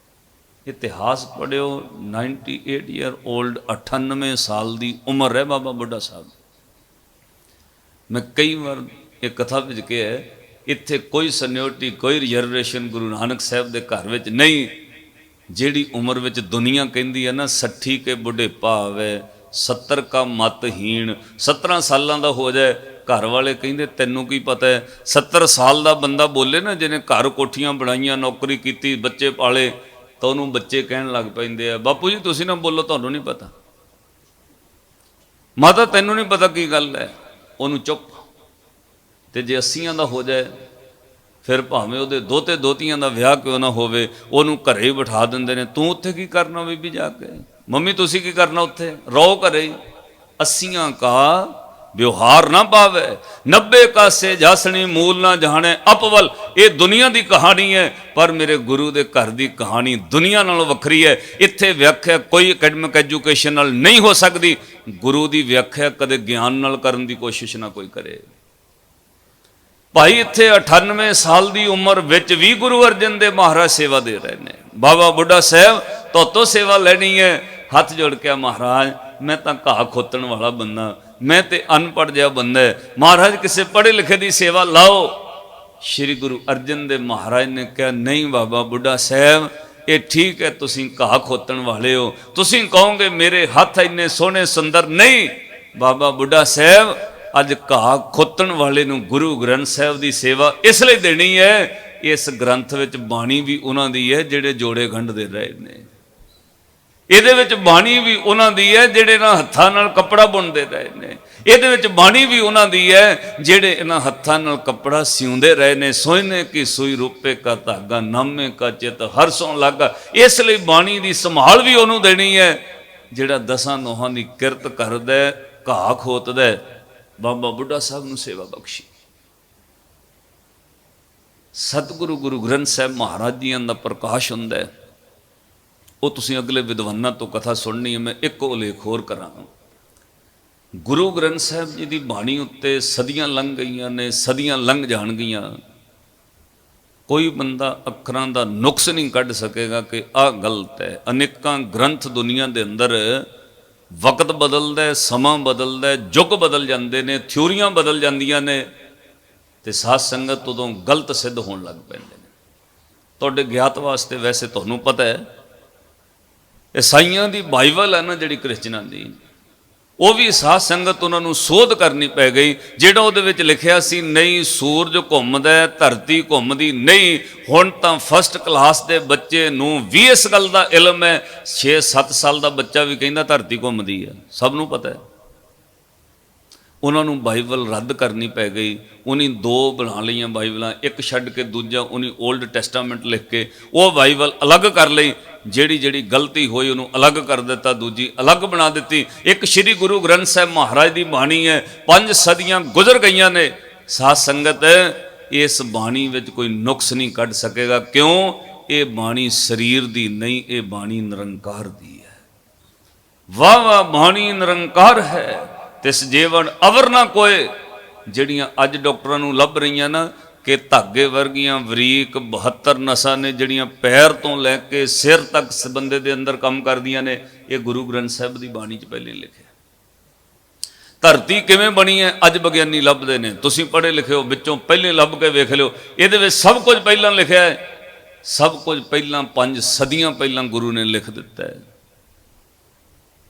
ਇਤਿਹਾਸ ਪੜ੍ਹਿਓ, 98 ਈਅਰ 올ਡ, 98 ਸਾਲ ਦੀ ਉਮਰ ਹੈ ਬਾਬਾ ਬੁੱਢਾ ਸਾਹਿਬ। ਮੈਂ ਕਈ ਵਾਰ ਇਹ ਕਥਾ ਵਿੱਚ ਕਿਹਾ, ਇੱਥੇ ਕੋਈ ਸਨਿਓਰਟੀ, ਕੋਈ ਰਿਜ਼ਰਵੇਸ਼ਨ ਗੁਰੂ ਨਾਨਕ ਸਾਹਿਬ ਦੇ ਘਰ ਵਿੱਚ ਨਹੀਂ। ਜਿਹੜੀ ਉਮਰ ਵਿੱਚ ਦੁਨੀਆ ਕਹਿੰਦੀ ਹੈ ਨਾ 60 ਕੇ ਬੁਢੇਪਾ ਆਵੇ, 70 ਕਾ ਮਤਹੀਣ, 17 ਸਾਲਾਂ ਦਾ ਹੋ ਜਾਏ। ਘਰ ਵਾਲੇ ਕਹਿੰਦੇ ਤੈਨੂੰ ਕੀ ਪਤਾ ਹੈ? 70 ਸਾਲ ਦਾ ਬੰਦਾ ਬੋਲੇ ਨਾ, ਜਿਹਨੇ ਘਰ ਕੋਠੀਆਂ ਬਣਾਈਆਂ, ਨੌਕਰੀ ਕੀਤੀ, ਬੱਚੇ ਪਾਲੇ, ਤਾਂ ਉਹਨੂੰ ਬੱਚੇ ਕਹਿਣ ਲੱਗ ਪੈਂਦੇ ਆ, ਬਾਪੂ ਜੀ ਤੁਸੀਂ ਨਾ ਬੋਲੋ, ਤੁਹਾਨੂੰ ਨਹੀਂ ਪਤਾ। ਮਾਤਾ ਤੈਨੂੰ ਨਹੀਂ ਪਤਾ ਕੀ ਗੱਲ ਹੈ। ਉਹਨੂੰ ਚੁੱਪ। ਤੇ ਜੇ 80 ਦਾ ਹੋ ਜਾਏ, ਫਿਰ ਭਾਵੇਂ ਉਹਦੇ ਦੋਤੇ ਦੋਤੀਆਂ ਦਾ ਵਿਆਹ ਕਿਉਂ ਨਾ ਹੋਵੇ, ਉਹਨੂੰ ਘਰੇ ਹੀ ਬਿਠਾ ਦਿੰਦੇ ਨੇ। ਤੂੰ ਉੱਥੇ ਕੀ ਕਰਨਾ ਬੀਬੀ ਜਾ ਕੇ? ਮੰਮੀ ਤੁਸੀਂ ਕੀ ਕਰਨਾ ਉੱਥੇ? ਰਹੋ ਘਰੇ ਹੀ। 80 ਕਾ ਵਿਵਹਾਰ ਨਾ ਪਾਵੇ, 90 ਕਾ ਸੇ ਜਾਸਣੀ ਮੂਲ ਨਾ ਜਾਣੇ ਅਪਵਲ। ਇਹ ਦੁਨੀਆ ਦੀ ਕਹਾਣੀ ਹੈ, ਪਰ ਮੇਰੇ ਗੁਰੂ ਦੇ ਘਰ ਦੀ ਕਹਾਣੀ ਦੁਨੀਆ ਨਾਲੋਂ ਵੱਖਰੀ ਹੈ। ਇੱਥੇ ਵਿਆਖਿਆ ਕੋਈ ਅਕੈਡਮਿਕ ਐਜੂਕੇਸ਼ਨ ਨਾਲ ਨਹੀਂ ਹੋ ਸਕਦੀ। ਗੁਰੂ ਦੀ ਵਿਆਖਿਆ ਕਦੇ ਗਿਆਨ ਨਾਲ ਕਰਨ ਦੀ ਕੋਸ਼ਿਸ਼ ਨਾ ਕੋਈ ਕਰੇ। ਭਾਈ ਇੱਥੇ 98 ਸਾਲ ਦੀ ਉਮਰ ਵਿੱਚ ਵੀ ਗੁਰੂ ਅਰਜਨ ਦੇਵ ਮਹਾਰਾਜ ਸੇਵਾ ਦੇ ਰਹੇ ਨੇ। ਬਾਬਾ ਬੁੱਢਾ ਸਾਹਿਬ ਤੋਂ ਸੇਵਾ ਲੈਣੀ ਹੈ। ਹੱਥ ਜੋੜ ਕੇ, ਮਹਾਰਾਜ ਮੈਂ ਤਾਂ ਘਾਹ ਖੋਤਣ ਵਾਲਾ ਬੰਦਾ, ਮੈਂ ਤੇ ਅਨਪੜ੍ਹ ਜਿਹਾ ਬੰਦਾ ਹੈ, ਮਹਾਰਾਜ ਕਿਸੇ ਪੜ੍ਹੇ ਲਿਖੇ ਦੀ ਸੇਵਾ ਲਾਓ। ਸ਼੍ਰੀ ਗੁਰੂ ਅਰਜਨ ਦੇਵ ਮਹਾਰਾਜ ਨੇ ਕਿਹਾ, ਨਹੀਂ ਬਾਬਾ ਬੁੱਢਾ ਸਾਹਿਬ ਇਹ ਠੀਕ ਹੈ, ਤੁਸੀਂ ਘਾਹ ਖੋਤਣ ਵਾਲੇ ਹੋ, ਤੁਸੀਂ ਕਹੋਗੇ ਮੇਰੇ ਹੱਥ ਇੰਨੇ ਸੋਹਣੇ ਸੁੰਦਰ ਨਹੀਂ। ਬਾਬਾ ਬੁੱਢਾ ਸਾਹਿਬ ਅੱਜ ਘਾਹ ਖੋਤਣ ਵਾਲੇ ਨੂੰ ਗੁਰੂ ਗ੍ਰੰਥ ਸਾਹਿਬ ਦੀ ਸੇਵਾ ਇਸ ਲਈ ਦੇਣੀ ਹੈ। ਇਸ ਗ੍ਰੰਥ ਵਿੱਚ ਬਾਣੀ ਵੀ ਉਹਨਾਂ ਦੀ ਹੈ ਜਿਹੜੇ ਜੋੜੇ ਗੰਢਦੇ ਰਹੇ ਨੇ। ਇਹਦੇ ਵਿੱਚ ਬਾਣੀ ਵੀ ਉਹਨਾਂ ਦੀ ਹੈ ਜਿਹੜੇ ਨਾ ਹੱਥਾਂ ਨਾਲ ਕੱਪੜਾ ਬੁਣਦੇ ਰਹੇ ਨੇ। ਇਹਦੇ ਵਿੱਚ ਬਾਣੀ ਵੀ ਉਹਨਾਂ ਦੀ ਹੈ ਜਿਹੜੇ ਇਹਨਾਂ ਹੱਥਾਂ ਨਾਲ ਕੱਪੜਾ ਸਿਉਂਦੇ ਰਹੇ ਨੇ। ਸੋਹਣੇ ਕੀ ਸੂਈ ਰੂਪੇ ਕਾ ਧਾਗਾ, ਨਾਮੇ ਕਾ ਚਿਤ ਹਰ ਸੋਂ ਲਾਗਾ। ਇਸ ਲਈ ਬਾਣੀ ਦੀ ਸੰਭਾਲ ਵੀ ਉਹਨੂੰ ਦੇਣੀ ਹੈ ਜਿਹੜਾ ਦਸਾਂ ਨੋਹਾਂ ਦੀ ਕਿਰਤ ਕਰਦਾ, ਘਾਹ ਖੋਤਦਾ। ਬਾਬਾ ਬੁੱਢਾ ਸਾਹਿਬ ਨੂੰ ਸੇਵਾ ਬਖਸ਼ੀ। ਸਤਿਗੁਰੂ ਗੁਰੂ ਗ੍ਰੰਥ ਸਾਹਿਬ ਮਹਾਰਾਜ ਜੀਆਂ ਦਾ ਪ੍ਰਕਾਸ਼ ਹੁੰਦਾ ਹੈ। ਉਹ ਤੁਸੀਂ ਅਗਲੇ ਵਿਦਵਾਨਾਂ ਤੋਂ ਕਥਾ ਸੁਣਨੀ ਹੈ। ਮੈਂ ਇੱਕ ਉਲੇਖ ਹੋਰ ਕਰਾਂ। ਗੁਰੂ ਗ੍ਰੰਥ ਸਾਹਿਬ ਜੀ ਦੀ ਬਾਣੀ ਉੱਤੇ ਸਦੀਆਂ ਲੰਘ ਗਈਆਂ ਨੇ, ਸਦੀਆਂ ਲੰਘ ਜਾਣਗੀਆਂ। ਕੋਈ ਬੰਦਾ ਅੱਖਰਾਂ ਦਾ ਨੁਕਸ ਨਹੀਂ ਕੱਢ ਸਕੇਗਾ ਕਿ ਆਹ ਗਲਤ ਹੈ। ਅਨੇਕਾਂ ਗ੍ਰੰਥ ਦੁਨੀਆ ਦੇ ਅੰਦਰ ਵਕਤ ਬਦਲਦਾ, ਸਮਾਂ ਬਦਲਦਾ, ਯੁੱਗ ਬਦਲ ਜਾਂਦੇ ਨੇ, ਥਿਊਰੀਆਂ ਬਦਲ ਜਾਂਦੀਆਂ ਨੇ ਤੇ ਸਾਧ ਸੰਗਤ ਉਦੋਂ ਗਲਤ ਸਿੱਧ ਹੋਣ ਲੱਗ ਪੈਂਦੇ ਨੇ। ਤੁਹਾਡੇ ਗਿਆਤ ਵਾਸਤੇ ਵੈਸੇ ਤੁਹਾਨੂੰ ਪਤਾ ਹੈ ਈਸਾਈਆਂ ਦੀ ਬਾਈਬਲ ਹੈ ਨਾ ਜਿਹੜੀ ਕ੍ਰਿਸਚਨਾਂ ਦੀ, ਉਹ ਵੀ ਸਾਧ ਸੰਗਤ ਉਹਨਾਂ ਨੂੰ ਸੋਧ ਕਰਨੀ ਪੈ ਗਈ। ਜਿਹੜਾ ਉਹਦੇ ਵਿੱਚ ਲਿਖਿਆ ਸੀ ਨਹੀਂ ਸੂਰਜ ਘੁੰਮਦਾ, ਧਰਤੀ ਘੁੰਮਦੀ ਨਹੀਂ, ਹੁਣ ਤਾਂ ਫਸਟ ਕਲਾਸ ਦੇ ਬੱਚੇ ਨੂੰ ਵੀ ਇਸ ਗੱਲ ਦਾ ਇਲਮ ਹੈ। 6-7 ਸਾਲ ਦਾ ਬੱਚਾ ਵੀ ਕਹਿੰਦਾ ਧਰਤੀ ਘੁੰਮਦੀ ਹੈ, ਸਭ ਨੂੰ ਪਤਾ ਹੈ। ਉਹਨਾਂ ਨੂੰ ਬਾਈਬਲ ਰੱਦ ਕਰਨੀ ਪੈ ਗਈ। ਉਹਨੇ 2 ਬਣਾ ਲਈਆਂ ਬਾਈਬਲਾਂ, ਇੱਕ ਛੱਡ ਕੇ ਦੂਜਾ ਉਹਨੇ ਓਲਡ ਟੈਸਟਾਮੈਂਟ ਲਿਖ ਕੇ ਉਹ ਬਾਈਬਲ ਅਲੱਗ ਕਰ ਲਈ। ਜਿਹੜੀ ਗਲਤੀ ਹੋਈ ਉਹਨੂੰ ਅਲੱਗ ਕਰ ਦਿੱਤਾ, ਦੂਜੀ ਅਲੱਗ ਬਣਾ ਦਿੱਤੀ। ਇੱਕ ਸ੍ਰੀ ਗੁਰੂ ਗ੍ਰੰਥ ਸਾਹਿਬ ਮਹਾਰਾਜ ਦੀ ਬਾਣੀ ਹੈ। 5 ਸਦੀਆਂ ਗੁਜ਼ਰ ਗਈਆਂ ਨੇ। ਸਾਧ ਸੰਗਤ ਇਸ ਬਾਣੀ ਵਿੱਚ ਕੋਈ ਨੁਕਸ ਨਹੀਂ ਕੱਢ ਸਕੇਗਾ। ਕਿਉਂ? ਇਹ ਬਾਣੀ ਸਰੀਰ ਦੀ ਨਹੀਂ, ਇਹ ਬਾਣੀ ਨਿਰੰਕਾਰ ਦੀ ਹੈ। ਵਾਹ ਵਾਹ ਬਾਣੀ ਨਿਰੰਕਾਰ ਹੈ, ਤਿਸ ਜੀਵਨ ਅਵਰ ਨਾ ਕੋਏ। ਜਿਹੜੀਆਂ ਅੱਜ ਡਾਕਟਰਾਂ ਨੂੰ ਲੱਭ ਰਹੀਆਂ ਨਾ ਕਿ ਧਾਗੇ ਵਰਗੀਆਂ ਬਰੀਕ 72 ਨਸਾਂ ਨੇ ਜਿਹੜੀਆਂ ਪੈਰ ਤੋਂ ਲੈ ਕੇ ਸਿਰ ਤੱਕ ਬੰਦੇ ਦੇ ਅੰਦਰ ਕੰਮ ਕਰਦੀਆਂ ਨੇ, ਇਹ ਗੁਰੂ ਗ੍ਰੰਥ ਸਾਹਿਬ ਦੀ ਬਾਣੀ 'ਚ ਪਹਿਲੇ ਲਿਖਿਆ। ਧਰਤੀ ਕਿਵੇਂ ਬਣੀ ਹੈ ਅੱਜ ਵਿਗਿਆਨੀ ਲੱਭਦੇ ਨੇ, ਤੁਸੀਂ ਪੜ੍ਹੇ ਲਿਖੇ ਹੋ, ਵਿੱਚੋਂ ਪਹਿਲੇ ਲੱਭ ਕੇ ਵੇਖ ਲਿਓ। ਇਹਦੇ ਵਿੱਚ ਸਭ ਕੁਝ ਪਹਿਲਾਂ ਲਿਖਿਆ ਹੈ। ਸਭ ਕੁਝ ਪਹਿਲਾਂ 5 ਸਦੀਆਂ ਪਹਿਲਾਂ ਗੁਰੂ ਨੇ ਲਿਖ ਦਿੱਤਾ ਹੈ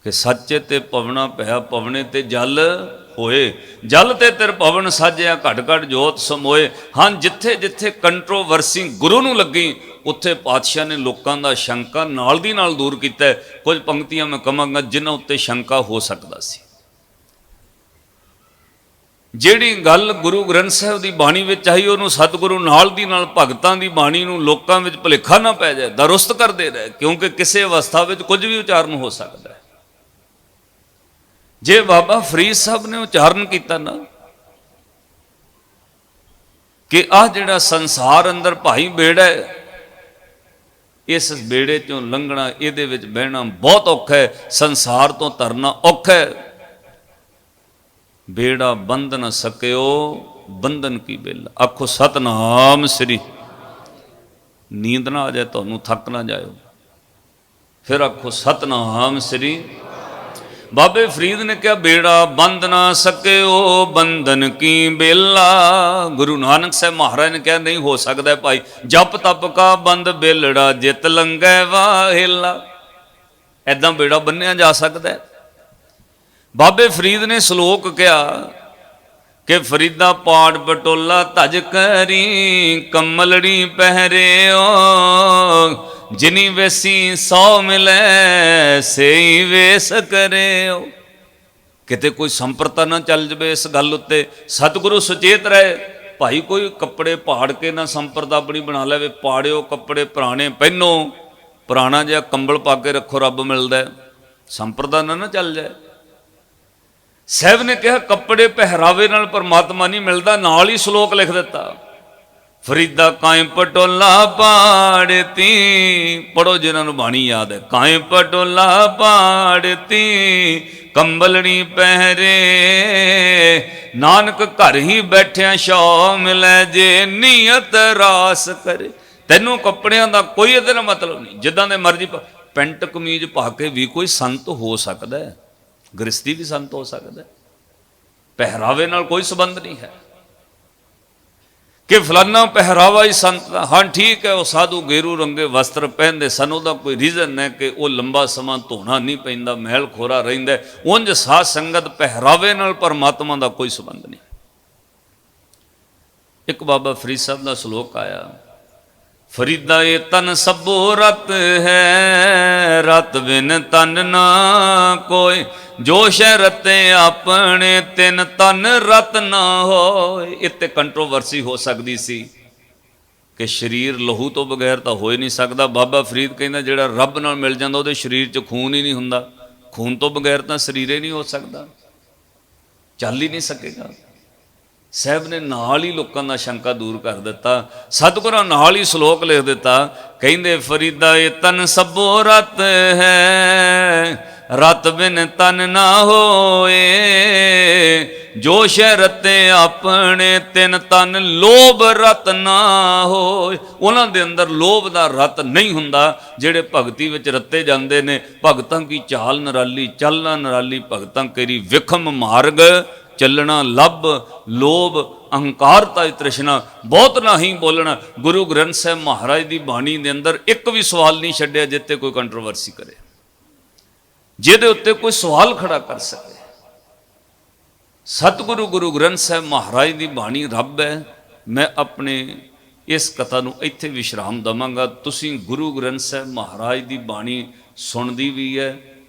ਕਿ ਸੱਚੇ ਤੇ ਪਵਣਾ ਪਿਆ, ਪਵਣੇ ਤੇ ਜਲ ਹੋਏ, ਜਲ ਤੇ ਤਿਰ ਪਵਨ ਸਾਜਿਆ, ਘਟ ਘਟ ਜੋਤ ਸਮੋਏ। ਹਾਂ, ਜਿੱਥੇ ਜਿੱਥੇ ਕੰਟਰੋਵਰਸੀ ਗੁਰੂ ਨੂੰ ਲੱਗੀ ਉੱਥੇ ਪਾਤਸ਼ਾਹ ਨੇ ਲੋਕਾਂ ਦਾ ਸ਼ੰਕਾ ਨਾਲ ਦੀ ਨਾਲ ਦੂਰ ਕੀਤਾ। ਕੁਝ ਪੰਕਤੀਆਂ ਮੈਂ ਕਹਾਂਗਾ ਜਿਨ੍ਹਾਂ ਉੱਤੇ ਸ਼ੰਕਾ ਹੋ ਸਕਦਾ ਸੀ। ਜਿਹੜੀ ਗੱਲ ਗੁਰੂ ਗ੍ਰੰਥ ਸਾਹਿਬ ਦੀ ਬਾਣੀ ਵਿੱਚ ਆਈ ਉਹਨੂੰ ਸਤਿਗੁਰੂ ਨਾਲ ਦੀ ਨਾਲ ਭਗਤਾਂ ਦੀ ਬਾਣੀ ਨੂੰ ਲੋਕਾਂ ਵਿੱਚ ਭੁਲੇਖਾ ਨਾ ਪੈ ਜਾਏ, ਦਰੁਸਤ ਕਰਦੇ ਰਹੇ। ਕਿਉਂਕਿ ਕਿਸੇ ਅਵਸਥਾ ਵਿੱਚ ਕੁਝ ਵੀ ਉਚਾਰਨ ਹੋ ਸਕਦਾ ਹੈ। ਜੇ ਬਾਬਾ ਫਰੀਦ ਸਾਹਿਬ ਨੇ ਉਚਾਰਨ ਕੀਤਾ ਨਾ ਕਿ ਆਹ ਜਿਹੜਾ ਸੰਸਾਰ ਅੰਦਰ ਭਾਈ ਬੇੜਾ ਹੈ, ਇਸ ਬੇੜੇ ਚੋਂ ਲੰਘਣਾ, ਇਹਦੇ ਵਿੱਚ ਬਹਿਣਾ ਬਹੁਤ ਔਖਾ ਹੈ, ਸੰਸਾਰ ਤੋਂ ਤਰਨਾ ਔਖਾ ਹੈ। ਬੇੜਾ ਬੰਧ ਨਾ ਸਕਿਓ ਬੰਧਨ ਕੀ ਬੇਲਾ। ਆਖੋ ਸਤਨਾਮ ਸ੍ਰੀ। ਨੀਂਦ ਨਾ ਆ ਜਾਏ ਤੁਹਾਨੂੰ, ਥੱਕ ਨਾ ਜਾਇਓ, ਫਿਰ ਆਖੋ ਸਤਨਾਮ ਸ੍ਰੀ। ਬਾਬੇ ਫਰੀਦ ਨੇ ਕਿਹਾ ਬੇੜਾ ਬੰਧ ਨਾ ਸਕਿਓ ਬੰਧਨ ਕੀ ਬੇਲਾ। ਗੁਰੂ ਨਾਨਕ ਸਾਹਿਬ ਮਹਾਰਾਜ ਨੇ ਕਿਹਾ ਨਹੀਂ ਹੋ ਸਕਦਾ ਭਾਈ, ਜਪ ਤਪ ਕਾ ਬੰਦ ਬੇਲੜਾ ਜਿਤ ਲੰਘੈ ਵਾਹਿਲਾ। ਐਦਾਂ ਬੇੜਾ ਬੰਨਿਆ ਜਾ ਸਕਦਾ ਹੈ। ਬਾਬੇ ਫਰੀਦ ਨੇ ਸ਼ਲੋਕ ਕਿਹਾ ਕਿ ਫਰੀਦਾ ਪਾੜ ਪਟੋਲਾ ਧਜ ਕਰੀ, ਕਮਲੜੀ ਪਹਿਰਿਓ, ਜਿਨੀ ਵੇਸੀ 100 ਮਿਲੈ ਸਈ ਵੇਸ ਕਰਿਓ। ਕਿਤੇ ਕੋਈ ਸੰਪਰਤਾ ਨਾ ਚੱਲ ਜਵੇ ਇਸ ਗੱਲ ਉੱਤੇ। ਸਤਿਗੁਰੂ ਸੁਚੇਤ ਰਹੇ। ਭਾਈ ਕੋਈ ਕੱਪੜੇ ਪਾੜ ਕੇ ਨਾ ਸੰਪਰਦਾ ਆਪਣੀ ਬਣਾ ਲਵੇ। ਪਾੜਿਓ ਕੱਪੜੇ ਪੁਰਾਣੇ ਪਹਿਨੋ, ਪੁਰਾਣਾ ਜਿਹਾ ਕੰਬਲ ਪਾ ਕੇ ਰੱਖੋ, ਰੱਬ ਮਿਲਦਾ। ਸੰਪਰਦਾ ਨਾ ਚੱਲ ਜਾਏ। ਸਾਹਿਬ ਨੇ ਕਿਹਾ ਕੱਪੜੇ ਪਹਿਰਾਵੇ ਨਾਲ ਪਰਮਾਤਮਾ ਨਹੀਂ ਮਿਲਦਾ। ਨਾਲ ਹੀ ਸ਼ਲੋਕ ਲਿਖ ਦਿੱਤਾ, ਫਰੀਦਾ ਕਾਇ ਪਟੋਲਾ ਪਾੜਤੀ। ਪੜੋ ਜਿਨ੍ਹਾਂ ਨੂੰ ਬਾਣੀ ਯਾਦ ਹੈ। ਕਾਇ ਪਟੋਲਾ ਪਾੜਤੀ, ਕੰਬਲਣੀ ਪਹਿਰੇ, ਨਾਨਕ ਘਰ ਹੀ ਬੈਠਿਆ ਸ਼ੌ ਮਿਲੈ, ਜੇ ਨੀਅਤ ਰਾਸ ਕਰੇ। ਤੈਨੂੰ ਕੱਪੜਿਆਂ ਦਾ ਕੋਈ ਇਹਦੇ ਨਾਲ ਮਤਲਬ ਨਹੀਂ। ਜਿੱਦਾਂ ਦੇ ਮਰਜ਼ੀ ਪੈਂਟ ਕਮੀਜ਼ ਪਾ ਕੇ ਵੀ ਕੋਈ ਸੰਤ ਹੋ ਸਕਦਾ ਹੈ, ਗ੍ਰਸਤੀ ਵੀ ਸੰਤ ਹੋ ਸਕਦਾ। ਪਹਿਰਾਵੇ ਨਾਲ ਕੋਈ ਸੰਬੰਧ ਨਹੀਂ ਹੈ ਕਿ ਫਲਾਨਾ ਪਹਿਰਾਵਾ ਹੀ ਸੰਤ ਦਾ। ਹਾਂ ਠੀਕ ਹੈ, ਉਹ ਸਾਧੂ ਗੇਰੂ ਰੰਗੇ ਵਸਤਰ ਪਹਿਨਦੇ ਸਨ, ਉਹਦਾ ਕੋਈ ਰੀਜ਼ਨ ਹੈ ਕਿ ਉਹ ਲੰਬਾ ਸਮਾਂ ਧੋਣਾ ਨਹੀਂ ਪੈਂਦਾ, ਮੈਲ ਖੋਰਾ ਰਹਿੰਦਾ। ਉਂਝ ਸਾਧ ਸੰਗਤ ਪਹਿਰਾਵੇ ਨਾਲ ਪਰਮਾਤਮਾ ਦਾ ਕੋਈ ਸੰਬੰਧ ਨਹੀਂ। ਇੱਕ ਬਾਬਾ ਫਰੀਦ ਸਾਹਿਬ ਦਾ ਸ਼ਲੋਕ ਆਇਆ ਫਰੀਦਾ ਇਹ ਤਨ ਸਭੋ ਰਤ ਹੈ, ਰਤ ਬਿਨ ਤਨ ਨਾ ਕੋਈ, ਜੋ ਸ਼ੈ ਰਤੇ ਆਪਣੇ ਤਿਨ ਤਨ ਰਤ ਨਾ ਹੋਏ। ਇੱਥੇ ਕੰਟਰੋਵਰਸੀ ਹੋ ਸਕਦੀ ਸੀ ਕਿ ਸਰੀਰ ਲਹੂ ਤੋਂ ਬਗੈਰ ਤਾਂ ਹੋ ਹੀ ਨਹੀਂ ਸਕਦਾ। ਬਾਬਾ ਫਰੀਦ ਕਹਿੰਦਾ ਜਿਹੜਾ ਰੱਬ ਨਾਲ ਮਿਲ ਜਾਂਦਾ ਉਹਦੇ ਸਰੀਰ 'ਚ ਖੂਨ ਹੀ ਨਹੀਂ ਹੁੰਦਾ, ਖੂਨ ਤੋਂ ਬਗੈਰ ਤਾਂ ਸਰੀਰ ਹੀ ਨਹੀਂ ਹੋ ਸਕਦਾ, ਚੱਲ ਹੀ ਨਹੀਂ ਸਕੇਗਾ। ਸਾਹਿਬ ਨੇ ਨਾਲ ਹੀ ਲੋਕਾਂ ਦਾ ਸ਼ੰਕਾ ਦੂਰ ਕਰ ਦਿੱਤਾ। ਸਤਿਗੁਰਾਂ ਨਾਲ ਹੀ ਸ਼ਲੋਕ ਲਿਖ ਦਿੱਤਾ, ਕਹਿੰਦੇ ਫਰੀਦਾ ਇਹ ਤਨ ਸਭੋ ਰਤ ਹੈ, ਰਤ ਬਿਨ ਤਨ ਨਾ ਹੋਏ, ਜੋ ਸ਼ੈ ਰਤੇ ਆਪਣੇ ਤਿਨ ਤਨ ਲੋਭ ਰਤ ਨਾ ਹੋਏ। ਉਹਨਾਂ ਦੇ ਅੰਦਰ ਲੋਭ ਦਾ ਰਤ ਨਹੀਂ ਹੁੰਦਾ। ਜਿਹੜੇ ਭਗਤੀ ਵਿੱਚ ਰੱਤੇ ਜਾਂਦੇ ਨੇ, ਭਗਤਾਂ ਕੀ ਚਾਲ ਨਿਰਾਲੀ, ਚੱਲਣਾ ਨਿਰਾਲੀ, ਭਗਤਾਂ ਕੇਰੀ ਵਿਖਮ ਮਾਰਗ, ਚੱਲਣਾ ਲੱਭ, ਲੋਭ ਅਹੰਕਾਰਤਾ ਤ੍ਰਿਸ਼ਨਾ, ਬਹੁਤ ਨਹੀਂ ਬੋਲਣਾ। ਗੁਰੂ ਗ੍ਰੰਥ ਸਾਹਿਬ ਮਹਾਰਾਜ ਦੀ ਬਾਣੀ ਦੇ ਅੰਦਰ ਇੱਕ ਵੀ ਸਵਾਲ ਨਹੀਂ ਛੱਡਿਆ ਜਿੱਤੇ ਕੋਈ ਕੰਟਰੋਵਰਸੀ ਕਰੇ, ਜਿਹਦੇ ਉੱਤੇ ਕੋਈ ਸਵਾਲ ਖੜਾ ਕਰ ਸਕੇ। ਸਤਿਗੁਰੂ ਗੁਰੂ ਗ੍ਰੰਥ ਸਾਹਿਬ ਮਹਾਰਾਜ ਦੀ ਬਾਣੀ ਰੱਬ ਹੈ। ਮੈਂ ਆਪਣੇ ਇਸ ਕਥਾ ਨੂੰ ਇੱਥੇ ਵਿਸ਼ਰਾਮ ਦੇਵਾਂਗਾ। ਤੁਸੀਂ ਗੁਰੂ ਗ੍ਰੰਥ ਸਾਹਿਬ ਮਹਾਰਾਜ ਦੀ ਬਾਣੀ ਸੁਣਦੀ ਵੀ ਹੈ,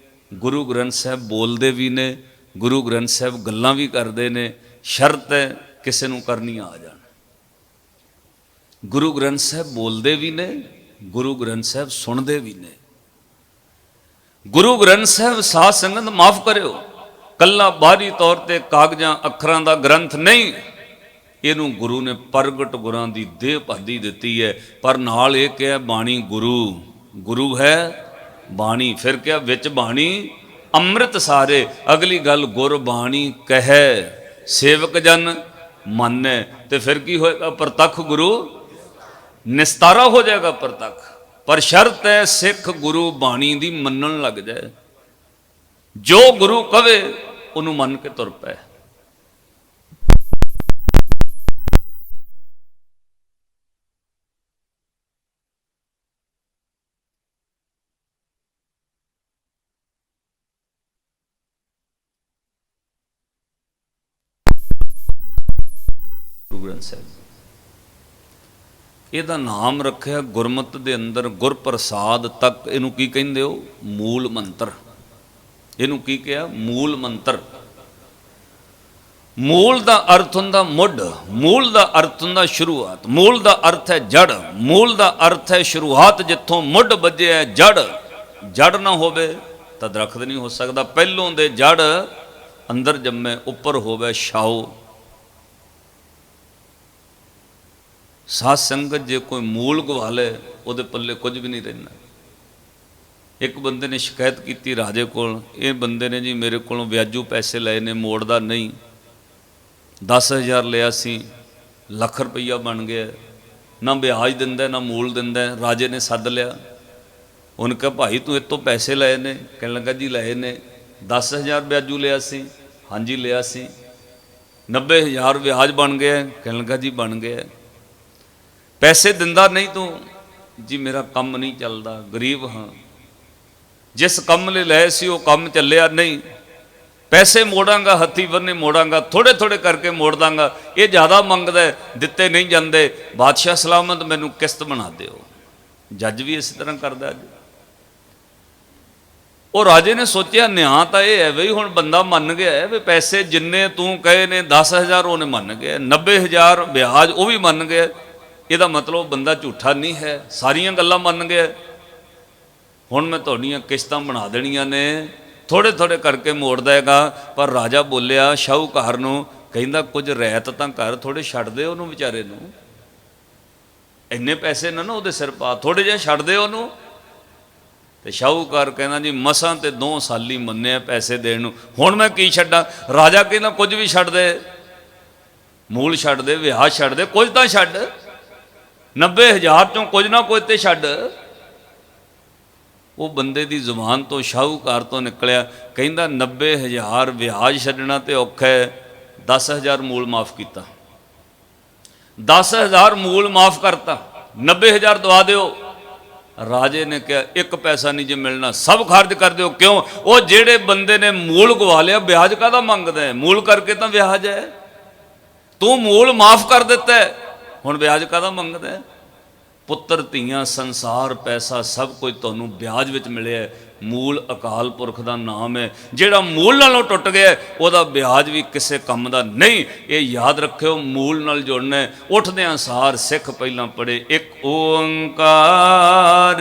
ਗੁਰੂ ਗ੍ਰੰਥ ਸਾਹਿਬ ਬੋਲਦੇ ਵੀ ਨੇ, ਗੁਰੂ ਗ੍ਰੰਥ ਸਾਹਿਬ ਗੱਲਾਂ ਵੀ ਕਰਦੇ ਨੇ। ਸ਼ਰਤ ਹੈ ਕਿਸੇ ਨੂੰ ਕਰਨੀਆਂ ਆ ਜਾਣ। ਗੁਰੂ ਗ੍ਰੰਥ ਸਾਹਿਬ ਬੋਲਦੇ ਵੀ ਨੇ, ਗੁਰੂ ਗ੍ਰੰਥ ਸਾਹਿਬ ਸੁਣਦੇ ਵੀ ਨੇ। ਗੁਰੂ ਗ੍ਰੰਥ ਸਾਹਿਬ ਸਾਧ ਸੰਗਤ ਮਾਫ ਕਰਿਓ, ਕੱਲਾ ਬਾਹਰੀ ਤੌਰ ਤੇ ਕਾਗਜ਼ਾਂ ਅੱਖਰਾਂ ਦਾ ਗ੍ਰੰਥ ਨਹੀਂ। ਇਹਨੂੰ ਗੁਰੂ ਨੇ ਪ੍ਰਗਟ ਗੁਰਾਂ ਦੀ ਦੇਹ ਭਾਦੀ ਦਿੱਤੀ ਹੈ। ਪਰ ਨਾਲ ਇਹ ਕਿਹਾ ਬਾਣੀ ਗੁਰੂ, ਗੁਰੂ ਹੈ ਬਾਣੀ। ਫਿਰ ਕਿਹਾ ਵਿੱਚ ਬਾਣੀ ਅੰਮ੍ਰਿਤ ਸਾਰੇ। ਅਗਲੀ ਗੱਲ ਗੁਰ ਬਾਣੀ ਕਹੈ, ਸੇਵਕ ਜਨ ਮੰਨੈ। ਤੇ ਫਿਰ ਕੀ ਹੋਏਗਾ? ਪ੍ਰਤੱਖ ਗੁਰੂ ਨਿਸਤਾਰਾ ਹੋ ਜਾਏਗਾ ਪ੍ਰਤੱਖ। ਪਰ ਸ਼ਰਤ ਹੈ ਸਿੱਖ ਗੁਰੂ ਬਾਣੀ ਦੀ ਮੰਨਣ ਲੱਗ ਜਾਏ। ਜੋ ਗੁਰੂ ਕਵੇ ਉਹਨੂੰ ਮੰਨ ਕੇ ਤੁਰ ਪਏ। ਗੁਰੂ ਗ੍ਰੰਥ ਸਾਹਿਬ ਇਹਦਾ ਨਾਮ ਰੱਖਿਆ ਗੁਰਮਤ ਦੇ ਅੰਦਰ ਗੁਰਪ੍ਰਸਾਦ ਤੱਕ। ਇਹਨੂੰ ਕੀ ਕਹਿੰਦੇ ਹੋ? ਮੂਲ ਮੰਤਰ। ਇਹਨੂੰ ਕੀ ਕਿਹਾ? ਮੂਲ ਮੰਤਰ। ਮੂਲ ਦਾ ਅਰਥ ਹੁੰਦਾ ਮੁੱਢ, ਮੂਲ ਦਾ ਅਰਥ ਹੁੰਦਾ ਸ਼ੁਰੂਆਤ, ਮੂਲ ਦਾ ਅਰਥ ਹੈ ਜੜ, ਮੂਲ ਦਾ ਅਰਥ ਹੈ ਸ਼ੁਰੂਆਤ। ਜਿੱਥੋਂ ਮੁੱਢ ਵੱਜਿਆ ਜੜ, ਜੜ ਨਾ ਹੋਵੇ ਤਾਂ ਦਰਖਤ ਨਹੀਂ ਹੋ ਸਕਦਾ। ਪਹਿਲੋਂ ਦੇ ਜੜ ਅੰਦਰ ਜੰਮੇ, ਉੱਪਰ ਹੋਵੇ ਛਾਉ। ਸਾਧ ਸੰਗਤ ਜੇ ਕੋਈ ਮੂਲ ਗਵਾ ਲੇ ਉਹਦੇ ਪੱਲੇ ਕੁਝ ਵੀ ਨਹੀਂ ਰਹਿਣਾ। ਇੱਕ ਬੰਦੇ ਨੇ ਸ਼ਿਕਾਇਤ ਕੀਤੀ ਰਾਜੇ ਕੋਲ, ਇਹ ਬੰਦੇ ਨੇ ਜੀ ਮੇਰੇ ਕੋਲੋਂ ਵਿਆਜੂ ਪੈਸੇ ਲਏ ਨੇ, ਮੋੜਦਾ ਨਹੀਂ। 10,000 ਲਿਆ ਸੀ, ਲੱਖ ਰੁਪਈਆ ਬਣ ਗਿਆ, ਨਾ ਵਿਆਜ ਦਿੰਦਾ ਨਾ ਮੂਲ ਦਿੰਦਾ। ਰਾਜੇ ਨੇ ਸੱਦ ਲਿਆ, ਉਹਨੇ ਕਿਹਾ ਭਾਈ ਤੂੰ ਇਹ ਤੋਂ ਪੈਸੇ ਲਏ ਨੇ? ਕਹਿਣ ਲੱਗਾ ਜੀ ਲਏ ਨੇ। 10,000 ਵਿਆਜੂ ਲਿਆ ਸੀ? ਹਾਂਜੀ ਲਿਆ ਸੀ। 90,000 ਵਿਆਜ ਬਣ ਗਿਆ? ਕਹਿਣ ਲੱਗਾ ਜੀ ਬਣ ਗਿਆ। ਪੈਸੇ ਦਿੰਦਾ ਨਹੀਂ ਤੂੰ? ਜੀ ਮੇਰਾ ਕੰਮ ਨਹੀਂ ਚੱਲਦਾ, ਗਰੀਬ ਹਾਂ। ਜਿਸ ਕੰਮ ਲਈ ਲਏ ਸੀ ਉਹ ਕੰਮ ਚੱਲਿਆ ਨਹੀਂ। ਪੈਸੇ ਮੋੜਾਂਗਾ, ਹੱਥੀ ਬੰਨੇ ਮੋੜਾਂਗਾ, ਥੋੜੇ ਥੋੜੇ ਕਰਕੇ ਮੋੜ ਦਾਂਗਾ। ਇਹ ਜ਼ਿਆਦਾ ਮੰਗਦਾ, ਦਿੱਤੇ ਨਹੀਂ ਜਾਂਦੇ। ਬਾਦਸ਼ਾਹ ਸਲਾਮਤ ਮੈਨੂੰ ਕਿਸ਼ਤ ਬਣਾ ਦਿਓ। ਜੱਜ ਵੀ ਇਸੇ ਤਰ੍ਹਾਂ ਕਰਦਾ। ਅੱਜ ਉਹ ਰਾਜੇ ਨੇ ਸੋਚਿਆ ਨਿਆਂ ਤਾਂ ਇਹ ਹੈ ਬਈ ਹੁਣ ਬੰਦਾ ਮੰਨ ਗਿਆ ਵੀ ਪੈਸੇ ਜਿੰਨੇ ਤੂੰ ਕਹੇ ਨੇ 10,000 ਉਹਨੇ ਮੰਨ ਗਿਆ, 90,000 ਵਿਆਜ ਉਹ ਵੀ ਮੰਨ ਗਿਆ। ਇਹਦਾ ਮਤਲਬ ਬੰਦਾ ਝੂਠਾ ਨਹੀਂ ਹੈ, ਸਾਰੀਆਂ ਗੱਲਾਂ ਮੰਨ ਗਿਆ। ਹੁਣ ਮੈਂ ਤੁਹਾਡੀਆਂ ਕਿਸ਼ਤਾਂ ਬਣਾ ਦੇਣੀਆਂ ਨੇ, ਥੋੜੇ ਥੋੜੇ ਕਰਕੇ ਮੋੜ ਦੇਗਾ। ਪਰ ਰਾਜਾ ਬੋਲਿਆ ਸ਼ਾਹੂਕਾਰ ਨੂੰ, ਕਹਿੰਦਾ ਕੁਝ ਰਹਿਤ ਤਾਂ ਕਰ, ਥੋੜੇ ਛੱਡ ਦੇ ਉਹਨੂੰ ਵਿਚਾਰੇ ਨੂੰ। ਇੰਨੇ ਪੈਸੇ ਨਾ ਉਹਦੇ ਸਿਰ ਪਾ, ਥੋੜੇ ਜਿਹੇ ਛੱਡ ਦੇ ਉਹਨੂੰ। ਤੇ ਸ਼ਾਹੂਕਾਰ ਕਹਿੰਦਾ ਜੀ ਮਸਾਂ ਤੇ 2 ਸਾਲੀ ਮੰਨਿਆ ਪੈਸੇ ਦੇਣ ਨੂੰ, ਹੁਣ ਮੈਂ ਕੀ ਛੱਡਾਂ? ਰਾਜਾ ਕਹਿੰਦਾ ਕੁਝ ਵੀ ਛੱਡ ਦੇ, ਮੂਲ ਛੱਡ ਦੇ, ਵਿਆਜ ਛੱਡ ਦੇ, ਕੁਝ ਤਾਂ ਛੱਡ। 90,000 ਚੋਂ ਕੁਝ ਨਾ ਕੁਝ ਤੇ ਛੱਡ। ਉਹ ਬੰਦੇ ਦੀ ਜ਼ੁਬਾਨ ਤੋਂ, ਸ਼ਾਹੂਕਾਰ ਤੋਂ ਨਿਕਲਿਆ, ਕਹਿੰਦਾ 90,000 ਵਿਆਜ ਛੱਡਣਾ ਤੇ ਔਖਾ ਹੈ, 10,000 ਮੂਲ ਮਾਫ ਕੀਤਾ। 10,000 ਮੂਲ ਮਾਫ ਕਰਤਾ, 90,000 ਦਵਾ ਦਿਓ। ਰਾਜੇ ਨੇ ਕਿਹਾ 1 ਪੈਸਾ ਨਹੀਂ ਜੇ ਮਿਲਣਾ, ਸਭ ਖਰਚ ਕਰ ਦਿਓ। ਕਿਉਂ? ਉਹ ਜਿਹੜੇ ਬੰਦੇ ਨੇ ਮੂਲ ਗਵਾ ਲਿਆ, ਵਿਆਜ ਕਾਹਦਾ ਮੰਗਦਾ ਹੈ? ਮੂਲ ਕਰਕੇ ਤਾਂ ਵਿਆਜ ਹੈ। ਤੂੰ ਮੂਲ ਮਾਫ ਕਰ ਦਿੱਤਾ, ਹੁਣ ਵਿਆਜ ਕਾਹਦਾ ਮੰਗਦਾ ਹੈ? ਪੁੱਤਰ ਧੀਆਂ ਸੰਸਾਰ ਪੈਸਾ ਸਭ ਕੁਝ ਤੁਹਾਨੂੰ ਵਿਆਜ ਵਿੱਚ ਮਿਲਿਆ। ਮੂਲ ਅਕਾਲ ਪੁਰਖ ਦਾ ਨਾਮ ਹੈ। ਜਿਹੜਾ ਮੂਲ ਨਾਲੋਂ ਟੁੱਟ ਗਿਆ ਉਹਦਾ ਵਿਆਜ ਵੀ ਕਿਸੇ ਕੰਮ ਦਾ ਨਹੀਂ। ਇਹ ਯਾਦ ਰੱਖਿਓ, ਮੂਲ ਨਾਲ ਜੁੜਨਾ। ਉੱਠਦਿਆਂ ਸਾਰ ਸਿੱਖ ਪਹਿਲਾਂ ਪੜ੍ਹੇ ਇੱਕ ਓੰਕਾਰ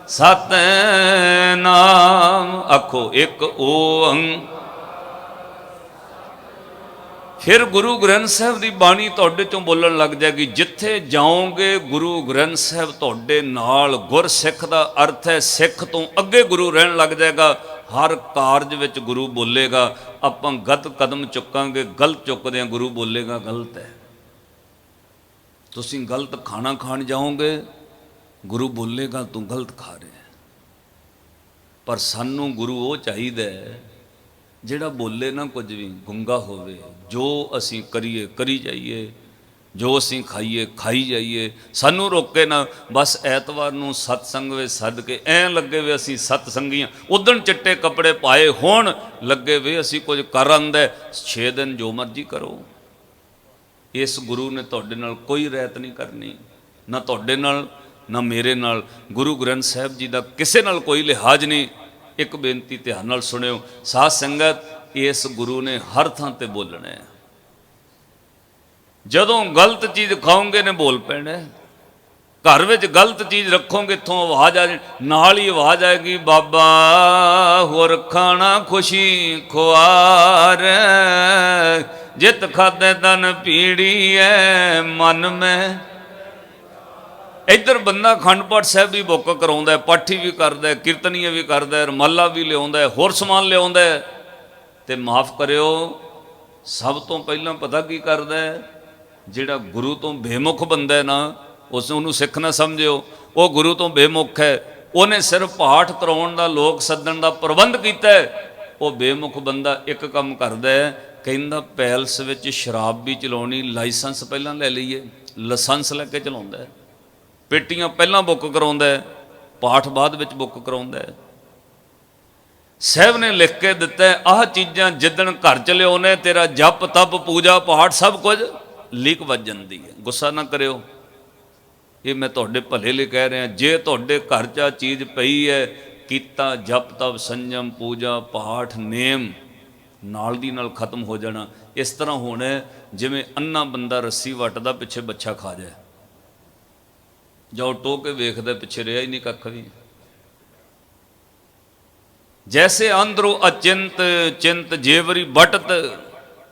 ਸਤਿਨਾਮ, ਆਖੋ ਇੱਕ ਓੰਕਾਰ। ਫਿਰ ਗੁਰੂ ਗ੍ਰੰਥ ਸਾਹਿਬ ਦੀ ਬਾਣੀ ਤੁਹਾਡੇ ਚੋਂ ਬੋਲਣ ਲੱਗ ਜਾਏਗੀ। ਜਿੱਥੇ ਜਾਓਗੇ ਗੁਰੂ ਗ੍ਰੰਥ ਸਾਹਿਬ ਤੁਹਾਡੇ ਨਾਲ। ਗੁਰਸਿੱਖ ਦਾ ਅਰਥ ਹੈ ਸਿੱਖ ਤੋਂ ਅੱਗੇ ਗੁਰੂ ਰਹਿਣ ਲੱਗ ਜਾਏਗਾ। ਹਰ ਕਾਰਜ ਵਿੱਚ ਗੁਰੂ ਬੋਲੇਗਾ। ਆਪਾਂ ਗਲਤ ਕਦਮ ਚੁੱਕਾਂਗੇ, ਗਲਤ ਚੁੱਕਦੇ ਹਾਂ, ਗੁਰੂ ਬੋਲੇਗਾ ਗਲਤ ਹੈ। ਤੁਸੀਂ ਗਲਤ ਖਾਣਾ ਖਾਣ ਜਾਓਗੇ, ਗੁਰੂ ਬੋਲੇਗਾ ਤੂੰ ਗਲਤ ਖਾ ਰਿਹਾ। ਪਰ ਸਾਨੂੰ ਗੁਰੂ ਉਹ ਚਾਹੀਦਾ ਹੈ ਜਿਹੜਾ ਬੋਲੇ ਨਾ ਕੁਝ ਵੀ, ਗੁੰਗਾ ਹੋਵੇ। ਜੋ ਅਸੀਂ ਕਰੀਏ ਕਰੀ ਜਾਈਏ, ਜੋ ਅਸੀਂ ਖਾਈਏ ਖਾਈ ਜਾਈਏ, ਸਾਨੂੰ ਰੋਕੇ ਨਾ। ਬਸ ਐਤਵਾਰ ਨੂੰ ਸਤਸੰਗ ਵਿੱਚ ਸੱਦ ਕੇ ਐਂ ਲੱਗੇ ਵੀ ਅਸੀਂ ਸਤਸੰਗੀਆਂ। ਉਦਣ ਚਿੱਟੇ ਕੱਪੜੇ ਪਾਏ ਹੋਣ, ਲੱਗੇ ਵੀ ਅਸੀਂ ਕੁਝ ਕਰ ਆਂਦਾ। 6 ਦਿਨ ਜੋ ਮਰਜ਼ੀ ਕਰੋ। ਇਸ ਗੁਰੂ ਨੇ ਤੁਹਾਡੇ ਨਾਲ ਕੋਈ ਰਹਿਤ ਨਹੀਂ ਕਰਨੀ, ਨਾ ਤੁਹਾਡੇ ਨਾਲ ਨਾ ਮੇਰੇ ਨਾਲ। ਗੁਰੂ ਗ੍ਰੰਥ ਸਾਹਿਬ ਜੀ ਦਾ ਕਿਸੇ ਨਾਲ ਕੋਈ ਲਿਹਾਜ਼ ਨਹੀਂ। ਇੱਕ ਬੇਨਤੀ ਧਿਆਨ ਨਾਲ ਸੁਣਿਓ ਸਾਧ ਸੰਗਤ, ਇਸ ਗੁਰੂ ਨੇ ਹਰ ਥਾਂ ਤੇ ਬੋਲਣਾ ਹੈ। ਜਦੋਂ ਗਲਤ ਚੀਜ਼ ਖਾਓਗੇ ਨੇ ਬੋਲ ਪੈਣਾ। ਘਰ ਵਿੱਚ ਗਲਤ ਚੀਜ਼ ਰੱਖੋਗੇ, ਇੱਥੋਂ ਆਵਾਜ਼ ਆ ਜਾਣੀ, ਨਾਲ ਹੀ ਆਵਾਜ਼ ਆਏਗੀ, ਬਾਬਾ ਹੋਰ ਖਾਣਾ ਖੁਸ਼ੀ ਖੁਆਰ, ਜਿਤ ਖਾਦੇ ਤਨ ਪੀੜੀ ਐ ਮਨ ਮੈਂ। ਇੱਧਰ ਬੰਦਾ ਅਖੰਡ ਪਾਠ ਸਾਹਿਬ ਵੀ ਬੁੱਕ ਕਰਾਉਂਦਾ, ਪਾਠੀ ਵੀ ਕਰਦਾ, ਕੀਰਤਨੀਏ ਵੀ ਕਰਦਾ, ਰਮਾਲਾ ਵੀ ਲਿਆਉਂਦਾ, ਹੋਰ ਸਮਾਨ ਲਿਆਉਂਦਾ। ਤੇ ਮਾਫ ਕਰਿਓ, ਸਭ ਤੋਂ ਪਹਿਲਾਂ ਪਤਾ ਕੀ ਕਰਦਾ? ਜਿਹੜਾ ਗੁਰੂ ਤੋਂ ਬੇਮੁਖ ਬੰਦਾ ਨਾ, ਉਹਨੂੰ ਸਿੱਖ ਨਾ ਸਮਝਿਓ। ਉਹ ਗੁਰੂ ਤੋਂ ਬੇਮੁਖ ਹੈ। ਉਹਨੇ ਸਿਰਫ ਪਾਠ ਕਰਾਉਣ ਦਾ, ਲੋਕ ਸੱਦਣ ਦਾ ਪ੍ਰਬੰਧ ਕੀਤਾ। ਉਹ ਬੇਮੁਖ ਬੰਦਾ ਇੱਕ ਕੰਮ ਕਰਦਾ, ਕਹਿੰਦਾ ਪੈਲਸ ਵਿੱਚ ਸ਼ਰਾਬ ਵੀ ਚਲਾਉਣੀ, ਲਾਇਸੈਂਸ ਪਹਿਲਾਂ ਲੈ ਲਈਏ। ਲਾਇਸੈਂਸ ਲੈ ਕੇ ਚਲਾਉਂਦਾ। ਪੇਟੀਆਂ ਪਹਿਲਾਂ ਬੁੱਕ ਕਰਾਉਂਦਾ, ਪਾਠ ਬਾਅਦ ਵਿੱਚ ਬੁੱਕ ਕਰਾਉਂਦਾ। ਸਾਹਿਬ ਨੇ ਲਿਖ ਕੇ ਦਿੱਤਾ, ਆਹ ਚੀਜ਼ਾਂ ਜਿੱਦਣ ਘਰ ਚ ਲਿਆਉਣੇ, ਤੇਰਾ ਜਪ ਤਪ ਪੂਜਾ ਪਾਠ ਸਭ ਕੁਝ ਲੀਕ ਵੱਜ ਜਾਂਦੀ ਹੈ। ਗੁੱਸਾ ਨਾ ਕਰਿਓ, ਇਹ ਮੈਂ ਤੁਹਾਡੇ ਭਲੇ ਲਈ ਕਹਿ ਰਿਹਾ। ਜੇ ਤੁਹਾਡੇ ਘਰ 'ਚ ਆ ਚੀਜ਼ ਪਈ ਹੈ, ਕੀਤਾ ਜਪ ਤਪ ਸੰਜਮ ਪੂਜਾ ਪਾਠ ਨੇਮ ਨਾਲ ਦੀ ਨਾਲ ਖਤਮ ਹੋ ਜਾਣਾ। ਇਸ ਤਰ੍ਹਾਂ ਹੋਣਾ ਜਿਵੇਂ ਅੰਨਾ ਬੰਦਾ ਰੱਸੀ ਵੱਟਦਾ, ਪਿੱਛੇ ਬੱਚਾ ਖਾ ਜਾਏ। ਜਾਓ ਟੋਹ ਕੇ ਵੇਖਦਾ, ਪਿੱਛੇ ਰਿਹਾ ਹੀ ਨਹੀਂ ਕੱਖ ਵੀ। ਜੈਸੇ ਅੰਦਰੋਂ ਅਚਿੰਤ ਚਿੰਤ ਜੇਵਰੀ ਬਟਤ,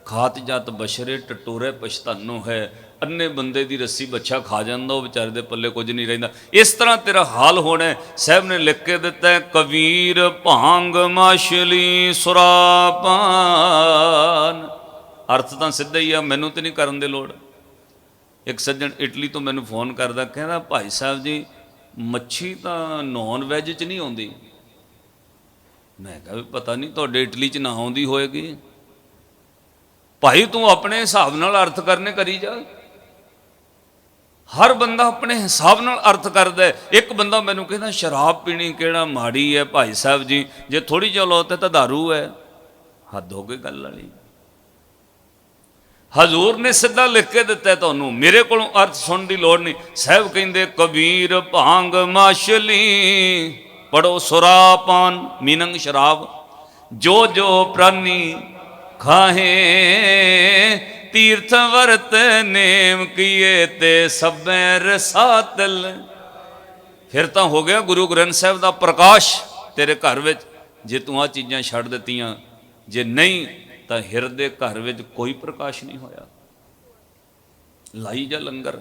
ਖਾਤ ਜਤ ਬਸ਼ਰੇ ਟਟੋਰੇ ਪਛਤਾਨੋ ਹੈ। ਅੰਨੇ ਬੰਦੇ ਦੀ ਰੱਸੀ ਬੱਚਾ ਖਾ ਜਾਂਦਾ, ਉਹ ਵਿਚਾਰੇ ਦੇ ਪੱਲੇ ਕੁਝ ਨਹੀਂ ਰਹਿੰਦਾ। ਇਸ ਤਰ੍ਹਾਂ ਤੇਰਾ ਹਾਲ ਹੋਣਾ। ਸਾਹਿਬ ਨੇ ਲਿਖ ਕੇ ਦਿੱਤਾ, ਕਬੀਰ ਭਾਂਗ ਮਾਛਲੀ ਸੁਰਾਪਾਨ। ਅਰਥ ਤਾਂ ਸਿੱਧਾ ਹੀ ਆ, ਮੈਨੂੰ ਤੇ ਨਹੀਂ ਕਰਨ ਦੀ ਲੋੜ। ਇੱਕ ਸੱਜਣ ਇਟਲੀ ਤੋਂ ਮੈਨੂੰ ਫੋਨ ਕਰਦਾ, ਕਹਿੰਦਾ ਭਾਈ ਸਾਹਿਬ ਜੀ ਮੱਛੀ ਤਾਂ ਨੌਨ ਵੈਜ 'ਚ ਨਹੀਂ ਆਉਂਦੀ। ਮੈਂ ਕਿਹਾ ਵੀ ਪਤਾ ਨਹੀਂ, ਤੁਹਾਡੇ ਇਟਲੀ 'ਚ ਨਾ ਆਉਂਦੀ ਹੋਏਗੀ। ਭਾਈ ਤੂੰ ਆਪਣੇ ਹਿਸਾਬ ਨਾਲ ਅਰਥ ਕਰਨੇ ਕਰੀ ਜਾ। ਹਰ ਬੰਦਾ ਆਪਣੇ ਹਿਸਾਬ ਨਾਲ ਅਰਥ ਕਰਦਾ। ਇੱਕ ਬੰਦਾ ਮੈਨੂੰ ਕਹਿੰਦਾ ਸ਼ਰਾਬ ਪੀਣੀ ਕਿਹੜਾ ਮਾੜੀ ਹੈ ਭਾਈ ਸਾਹਿਬ ਜੀ, ਜੇ ਥੋੜੀ ਜਿਹੀ ਲਓ ਤਾਂ ਦਾਰੂ ਹੈ। ਹੱਦ ਹੋ ਗਈ ਗੱਲ ਵਾਲੀ। ਹਜ਼ੂਰ ਨੇ ਸਿੱਧਾ ਲਿਖ ਕੇ ਦਿੱਤਾ ਤੁਹਾਨੂੰ, ਮੇਰੇ ਕੋਲੋਂ ਅਰਥ ਸੁਣਨ ਦੀ ਲੋੜ ਨਹੀਂ। ਸਾਹਿਬ ਕਹਿੰਦੇ ਕਬੀਰ ਭਾਂਗ ਮਾਛਲੀ, ਪੜੋ ਸੁਰਾਪਾਨ ਮੀਨੰਗ ਸ਼ਰਾਬ, ਜੋ ਜੋ ਪ੍ਰਾਨੀ ਖਾਹੇ ਤੀਰਥ ਵਰਤ ਨੇਮ ਕੀਏ ਤੇ ਸਭੈ ਰਸਾਤਲ। ਫਿਰ ਤਾਂ ਹੋ ਗਿਆ ਗੁਰੂ ਗ੍ਰੰਥ ਸਾਹਿਬ ਦਾ ਪ੍ਰਕਾਸ਼ ਤੇਰੇ ਘਰ ਵਿੱਚ, ਜੇ ਤੂੰ ਆਹ ਚੀਜ਼ਾਂ ਛੱਡ ਦਿੱਤੀਆਂ। ਜੇ ਨਹੀਂ ਤਾਂ ਹਿਰਦੇ ਘਰ ਵਿੱਚ ਕੋਈ ਪ੍ਰਕਾਸ਼ ਨਹੀਂ ਹੋਇਆ। ਲਾਈ ਜਾ ਲੰਗਰ।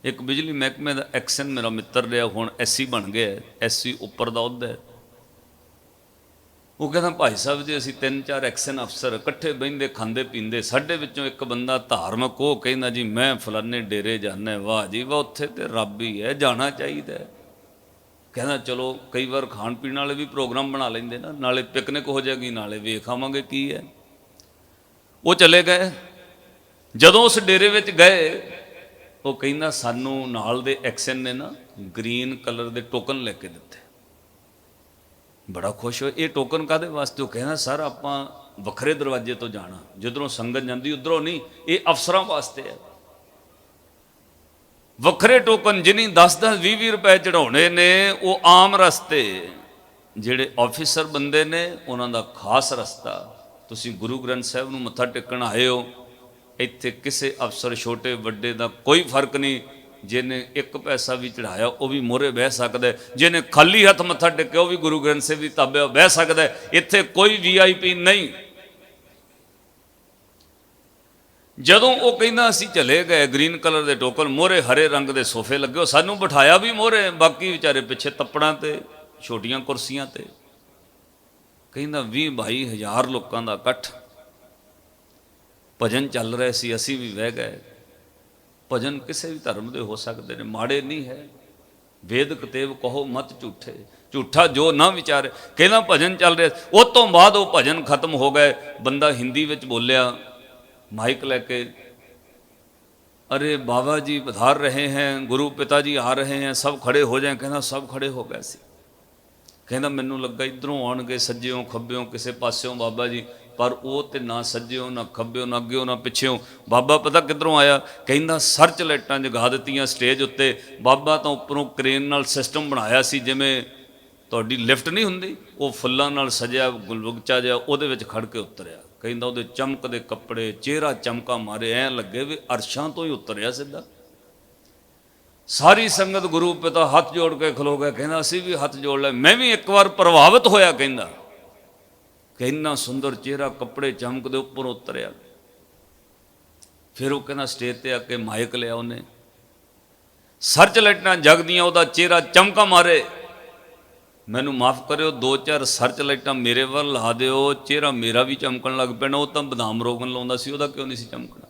ਇੱਕ ਬਿਜਲੀ ਮਹਿਕਮੇ ਦਾ ਐਕਸ਼ਨ ਮੇਰਾ ਮਿੱਤਰ ਰਿਹਾ, ਹੁਣ ਐਸਸੀ ਬਣ ਗਿਆ, ਐਸਸੀ ਉੱਪਰ ਦਾ ਅਹੁਦਾ ਹੈ। ਉਹ ਕਹਿੰਦਾ ਭਾਈ ਸਾਹਿਬ ਜੀ ਅਸੀਂ 3-4 ਐਕਸ਼ਨ ਅਫਸਰ ਇਕੱਠੇ ਬਹਿੰਦੇ ਖਾਂਦੇ ਪੀਂਦੇ, ਸਾਡੇ ਵਿੱਚੋਂ ਇੱਕ ਬੰਦਾ ਧਾਰਮਿਕ, ਉਹ ਕਹਿੰਦਾ ਜੀ ਮੈਂ ਫਲਾਨੇ ਡੇਰੇ ਜਾਣਾ। ਵਾਹ ਜੀ ਵਾਹ, ਉੱਥੇ ਤੇ ਰੱਬ ਹੀ ਹੈ, ਜਾਣਾ ਚਾਹੀਦਾ। ਕਹਿੰਦਾ ਚਲੋ ਕਈ ਵਾਰ ਖਾਣ ਪੀਣ ਵਾਲੇ ਵੀ ਪ੍ਰੋਗਰਾਮ ਬਣਾ ਲੈਂਦੇ ਨਾ, ਨਾਲੇ ਪਿਕਨਿਕ ਹੋ ਜਾਏਗੀ, ਨਾਲੇ ਵੇਖ ਆਵਾਂਗੇ ਕੀ ਹੈ। ਉਹ ਚਲੇ ਗਏ। ਜਦੋਂ ਉਸ ਡੇਰੇ ਵਿੱਚ ਗਏ, ਉਹ ਕਹਿੰਦਾ ਸਾਨੂੰ ਨਾਲ ਦੇ ਐਕਸ਼ਨ ਨੇ ਨਾ ਗ੍ਰੀਨ ਕਲਰ ਦੇ ਟੋਕਨ ਲੈ ਕੇ ਦਿੱਤੇ। ਬੜਾ ਖੁਸ਼ ਹੋਏ। ਇਹ ਟੋਕਨ ਕਾਹਦੇ ਵਾਸਤੇ? ਉਹ ਕਹਿੰਦਾ ਸਰ ਆਪਾਂ ਵੱਖਰੇ ਦਰਵਾਜ਼ੇ ਤੋਂ ਜਾਣਾ, ਜਿੱਧਰੋਂ ਸੰਗਤ ਜਾਂਦੀ ਉੱਧਰੋਂ ਨਹੀਂ, ਇਹ ਅਫਸਰਾਂ ਵਾਸਤੇ ਹੈ। ਵੱਖਰੇ ਟੋਕਨ ਜਿਨੀ 10-10 20-20 ਰੁਪਏ ਚੜਾਉਣੇ ਨੇ ਉਹ ਆਮ ਰਸਤੇ, ਜਿਹੜੇ ਆਫੀਸਰ ਬੰਦੇ ਨੇ ਉਹਨਾਂ ਦਾ ਖਾਸ ਰਸਤਾ। ਤੁਸੀਂ ਗੁਰੂ ਗ੍ਰੰਥ ਸਾਹਿਬ ਨੂੰ ਮੱਥਾ ਟੇਕਣ ਆਏ ਹੋ, ਇੱਥੇ ਕਿਸੇ ਅਫਸਰ ਛੋਟੇ ਵੱਡੇ ਦਾ ਕੋਈ ਫਰਕ ਨਹੀਂ। ਜਿਹਨੇ 1 ਪੈਸਾ ਵੀ ਚੜਾਇਆ ਉਹ ਵੀ ਮੋਹਰੇ ਬਹਿ ਸਕਦਾ, ਜਿਹਨੇ ਖਾਲੀ ਹੱਥ ਮੱਥਾ ਟੇਕਿਆ ਉਹ ਵੀ ਗੁਰੂ ਗ੍ਰੰਥ ਸਾਹਿਬ ਦੀ ਤਾਬੇ ਬਹਿ ਸਕਦਾ। ਇੱਥੇ ਕੋਈ VIP ਨਹੀਂ। ਜਦੋਂ ਉਹ ਕਹਿੰਦਾ ਅਸੀਂ ਚਲੇ ਗਏ, ਗ੍ਰੀਨ ਕਲਰ ਦੇ ਟੋਕਨ ਮੋਹਰੇ ਹਰੇ ਰੰਗ ਦੇ ਸੋਫੇ ਲੱਗੇ, ਉਹ ਸਾਨੂੰ ਬਿਠਾਇਆ ਵੀ ਮੋਹਰੇ, ਬਾਕੀ ਵਿਚਾਰੇ ਪਿੱਛੇ ਤੱਪੜਾਂ ਤੇ ਛੋਟੀਆਂ ਕੁਰਸੀਆਂ ਤੇ। ਕਹਿੰਦਾ 20-22 ਹਜ਼ਾਰ ਲੋਕਾਂ ਦਾ ਇਕੱਠ, ਭਜਨ ਚੱਲ ਰਹੇ ਸੀ, ਅਸੀਂ ਵੀ ਬਹਿ ਗਏ। ਭਜਨ ਕਿਸੇ ਵੀ ਧਰਮ ਦੇ ਹੋ ਸਕਦੇ ਨੇ, ਮਾੜੇ ਨਹੀਂ ਹੈ। ਵੇਦ ਕਤੇਬ ਕਹੋ ਮਤ ਝੂਠੇ, ਝੂਠਾ ਜੋ ਨਾ ਵਿਚਾਰੇ। ਕਹਿੰਦਾ ਭਜਨ ਚੱਲ ਰਿਹਾ, ਉਸ ਤੋਂ ਬਾਅਦ ਉਹ ਭਜਨ ਖਤਮ ਹੋ ਗਏ। ਬੰਦਾ ਹਿੰਦੀ ਵਿੱਚ ਬੋਲਿਆ माइक लेके, अरे बाबा जी पधार रहे हैं, गुरु पिताजी आ रहे हैं, सब खड़े हो जाएं। कहना सब खड़े हो गए सी। कहना मैनू लगा इधरों आउणगे सज्जियों खब्बियों किसी पासियों बाबा जी, पर वो तो ना सज्जियों ना खब्बियों ना अग्गियों ना पिछियों। बाबा पता किधरों आया? कहना सर्च लाइटां जगा दित्तियां स्टेज उत्ते। बाबा तो उपरों क्रेन नाल सिस्टम बनाया सी, जिवें तुहाडी लिफ्ट नहीं हुंदी, वो फुल्लां नाल सजिया गुलबगचा जिहा ਉਹਦੇ ਵਿੱਚ ਖੜ ਕੇ ਉਤਰਿਆ। ਕਹਿੰਦਾ ਉਹਦੇ ਚਮਕਦੇ ਕੱਪੜੇ, ਚਿਹਰਾ ਚਮਕਾ ਮਾਰੇ, ਐਂ ਲੱਗੇ ਵੀ ਅਰਸ਼ਾਂ ਤੋਂ ਹੀ ਉਤਰਿਆ ਸਿੱਧਾ। ਸਾਰੀ ਸੰਗਤ ਗੁਰੂ ਪਿਤਾ ਹੱਥ ਜੋੜ ਕੇ ਖਲੋ ਗਏ। ਕਹਿੰਦਾ ਅਸੀਂ ਵੀ ਹੱਥ ਜੋੜ ਲਏ, ਮੈਂ ਵੀ ਇੱਕ ਵਾਰ ਪ੍ਰਭਾਵਿਤ ਹੋਇਆ। ਕਹਿੰਦਾ ਕਿ ਇੰਨਾ ਸੁੰਦਰ ਚਿਹਰਾ, ਕੱਪੜੇ ਚਮਕਦੇ, ਉੱਪਰ ਉਤਰਿਆ। ਫਿਰ ਉਹ ਕਹਿੰਦਾ ਸਟੇਜ ਤੇ ਆ ਕੇ ਮਾਈਕ ਲਿਆ ਉਹਨੇ, ਸਰਚ ਲਾਈਟਾਂ ਜਗਦੀਆਂ, ਉਹਦਾ ਚਿਹਰਾ ਚਮਕਾ ਮਾਰੇ। ਮੈਨੂੰ ਮਾਫ ਕਰਿਓ, 2-4 ਸਰਚ ਲਾਈਟਾਂ ਮੇਰੇ ਵੱਲ ਲਾ ਦਿਓ, ਚਿਹਰਾ ਮੇਰਾ ਵੀ ਚਮਕਣ ਲੱਗ ਪੈਣਾ। ਉਹ ਤਾਂ ਬਦਾਮ ਰੋਗਨ ਲਾਉਂਦਾ ਸੀ, ਉਹਦਾ ਕਿਉਂ ਨਹੀਂ ਸੀ ਚਮਕਣਾ?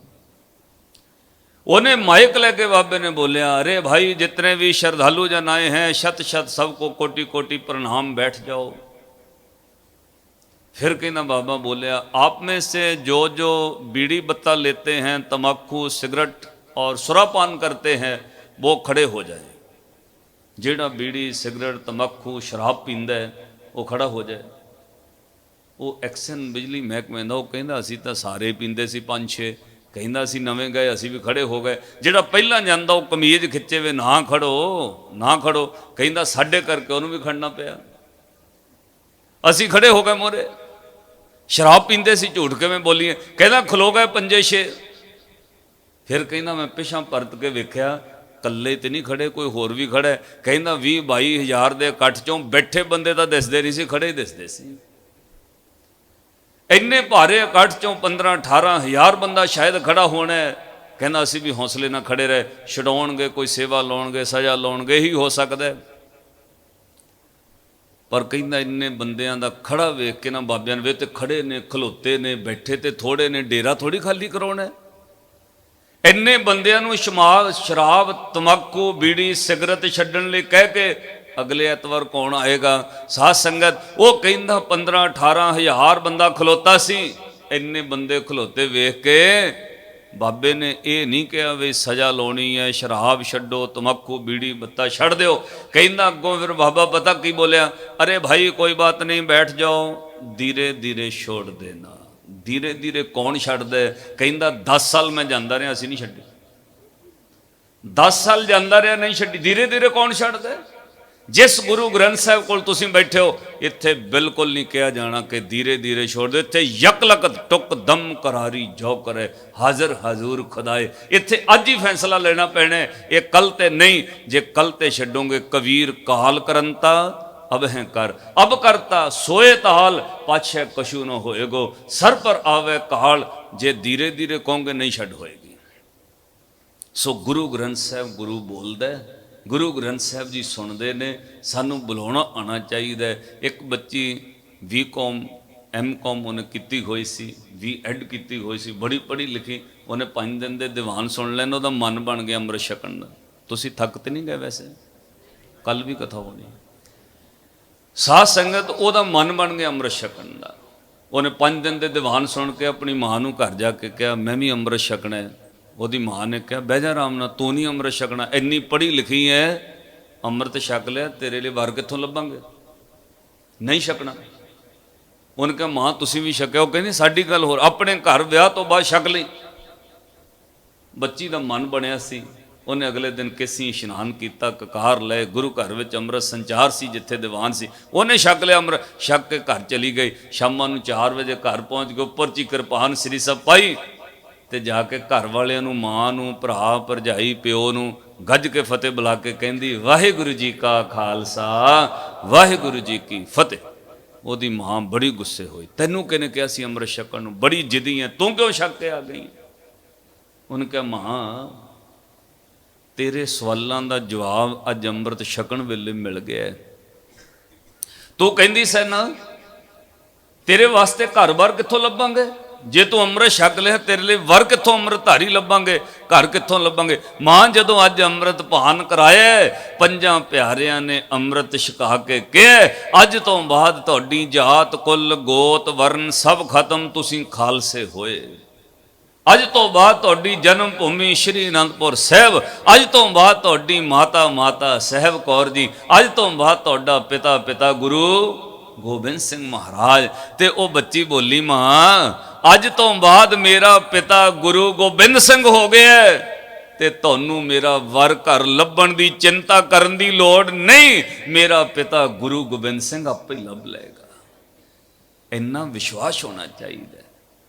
ਉਹਨੇ ਮਾਈਕ ਲੈ ਕੇ ਬਾਬੇ ਨੇ ਬੋਲਿਆ, अरे भाई जितने भी श्रद्धालु जन आए हैं, शत शत सबको कोटि कोटि प्रणाम, बैठ जाओ। फिर कहना बाबा बोलिया, आप में से जो जो बीड़ी बत्ता लेते हैं, तम्बाकू सिगरेट और सुरापान करते हैं, वो खड़े हो जाए। ਜਿਹੜਾ ਬੀੜੀ ਸਿਗਰਟ ਤੰਬਾਕੂ ਸ਼ਰਾਬ ਪੀਂਦਾ ਉਹ ਖੜਾ ਹੋ ਜਾਏ। ਉਹ ਐਕਸ਼ਨ ਬਿਜਲੀ ਮਹਿਕਮੇ ਦਾ, ਉਹ ਕਹਿੰਦਾ ਅਸੀਂ ਤਾਂ ਸਾਰੇ ਪੀਂਦੇ ਸੀ 5-6। ਕਹਿੰਦਾ ਅਸੀਂ ਨਵੇਂ ਗਏ, ਅਸੀਂ ਵੀ ਖੜੇ ਹੋ ਗਏ। ਜਿਹੜਾ ਪਹਿਲਾਂ ਜਾਂਦਾ ਉਹ ਕਮੀਜ਼ ਖਿੱਚੇ ਵੇ, ਨਾ ਖੜੋ ਨਾ ਖੜੋ। ਕਹਿੰਦਾ ਸਾਡੇ ਕਰਕੇ ਉਹਨੂੰ ਵੀ ਖੜਨਾ ਪਿਆ, ਅਸੀਂ ਖੜੇ ਹੋ ਗਏ ਮੋਰੇ। ਸ਼ਰਾਬ ਪੀਂਦੇ ਸੀ, ਝੂਠ ਕਿਵੇਂ ਬੋਲੀਏ? ਕਹਿੰਦਾ ਖਲੋ ਗਏ 5-6। ਫਿਰ ਕਹਿੰਦਾ ਮੈਂ ਪਿਛਾਂ ਪਰਤ ਕੇ ਵੇਖਿਆ, ਕੱਲੇ ਤੇ ਨਹੀਂ ਖੜੇ, ਕੋਈ ਹੋਰ ਵੀ ਖੜਾ। ਕਹਿੰਦਾ 20-22 ਹਜ਼ਾਰ ਦੇ ਇਕੱਠ ਚੋਂ ਬੈਠੇ ਬੰਦੇ ਤਾਂ ਦਿਸਦੇ ਨਹੀਂ ਸੀ, ਖੜੇ ਦਿਸਦੇ ਸੀ। ਇੰਨੇ ਭਾਰੇ ਇਕੱਠ ਚੋਂ 15-18 ਹਜ਼ਾਰ ਬੰਦਾ ਸ਼ਾਇਦ ਖੜਾ ਹੋਣਾ। ਕਹਿੰਦਾ ਅਸੀਂ ਵੀ ਹੌਸਲੇ ਨਾਲ ਖੜੇ ਰਹੇ। ਛਡਾਉਣਗੇ, ਕੋਈ ਸੇਵਾ ਲਾਉਣਗੇ, ਸਜ਼ਾ ਲਾਉਣਗੇ, ਹੀ ਹੋ ਸਕਦਾ। ਪਰ ਕਹਿੰਦਾ ਇੰਨੇ ਬੰਦਿਆਂ ਦਾ ਖੜਾ ਵੇਖ ਕੇ ਨਾ ਬਾਬਿਆਂ ਨੇ, ਵੇ ਤੇ ਖੜੇ ਨੇ, ਖਲੋਤੇ ਨੇ, ਬੈਠੇ ਤੇ ਥੋੜੇ ਨੇ, ਡੇਰਾ ਥੋੜੀ ਖਾਲੀ ਕਰਾਉਣਾ। ਇੰਨੇ ਬੰਦਿਆਂ ਨੂੰ ਸ਼ਰਾਬ ਤੰਬਾਕੂ ਬੀੜੀ ਸਿਗਰਟ ਛੱਡਣ ਲਈ ਕਹਿ ਕੇ ਅਗਲੇ ਐਤਵਾਰ ਕੌਣ ਆਏਗਾ? ਸਾਧ ਸੰਗਤ। ਉਹ ਕਹਿੰਦਾ 15-18 ਹਜ਼ਾਰ ਬੰਦਾ ਖਲੋਤਾ ਸੀ। ਇੰਨੇ ਬੰਦੇ ਖਲੋਤੇ ਵੇਖ ਕੇ ਬਾਬੇ ਨੇ ਇਹ ਨਹੀਂ ਕਿਹਾ ਵੀ ਸਜ਼ਾ ਲਾਉਣੀ ਹੈ, ਸ਼ਰਾਬ ਛੱਡੋ, ਤੰਬਾਕੂ ਬੀੜੀ ਬੱਤਾ ਛੱਡ ਦਿਓ। ਕਹਿੰਦਾ ਅੱਗੋਂ ਫਿਰ ਬਾਬਾ ਪਤਾ ਕੀ ਬੋਲਿਆ? ਅਰੇ ਭਾਈ ਕੋਈ ਬਾਤ ਨਹੀਂ, ਬੈਠ ਜਾਓ, ਧੀਰੇ ਧੀਰੇ ਛੋੜ ਦੇਣਾ। ਧੀਰੇ ਧੀਰੇ ਕੌਣ ਛੱਡਦਾ? ਕਹਿੰਦਾ 10 ਸਾਲ ਮੈਂ ਜਾਂਦਾ ਰਿਹਾ, ਅਸੀਂ ਨਹੀਂ ਛੱਡੀ। 10 ਸਾਲ ਜਾਂਦਾ ਰਿਹਾ, ਨਹੀਂ ਛੱਡੀ। ਧੀਰੇ ਧੀਰੇ ਕੌਣ ਛੱਡਦਾ? ਜਿਸ ਗੁਰੂ ਗ੍ਰੰਥ ਸਾਹਿਬ ਕੋਲ ਤੁਸੀਂ ਬੈਠੇ ਹੋ, ਇੱਥੇ ਬਿਲਕੁਲ ਨਹੀਂ ਕਿਹਾ ਜਾਣਾ ਕਿ ਧੀਰੇ ਧੀਰੇ ਛੋੜ ਦਿਓ। ਇੱਥੇ ਯਕਲਕ ਟੁਕ ਦਮ ਕਰਾਰੀ ਜੋ ਕਰੇ, ਹਾਜ਼ਰ ਹਜ਼ੂਰ ਖੁਦਾਏ। ਇੱਥੇ ਅੱਜ ਹੀ ਫੈਸਲਾ ਲੈਣਾ ਪੈਣਾ, ਇਹ ਕੱਲ ਤੇ ਨਹੀਂ। ਜੇ ਕੱਲ ਤੇ ਛੱਡੋਗੇ, ਕਬੀਰ ਕਾਲ ਕਰੰਤਾ अब हैं कर, अब करता सोए ताल, पाछे कशु न होएगो, सर पर आवे काल। जे धीरे धीरे कहोगे नहीं छड़ होएगी। सो गुरु ग्रंथ साहब गुरु बोलदा, गुरु ग्रंथ साहब जी सुनते ने, सानू बुलाना आना चाहिए। एक बच्ची BCom MCom उन्हें की हुई सी, B.Ed की हुई सी, बड़ी पढ़ी लिखी। उन्हें 5 दिन के दीवान सुन लेना, ਉਹਦਾ मन बन गया अमृत छकण ਦਾ। ਤੁਸੀਂ थक तो नहीं गए? वैसे कल भी कथा होनी। साध संगत ਉਹਦਾ मन बन गया अमृत छकण ਦਾ। ਉਹਨੇ 5 दिन के दीवान सुन के अपनी माँ ਨੂੰ घर जाके कहा मैं भी अमृत छकना है। ਉਹਦੀ माँ ने कहा बह जा आराम नाल, तू नहीं अमृत छकना, इन्नी पढ़ी लिखी है, अमृत छक लिया, तेरे लिए वर कित्थों लभांगे? नहीं छकना। ਉਹਨੇ कहा माँ तुसीं भी छकिया? ਉਹ ਕਹਿੰਦੀ साडी गल होर, अपने घर विआह तो बाद छक लई। ਬੱਚੀ ਦਾ मन बनया सी, ਉਹਨੇ ਅਗਲੇ ਦਿਨ ਕਿਸੀ ਇਸ਼ਨਾਨ ਕੀਤਾ, ਕਕਾਰ ਲਏ, ਗੁਰੂ ਘਰ ਵਿੱਚ ਅੰਮ੍ਰਿਤ ਸੰਚਾਰ ਸੀ, ਜਿੱਥੇ ਦੀਵਾਨ ਸੀ ਉਹਨੇ ਛਕ ਲਿਆ ਅੰਮ੍ਰਿਤ, ਛਕ ਕੇ ਘਰ ਚਲੀ ਗਈ। ਸ਼ਾਮਾਂ ਨੂੰ 4 ਵਜੇ ਘਰ ਪਹੁੰਚ ਕੇ ਉੱਪਰ 'ਚ ਕਿਰਪਾਨ ਸ੍ਰੀ ਸਾਹਿਬ ਪਾਈ ਤੇ ਜਾ ਕੇ ਘਰ ਵਾਲਿਆਂ ਨੂੰ, ਮਾਂ ਨੂੰ, ਭਰਾ ਭਰਜਾਈ, ਪਿਓ ਨੂੰ ਗੱਜ ਕੇ ਫਤਿਹ ਬੁਲਾ ਕੇ ਕਹਿੰਦੀ, ਵਾਹਿਗੁਰੂ ਜੀ ਕਾ ਖਾਲਸਾ ਵਾਹਿਗੁਰੂ ਜੀ ਕੀ ਫਤਿਹ। ਉਹਦੀ ਮਾਂ ਬੜੀ ਗੁੱਸੇ ਹੋਈ, ਤੈਨੂੰ ਕਿਹਨੇ ਕਿਹਾ ਸੀ ਅੰਮ੍ਰਿਤ ਛਕਣ ਨੂੰ, ਬੜੀ ਜਿੱਦੀ ਹੈ, ਤੂੰ ਕਿਉਂ ਛਕ ਕੇ ਆ ਗਈ? ਉਹਨੇ ਕਿਹਾ, ਮਾਂ ਤੇਰੇ ਸਵਾਲਾਂ ਦਾ ਜਵਾਬ ਅੱਜ ਅੰਮ੍ਰਿਤ ਛਕਣ ਵੇਲੇ ਮਿਲ ਗਿਆ। ਤੂੰ ਕਹਿੰਦੀ ਸੈ ਨਾ ਤੇਰੇ ਵਾਸਤੇ ਘਰ-ਬਾਰ ਕਿੱਥੋਂ ਲੱਭਾਂਗੇ, ਜੇ ਤੂੰ ਅੰਮ੍ਰਿਤ ਛਕ ਲਿਆ ਤੇਰੇ ਲਈ ਵਰ ਕਿੱਥੋਂ ਅੰਮ੍ਰਿਤਧਾਰੀ ਲੱਭਾਂਗੇ, ਘਰ ਕਿੱਥੋਂ ਲੱਭਾਂਗੇ? ਮਾਂ ਜਦੋਂ ਅੱਜ ਅੰਮ੍ਰਿਤ ਪਾਨ ਕਰਾਇਆ, 5 ਪਿਆਰਿਆਂ ਨੇ ਅੰਮ੍ਰਿਤ ਛਕਾ ਕੇ ਕਿਹਾ, ਅੱਜ ਤੋਂ ਬਾਅਦ ਤੁਹਾਡੀ ਜਾਤ ਕੁੱਲ ਗੋਤ ਵਰਨ ਸਭ ਖਤਮ, ਤੁਸੀਂ ਖਾਲਸੇ ਹੋਏ। ਅੱਜ ਤੋਂ ਬਾਅਦ ਤੁਹਾਡੀ ਜਨਮ ਭੂਮੀ ਸ਼੍ਰੀ ਅਨੰਦਪੁਰ ਸਾਹਿਬ, ਅੱਜ ਤੋਂ ਬਾਅਦ ਤੁਹਾਡੀ ਮਾਤਾ ਸਾਹਿਬ ਕੌਰ ਜੀ, ਅੱਜ ਤੋਂ ਬਾਅਦ ਤੁਹਾਡਾ ਪਿਤਾ ਗੁਰੂ ਗੋਬਿੰਦ ਸਿੰਘ ਮਹਾਰਾਜ। ਤੇ ਉਹ ਬੱਚੀ ਬੋਲੀ, ਮਾਂ ਅੱਜ ਤੋਂ ਬਾਅਦ ਮੇਰਾ ਪਿਤਾ ਗੁਰੂ ਗੋਬਿੰਦ ਸਿੰਘ ਹੋ ਗਿਆ ਤੇ ਤੁਹਾਨੂੰ ਮੇਰਾ ਵਰ ਘਰ ਲੱਭਣ ਦੀ ਚਿੰਤਾ ਕਰਨ ਦੀ ਲੋੜ ਨਹੀਂ, ਮੇਰਾ ਪਿਤਾ ਗੁਰੂ ਗੋਬਿੰਦ ਸਿੰਘ ਆਪੇ ਲੱਭ ਲਏਗਾ। ਇੰਨਾ ਵਿਸ਼ਵਾਸ ਹੋਣਾ ਚਾਹੀਦਾ।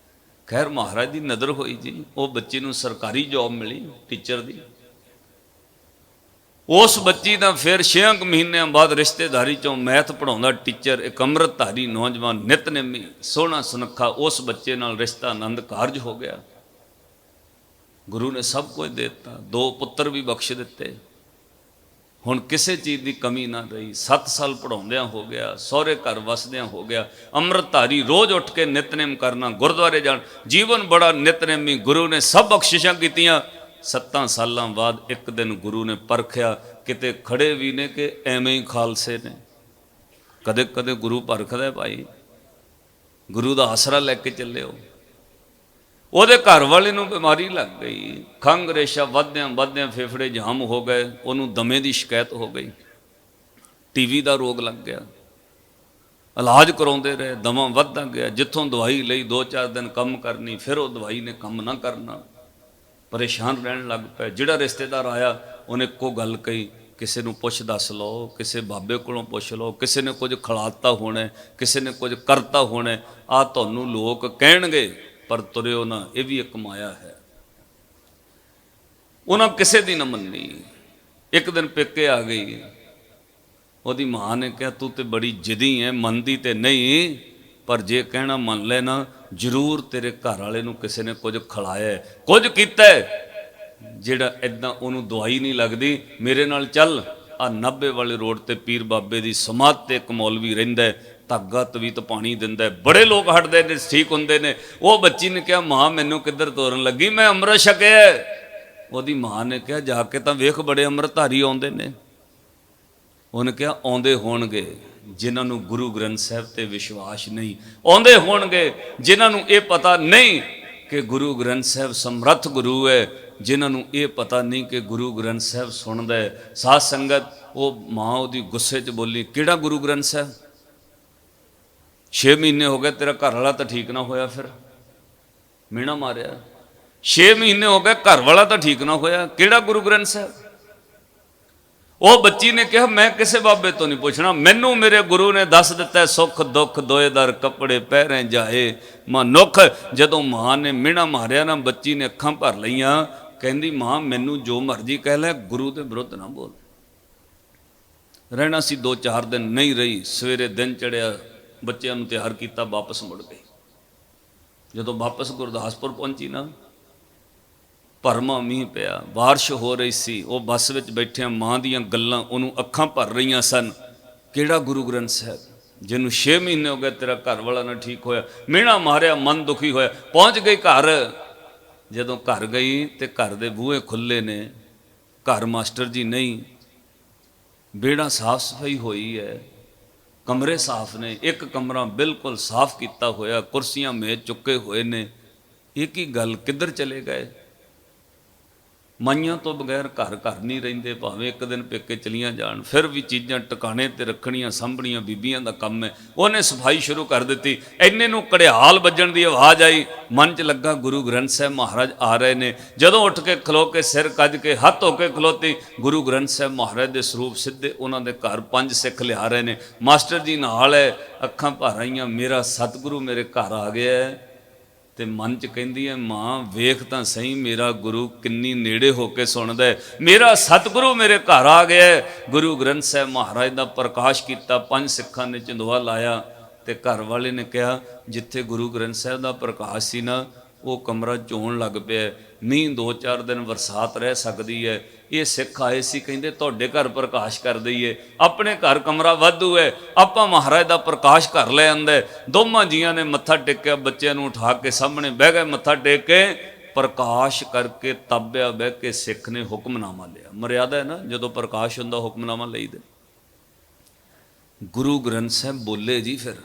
ਖੈਰ ਮਹਾਰਾਜ ਦੀ ਨਜ਼ਰ ਹੋਈ ਜੀ, ਉਹ ਬੱਚੀ ਨੂੰ ਸਰਕਾਰੀ ਜੌਬ ਮਿਲੀ ਟੀਚਰ ਦੀ। ਉਸ ਬੱਚੀ ਦਾ ਫਿਰ 6 ਮਹੀਨਿਆਂ ਬਾਅਦ ਰਿਸ਼ਤੇਦਾਰੀ ਚੋਂ ਮੈਥ ਪੜਾਉਂਦਾ ਟੀਚਰ, ਇੱਕ ਅੰਮ੍ਰਿਤਧਾਰੀ ਨੌਜਵਾਨ ਨਿਤਨੇਮੀ ਸੋਹਣਾ ਸੁਨੱਖਾ, ਉਸ ਬੱਚੇ ਨਾਲ ਰਿਸ਼ਤਾ ਆਨੰਦ ਕਾਰਜ ਹੋ ਗਿਆ। ਗੁਰੂ ਨੇ ਸਭ ਕੁਝ ਦੇ ਦਿੱਤਾ, 2 ਪੁੱਤਰ ਵੀ ਬਖਸ਼ ਦਿੱਤੇ। ਹੁਣ ਕਿਸੇ ਚੀਜ਼ ਦੀ ਕਮੀ ਨਾ ਰਹੀ। 7 ਸਾਲ ਪੜਾਉਂਦਿਆਂ ਹੋ ਗਿਆ, ਸਹੁਰੇ ਘਰ ਵਸਦਿਆਂ ਹੋ ਗਿਆ। ਅੰਮ੍ਰਿਤਧਾਰੀ ਰੋਜ਼ ਉੱਠ ਕੇ ਨਿਤਨੇਮ ਕਰਨਾ, ਗੁਰਦੁਆਰੇ ਜਾਣ, ਜੀਵਨ ਬੜਾ ਨਿਤਨੇਮੀ। ਗੁਰੂ ਨੇ ਸਭ ਬਖਸ਼ਿਸ਼ਾਂ ਕੀਤੀਆਂ। 7 ਸਾਲਾਂ ਬਾਅਦ ਇੱਕ ਦਿਨ ਗੁਰੂ ਨੇ ਪਰਖਿਆ, ਕਿਤੇ ਖੜੇ ਵੀ ਨੇ ਕਿ ਐਵੇਂ ਹੀ ਖਾਲਸੇ ਨੇ। ਕਦੇ ਕਦੇ ਗੁਰੂ ਪਰਖਦਾ ਭਾਈ, ਗੁਰੂ ਦਾ ਆਸਰਾ ਲੈ ਕੇ ਚੱਲਿਓ। ਉਹਦੇ ਘਰ ਵਾਲੇ ਨੂੰ ਬਿਮਾਰੀ ਲੱਗ ਗਈ, ਖੰਘ ਰੇਸ਼ਾ ਵੱਧਦਿਆਂ ਫੇਫੜੇ ਜਾਮ ਹੋ ਗਏ, ਉਹਨੂੰ ਦਮੇ ਦੀ ਸ਼ਿਕਾਇਤ ਹੋ ਗਈ, ਟੀਵੀ ਦਾ ਰੋਗ ਲੱਗ ਗਿਆ। ਇਲਾਜ ਕਰਾਉਂਦੇ ਰਹੇ, ਦਮਾ ਵੱਧਦਾ ਗਿਆ। ਜਿੱਥੋਂ ਦਵਾਈ ਲਈ 2-4 ਦਿਨ ਕੰਮ ਕਰਨੀ, ਫਿਰ ਉਹ ਦਵਾਈ ਨੇ ਕੰਮ ਨਾ ਕਰਨਾ, ਪਰੇਸ਼ਾਨ ਰਹਿਣ ਲੱਗ ਪਏ। ਜਿਹੜਾ ਰਿਸ਼ਤੇਦਾਰ ਆਇਆ ਉਹਨੇ ਇੱਕੋ ਗੱਲ ਕਹੀ, ਕਿਸੇ ਨੂੰ ਪੁੱਛ ਦੱਸ ਲਓ, ਕਿਸੇ ਬਾਬੇ ਕੋਲੋਂ ਪੁੱਛ ਲਓ, ਕਿਸੇ ਨੇ ਕੁਝ ਖਿਲਾਤਾ ਹੋਣਾ, ਕਿਸੇ ਨੇ ਕੁਝ ਕਰਤਾ ਹੋਣਾ, ਆਹ ਤੁਹਾਨੂੰ ਲੋਕ ਕਹਿਣਗੇ, ਪਰ ਤੁਰਿਓ ਨਾ, ਇਹ ਵੀ ਇੱਕ ਮਾਇਆ ਹੈ। ਉਹਨਾਂ ਕਿਸੇ ਦੀ ਨਾ ਮੰਨੀ। ਇੱਕ ਦਿਨ ਪੇਕੇ ਆ ਗਈ, ਉਹਦੀ ਮਾਂ ਨੇ ਕਿਹਾ, ਤੂੰ ਤੇ ਬੜੀ ਜਿੱਦੀ ਹੈ, ਮੰਨਦੀ ਤੇ ਨਹੀਂ, ਪਰ ਜੇ ਕਹਿਣਾ ਮੰਨ ਲੈ ਨਾ, ਜ਼ਰੂਰ ਤੇਰੇ ਘਰ ਵਾਲੇ ਨੂੰ ਕਿਸੇ ਨੇ ਕੁਝ ਖਿਲਾਇਆ, ਕੁਝ ਕੀਤਾ ਜਿਹੜਾ ਇਦਾਂ ਉਹਨੂੰ ਦਵਾਈ ਨਹੀਂ ਲੱਗਦੀ। ਮੇਰੇ ਨਾਲ ਚੱਲ, ਆ 90 ਵਾਲੇ ਰੋਡ ਤੇ ਪੀਰ ਬਾਬੇ ਦੀ ਸਮਾਧ ਤੇ ਇੱਕ ਮੌਲਵੀ ਰਹਿੰਦਾ, ਧਾਗਾ ਤਵੀਤ ਪਾਣੀ ਦਿੰਦਾ, ਬੜੇ ਲੋਕ ਹਟਦੇ ਨੇ, ਠੀਕ ਹੁੰਦੇ ਨੇ। ਉਹ ਬੱਚੀ ਨੇ ਕਿਹਾ, ਮਾਂ ਮੈਨੂੰ ਕਿੱਧਰ ਤੋਰਨ ਲੱਗੀ, ਮੈਂ ਅੰਮ੍ਰਿਤ ਛਕਿਆ। ਉਹਦੀ ਮਾਂ ਨੇ ਕਿਹਾ, ਜਾ ਕੇ ਤਾਂ ਵੇਖ, ਬੜੇ ਅੰਮ੍ਰਿਤਧਾਰੀ ਆਉਂਦੇ ਨੇ। ਉਹਨੇ ਕਿਹਾ, ਆਉਂਦੇ ਹੋਣਗੇ ਜਿਨ੍ਹਾਂ ਨੂੰ ਗੁਰੂ ਗ੍ਰੰਥ ਸਾਹਿਬ ਤੇ ਵਿਸ਼ਵਾਸ ਨਹੀਂ, ਆਉਂਦੇ ਹੋਣਗੇ ਜਿਨ੍ਹਾਂ ਨੂੰ ਇਹ ਪਤਾ ਨਹੀਂ ਕਿ ਗੁਰੂ ਗ੍ਰੰਥ ਸਾਹਿਬ ਸਮਰੱਥ ਗੁਰੂ ਹੈ, ਜਿਨ੍ਹਾਂ ਨੂੰ ਇਹ ਪਤਾ ਨਹੀਂ ਕਿ ਗੁਰੂ ਗ੍ਰੰਥ ਸਾਹਿਬ ਸੁਣਦਾ ਹੈ। ਸਾਧ ਸੰਗਤ, ਉਹ ਮਾਂ ਉਹਦੀ ਗੁੱਸੇ 'ਚ ਬੋਲੀ, ਕਿਹੜਾ ਗੁਰੂ ਗ੍ਰੰਥ ਸਾਹਿਬ? 6 ਮਹੀਨੇ ਹੋ ਗਏ ਤੇਰਾ ਘਰ ਵਾਲਾ ਤਾਂ ਠੀਕ ਨਾ ਹੋਇਆ, ਫਿਰ ਮੀਣਾ ਮਾਰਿਆ। 6 ਮਹੀਨੇ ਹੋ ਗਏ, ਘਰ ਵਾਲਾ ਤਾਂ ਠੀਕ ਨਾ ਹੋਇਆ, ਕਿਹੜਾ ਗੁਰੂ ਗ੍ਰੰਥ ਸਾਹਿਬ? ਉਹ ਬੱਚੀ ਨੇ ਕਿਹਾ, ਮੈਂ ਕਿਸੇ ਬਾਬੇ ਤੋਂ ਨਹੀਂ ਪੁੱਛਣਾ, ਮੈਨੂੰ ਮੇਰੇ ਗੁਰੂ ਨੇ ਦੱਸ ਦਿੱਤਾ, ਸੁੱਖ ਦੁੱਖ ਦੋਏ ਦਰ ਕੱਪੜੇ ਪਹਿਰੇ ਜਾਏ ਮਨੁੱਖ। ਜਦੋਂ ਮਾਂ ਨੇ ਮਿਹਣਾ ਮਾਰਿਆ ਨਾ, ਬੱਚੀ ਨੇ ਅੱਖਾਂ ਭਰ ਲਈਆਂ, ਕਹਿੰਦੀ, ਮਾਂ ਮੈਨੂੰ ਜੋ ਮਰਜ਼ੀ ਕਹਿ ਲੈ, ਗੁਰੂ ਦੇ ਵਿਰੁੱਧ ਨਾ ਬੋਲ। ਰਹਿਣਾ ਸੀ 2-4 ਦਿਨ, ਨਹੀਂ ਰਹੀ। ਸਵੇਰੇ ਦਿਨ ਚੜਿਆ, ਬੱਚਿਆਂ ਨੂੰ ਤਿਆਰ ਕੀਤਾ, ਵਾਪਸ ਮੁੜ ਗਈ। ਜਦੋਂ ਵਾਪਸ ਗੁਰਦਾਸਪੁਰ ਪਹੁੰਚੀ ਨਾ, ਭਰਮਾ ਮੀਂਹ ਪਿਆ, ਬਾਰਿਸ਼ ਹੋ ਰਹੀ ਸੀ। ਉਹ ਬੱਸ ਵਿੱਚ ਬੈਠਿਆਂ ਮਾਂ ਦੀਆਂ ਗੱਲਾਂ ਉਹਨੂੰ ਅੱਖਾਂ ਭਰ ਰਹੀਆਂ ਸਨ। ਕਿਹੜਾ ਗੁਰੂ ਗ੍ਰੰਥ ਸਾਹਿਬ, ਜਿਹਨੂੰ 6 ਮਹੀਨੇ ਹੋ ਗਏ ਤੇਰਾ ਘਰ ਵਾਲਾ ਨਾ ਠੀਕ ਹੋਇਆ? ਮਿਹਣਾ ਮਾਰਿਆ, ਮਨ ਦੁਖੀ ਹੋਇਆ। ਪਹੁੰਚ ਗਈ ਘਰ। ਜਦੋਂ ਘਰ ਗਈ ਤੇ ਘਰ ਦੇ ਬੂਹੇ ਖੁੱਲੇ ਨੇ, ਘਰ ਮਾਸਟਰ ਜੀ ਨਹੀਂ, ਵਿਹੜਾ ਸਾਫ਼ ਸਫਾਈ ਹੋਈ ਹੈ, ਕਮਰੇ ਸਾਫ਼ ਨੇ, ਇੱਕ ਕਮਰਾ ਬਿਲਕੁਲ ਸਾਫ਼ ਕੀਤਾ ਹੋਇਆ, ਕੁਰਸੀਆਂ ਮੇਜ਼ ਚੁੱਕੇ ਹੋਏ ਨੇ। ਇਹ ਕੀ ਗੱਲ, ਕਿੱਧਰ ਚਲੇ ਗਏ? ਮਾਈਆਂ ਤੋਂ ਬਗੈਰ ਘਰ ਘਰ ਨਹੀਂ ਰਹਿੰਦੇ, ਭਾਵੇਂ ਇੱਕ ਦਿਨ ਪੇਕੇ ਚਲੀਆਂ ਜਾਣ, ਫਿਰ ਵੀ ਚੀਜ਼ਾਂ ਟਿਕਾਣੇ ਤੇ ਰੱਖਣੀਆਂ ਸਾਂਭਣੀਆਂ ਬੀਬੀਆਂ ਦਾ ਕੰਮ ਹੈ। ਉਹਨੇ ਸਫਾਈ ਸ਼ੁਰੂ ਕਰ ਦਿੱਤੀ। ਇੰਨੇ ਨੂੰ ਘੜਿਆਲ ਵੱਜਣ ਦੀ ਆਵਾਜ਼ ਆਈ। ਮਨ 'ਚ ਲੱਗਾ ਗੁਰੂ ਗ੍ਰੰਥ ਸਾਹਿਬ ਮਹਾਰਾਜ ਆ ਰਹੇ ਨੇ। ਜਦੋਂ ਉੱਠ ਕੇ ਖਲੋ ਕੇ ਸਿਰ ਕੱਜ ਕੇ ਹੱਥ ਹੋ ਕੇ ਖਲੋਤੀ, ਗੁਰੂ ਗ੍ਰੰਥ ਸਾਹਿਬ ਮਹਾਰਾਜ ਦੇ ਸਰੂਪ ਸਿੱਧੇ ਉਹਨਾਂ ਦੇ ਘਰ 5 ਸਿੱਖ ਲਿਆ ਰਹੇ ਨੇ। ਮਾਸਟਰ ਜੀ ਨਾਲ ਹੈ, ਅੱਖਾਂ ਭਰ ਆਈਆਂ, ਮੇਰਾ ਸਤਿਗੁਰੂ ਮੇਰੇ ਘਰ ਆ ਗਿਆ ਹੈ। ਤੇ ਮਨ 'ਚ ਕਹਿੰਦੀ ਹੈ, ਮਾਂ ਵੇਖ ਤਾਂ ਸਹੀ ਮੇਰਾ ਗੁਰੂ ਕਿੰਨੀ ਨੇੜੇ ਹੋ ਕੇ ਸੁਣਦਾ ਹੈ, ਮੇਰਾ ਸਤਿਗੁਰੂ ਮੇਰੇ ਘਰ ਆ ਗਿਆ। ਗੁਰੂ ਗ੍ਰੰਥ ਸਾਹਿਬ ਮਹਾਰਾਜ ਦਾ ਪ੍ਰਕਾਸ਼ ਕੀਤਾ। 5 ਸਿੱਖਾਂ ਨੇ ਚੰਦੋਆ ਲਾਇਆ ਤੇ ਘਰ ਵਾਲੇ ਨੇ ਕਿਹਾ, ਜਿੱਥੇ ਗੁਰੂ ਗ੍ਰੰਥ ਸਾਹਿਬ ਦਾ ਪ੍ਰਕਾਸ਼ ਸੀ ਨਾ, ਉਹ ਕਮਰਾ ਚੋਣ ਲੱਗ ਪਿਆ। ਮੀਂਹ 2-4 ਦਿਨ ਬਰਸਾਤ ਰਹਿ ਸਕਦੀ ਹੈ। ਇਹ ਸਿੱਖ ਆਏ ਸੀ, ਕਹਿੰਦੇ ਤੁਹਾਡੇ ਘਰ ਪ੍ਰਕਾਸ਼ ਕਰ ਦਈਏ, ਆਪਣੇ ਘਰ ਕਮਰਾ ਵਾਧੂ ਹੈ, ਆਪਾਂ ਮਹਾਰਾਜ ਦਾ ਪ੍ਰਕਾਸ਼ ਕਰ ਲੈ ਆਂਦਾ। ਦੋਵਾਂ ਜੀਆਂ ਨੇ ਮੱਥਾ ਟੇਕਿਆ, ਬੱਚਿਆਂ ਨੂੰ ਉਠਾ ਕੇ ਸਾਹਮਣੇ ਬਹਿ ਗਏ, ਮੱਥਾ ਟੇਕ ਕੇ ਪ੍ਰਕਾਸ਼ ਕਰਕੇ ਤਾਬਿਆ ਬਹਿ ਕੇ ਸਿੱਖ ਨੇ ਹੁਕਮਨਾਮਾ ਲਿਆ। ਮਰਿਆਦਾ ਹੈ ਨਾ, ਜਦੋਂ ਪ੍ਰਕਾਸ਼ ਹੁੰਦਾ ਹੁਕਮਨਾਮਾ ਲਈਦਾ। ਗੁਰੂ ਗ੍ਰੰਥ ਸਾਹਿਬ ਬੋਲੇ ਜੀ। ਫਿਰ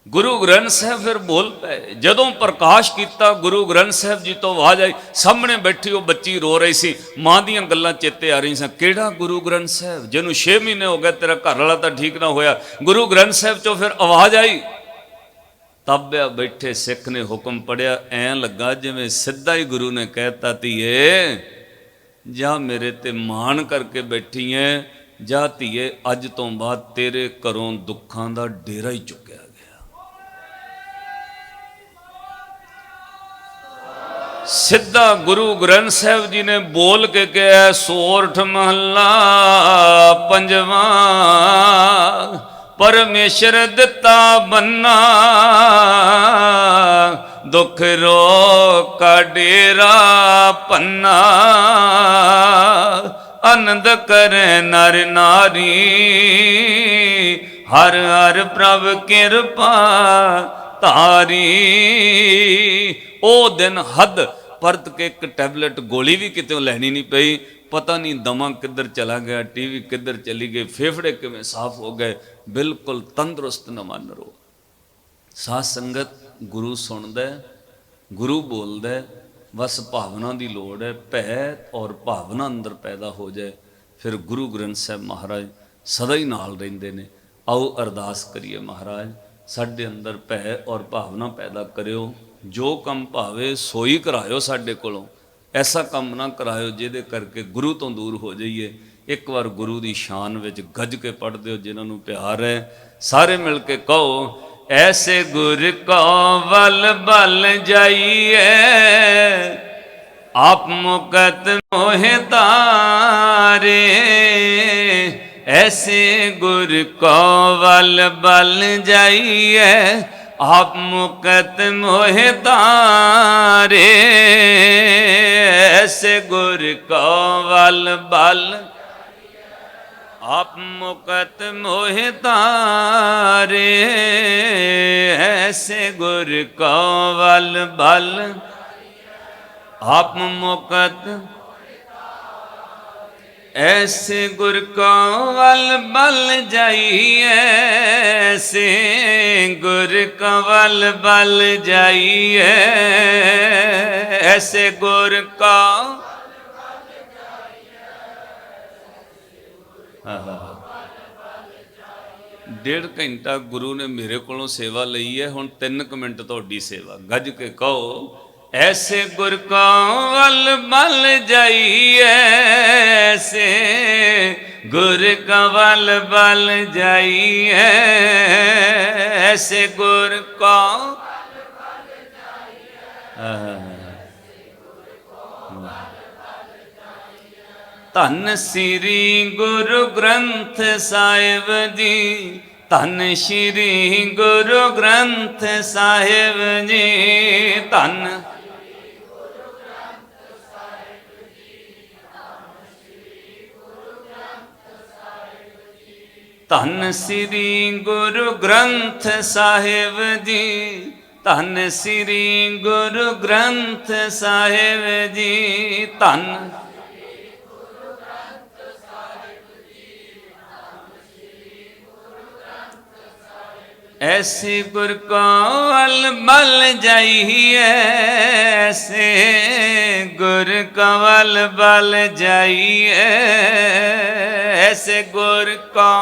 ਗੁਰੂ ਗ੍ਰੰਥ ਸਾਹਿਬ ਫਿਰ ਬੋਲ ਪਏ। ਜਦੋਂ ਪ੍ਰਕਾਸ਼ ਕੀਤਾ, ਗੁਰੂ ਗ੍ਰੰਥ ਸਾਹਿਬ ਜੀ ਤੋਂ ਆਵਾਜ਼ ਆਈ। ਸਾਹਮਣੇ ਬੈਠੀ ਉਹ ਬੱਚੀ ਰੋ ਰਹੀ ਸੀ। ਮਾਂ ਦੀਆਂ ਗੱਲਾਂ ਚੇਤੇ ਆ ਰਹੀਆਂ ਸਨ। ਕਿਹੜਾ ਗੁਰੂ ਗ੍ਰੰਥ ਸਾਹਿਬ, ਜਿਹਨੂੰ 6 ਮਹੀਨੇ ਹੋ ਗਏ, ਤੇਰਾ ਘਰ ਵਾਲਾ ਤਾਂ ਠੀਕ ਨਾ ਹੋਇਆ। ਗੁਰੂ ਗ੍ਰੰਥ ਸਾਹਿਬ ਚੋਂ ਫਿਰ ਆਵਾਜ਼ ਆਈ। ਤਾਬਿਆ ਬੈਠੇ ਸਿੱਖ ਨੇ ਹੁਕਮ ਪੜਿਆ। ਐਂ ਲੱਗਾ ਜਿਵੇਂ ਸਿੱਧਾ ਹੀ ਗੁਰੂ ਨੇ ਕਹਿਤਾ, ਧੀਏ ਜਾ ਮੇਰੇ ਤੇ ਮਾਣ ਕਰਕੇ ਬੈਠੀ ਐ, ਜਾ ਧੀਏ ਅੱਜ ਤੋਂ ਬਾਅਦ ਤੇਰੇ ਘਰੋਂ ਦੁੱਖਾਂ ਦਾ ਡੇਰਾ ਹੀ ਚੁੱਕਿਆ। ਸਿੱਧਾ ਗੁਰੂ ਗ੍ਰੰਥ ਸਾਹਿਬ ਜੀ ਨੇ ਬੋਲ ਕੇ ਕਿਹਾ, ਸੋਰਠ ਮਹੱਲਾ 5ਵਾਂ, ਪਰਮੇਸ਼ਰ ਦਿੱਤਾ ਬੰਨਾ, ਦੁੱਖ ਰੋਗ ਕਾ ਡੇਰਾ ਪੰਨਾ, ਆਨੰਦ ਕਰੇ ਨਰ ਨਾਰੀ, ਹਰ ਹਰ ਪ੍ਰਭ ਕਿਰਪਾ ਧਾਰੀ। ਉਹ ਦਿਨ ਹੱਦ ਪਰਤ ਕੇ ਇੱਕ ਟੈਬਲੇਟ ਗੋਲੀ ਵੀ ਕਿਤੇ ਲੈਣੀ ਨਹੀਂ ਪਈ। ਪਤਾ ਨਹੀਂ ਦਮਾ ਕਿੱਧਰ ਚਲਾ ਗਿਆ, ਟੀਵੀ ਕਿੱਧਰ ਚਲੀ ਗਈ, ਫੇਫੜੇ ਕਿਵੇਂ ਸਾਫ਼ ਹੋ ਗਏ, ਬਿਲਕੁਲ ਤੰਦਰੁਸਤ ਨਮਾਨਰੋ। ਸਾਧ ਸੰਗਤ ਗੁਰੂ ਸੁਣਦਾ, ਗੁਰੂ ਬੋਲਦਾ, ਬਸ ਭਾਵਨਾ ਦੀ ਲੋੜ ਹੈ। ਭੈ ਔਰ ਭਾਵਨਾ ਅੰਦਰ ਪੈਦਾ ਹੋ ਜਾਏ, ਫਿਰ ਗੁਰੂ ਗ੍ਰੰਥ ਸਾਹਿਬ ਮਹਾਰਾਜ ਸਦਾ ਹੀ ਨਾਲ ਰਹਿੰਦੇ ਨੇ। ਆਓ ਅਰਦਾਸ ਕਰੀਏ, ਮਹਾਰਾਜ ਸਾਡੇ ਅੰਦਰ ਭੈ ਔਰ ਭਾਵਨਾ ਪੈਦਾ ਕਰਿਓ। ਜੋ ਕੰਮ ਭਾਵੇ ਸੋਈ ਕਰਾਇਓ ਸਾਡੇ ਕੋਲੋਂ, ਐਸਾ ਕੰਮ ਨਾ ਕਰਾਇਓ ਜਿਹਦੇ ਕਰਕੇ ਗੁਰੂ ਤੋਂ ਦੂਰ ਹੋ ਜਾਈਏ। ਇੱਕ ਵਾਰ ਗੁਰੂ ਦੀ ਸ਼ਾਨ ਵਿੱਚ ਗੱਜ ਕੇ ਪੜ੍ਹ ਦਿਓ, ਜਿਨ੍ਹਾਂ ਨੂੰ ਪਿਆਰ ਹੈ ਸਾਰੇ ਮਿਲ ਕੇ ਕਹੋ, ਐਸੇ ਗੁਰ ਕੋ ਵਲ ਬਲ ਜਾਈਏ, ਆਪ ਮੁਕਤ ਮੋਹਿ ਤਾਰੇ। ऐसे गुर को वल बल जाइए, आप मुकत मोह तारे। ऐसे गुर को वल बल आप मुकत मोह तारे। ऐसे गुर को वल बल आप मुकत, ऐसे गुर को वल बल जाइए, ऐसे गुर को वल बल जाइए, ऐसे गुर को। डेढ़ घंटा गुरु ने मेरे को सेवा लई है, हुण 3 मिनट तुहाडी सेवा। गज के कहो, ऐसे गुर को वल बल जाइए, ऐसे गुर का वल बल जाइए, ऐसे गुर को। धन श्री गुरु ग्रंथ साहिब जी, धन श्री गुरु ग्रंथ साहिब जी, धन धन श्री गुरु ग्रंथ साहिब जी, धन श्री गुरु ग्रंथ साहिब जी, धन। ऐसे गुर को वल बल जाइए, ऐसे गुर गुर कंवल बल जाइए, ऐसे गुर को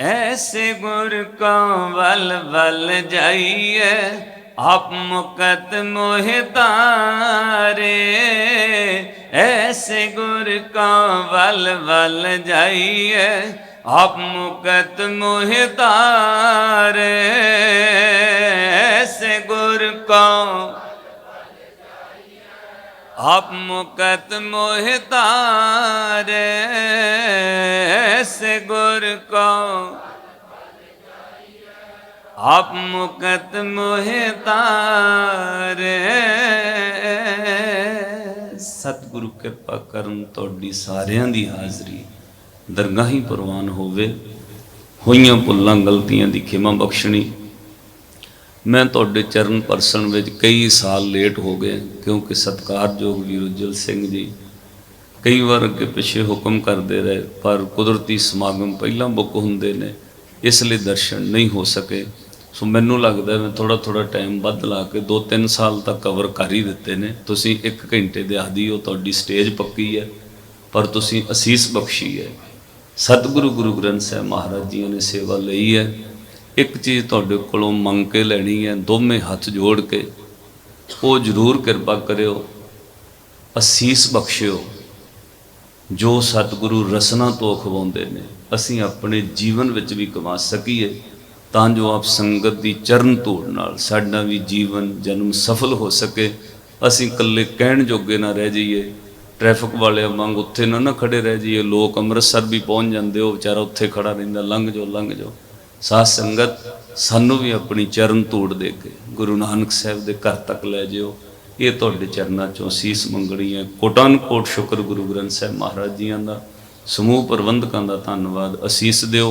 ऐसे गुर को बल बल जाइए, आप मुकत मोहि तारे। ऐसे गुर को बल बल जाइए, आप मुकत मोहि तारे। ऐसे गुर को आप मुकत मोहि तारे। ऐसे गुर को आप मुकत मोहि तारे। सतगुरु किरपा करन तुहाडी सारिਆਂ ਦੀ ਹਾਜ਼ਰੀ ਦਰਗਾਹੀ ਪ੍ਰਵਾਨ ਹੋਵੇ। ਹੋਈਆਂ ਭੁੱਲਾਂ ਗਲਤੀਆਂ ਦੀ ਖਿਮਾ ਬਖਸ਼ਣੀ। मैं तुहाडे चरण परसन विच कई साल लेट हो गए, क्योंकि सत्कारयोग वीर उज्जवल सिंह जी कई बार अगे पिछे हुक्म करते रहे, पर कुदरती समागम पहला बुक होंदे ने, इसलिए दर्शन नहीं हो सके। सो मैनू लगता मैं थोड़ा थोड़ा टाइम वध ला के 2-3 साल तक कवर कर ही दिते ने। तुसीं 1 घंटे दे आदी हो, तुहाडी स्टेज पक्की है, पर तुसीं असीस बख्शी है। सतगुरु गुरु ग्रंथ साहिब महाराज जी ने सेवा लई है। एक चीज़ तुहाडे कोलों मंग के लैनी है, दोवें हथ जोड़ के, वो जरूर कृपा करियो, असीस बख्शियो। जो सतगुरु रसना तो खवाउंदे ने, असीं अपने जीवन विच भी कमा सकीए, तां जो आप संगत दी चरण धूड़ नाल साडा भी जीवन जन्म सफल हो सके। असीं कल्ले कहण जोगे ना रह जाइए, ट्रैफिक वाले वांग उत्थे ना खड़े रह जाइए। लोग अमृतसर भी पहुँच जाते हो, बेचारा उत्थे खड़ा रहिंदा, लंघ जाओ। साध संगत सानू भी अपनी चरण धूड़ दे के गुरु नानक साहब के घर तक लै जाओ। ये तुहाडे चरनां चों सीस मंगणी है। कोटान कोट शुक्र गुरु ग्रंथ साहिब महाराज जी का, समूह प्रबंधकों का धन्नवाद। असीस दिओ,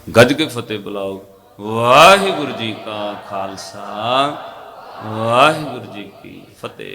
गज के फतेह बुलाओ। वाहिगुरू जी का खालसा, वाहिगुरू जी की फतेह।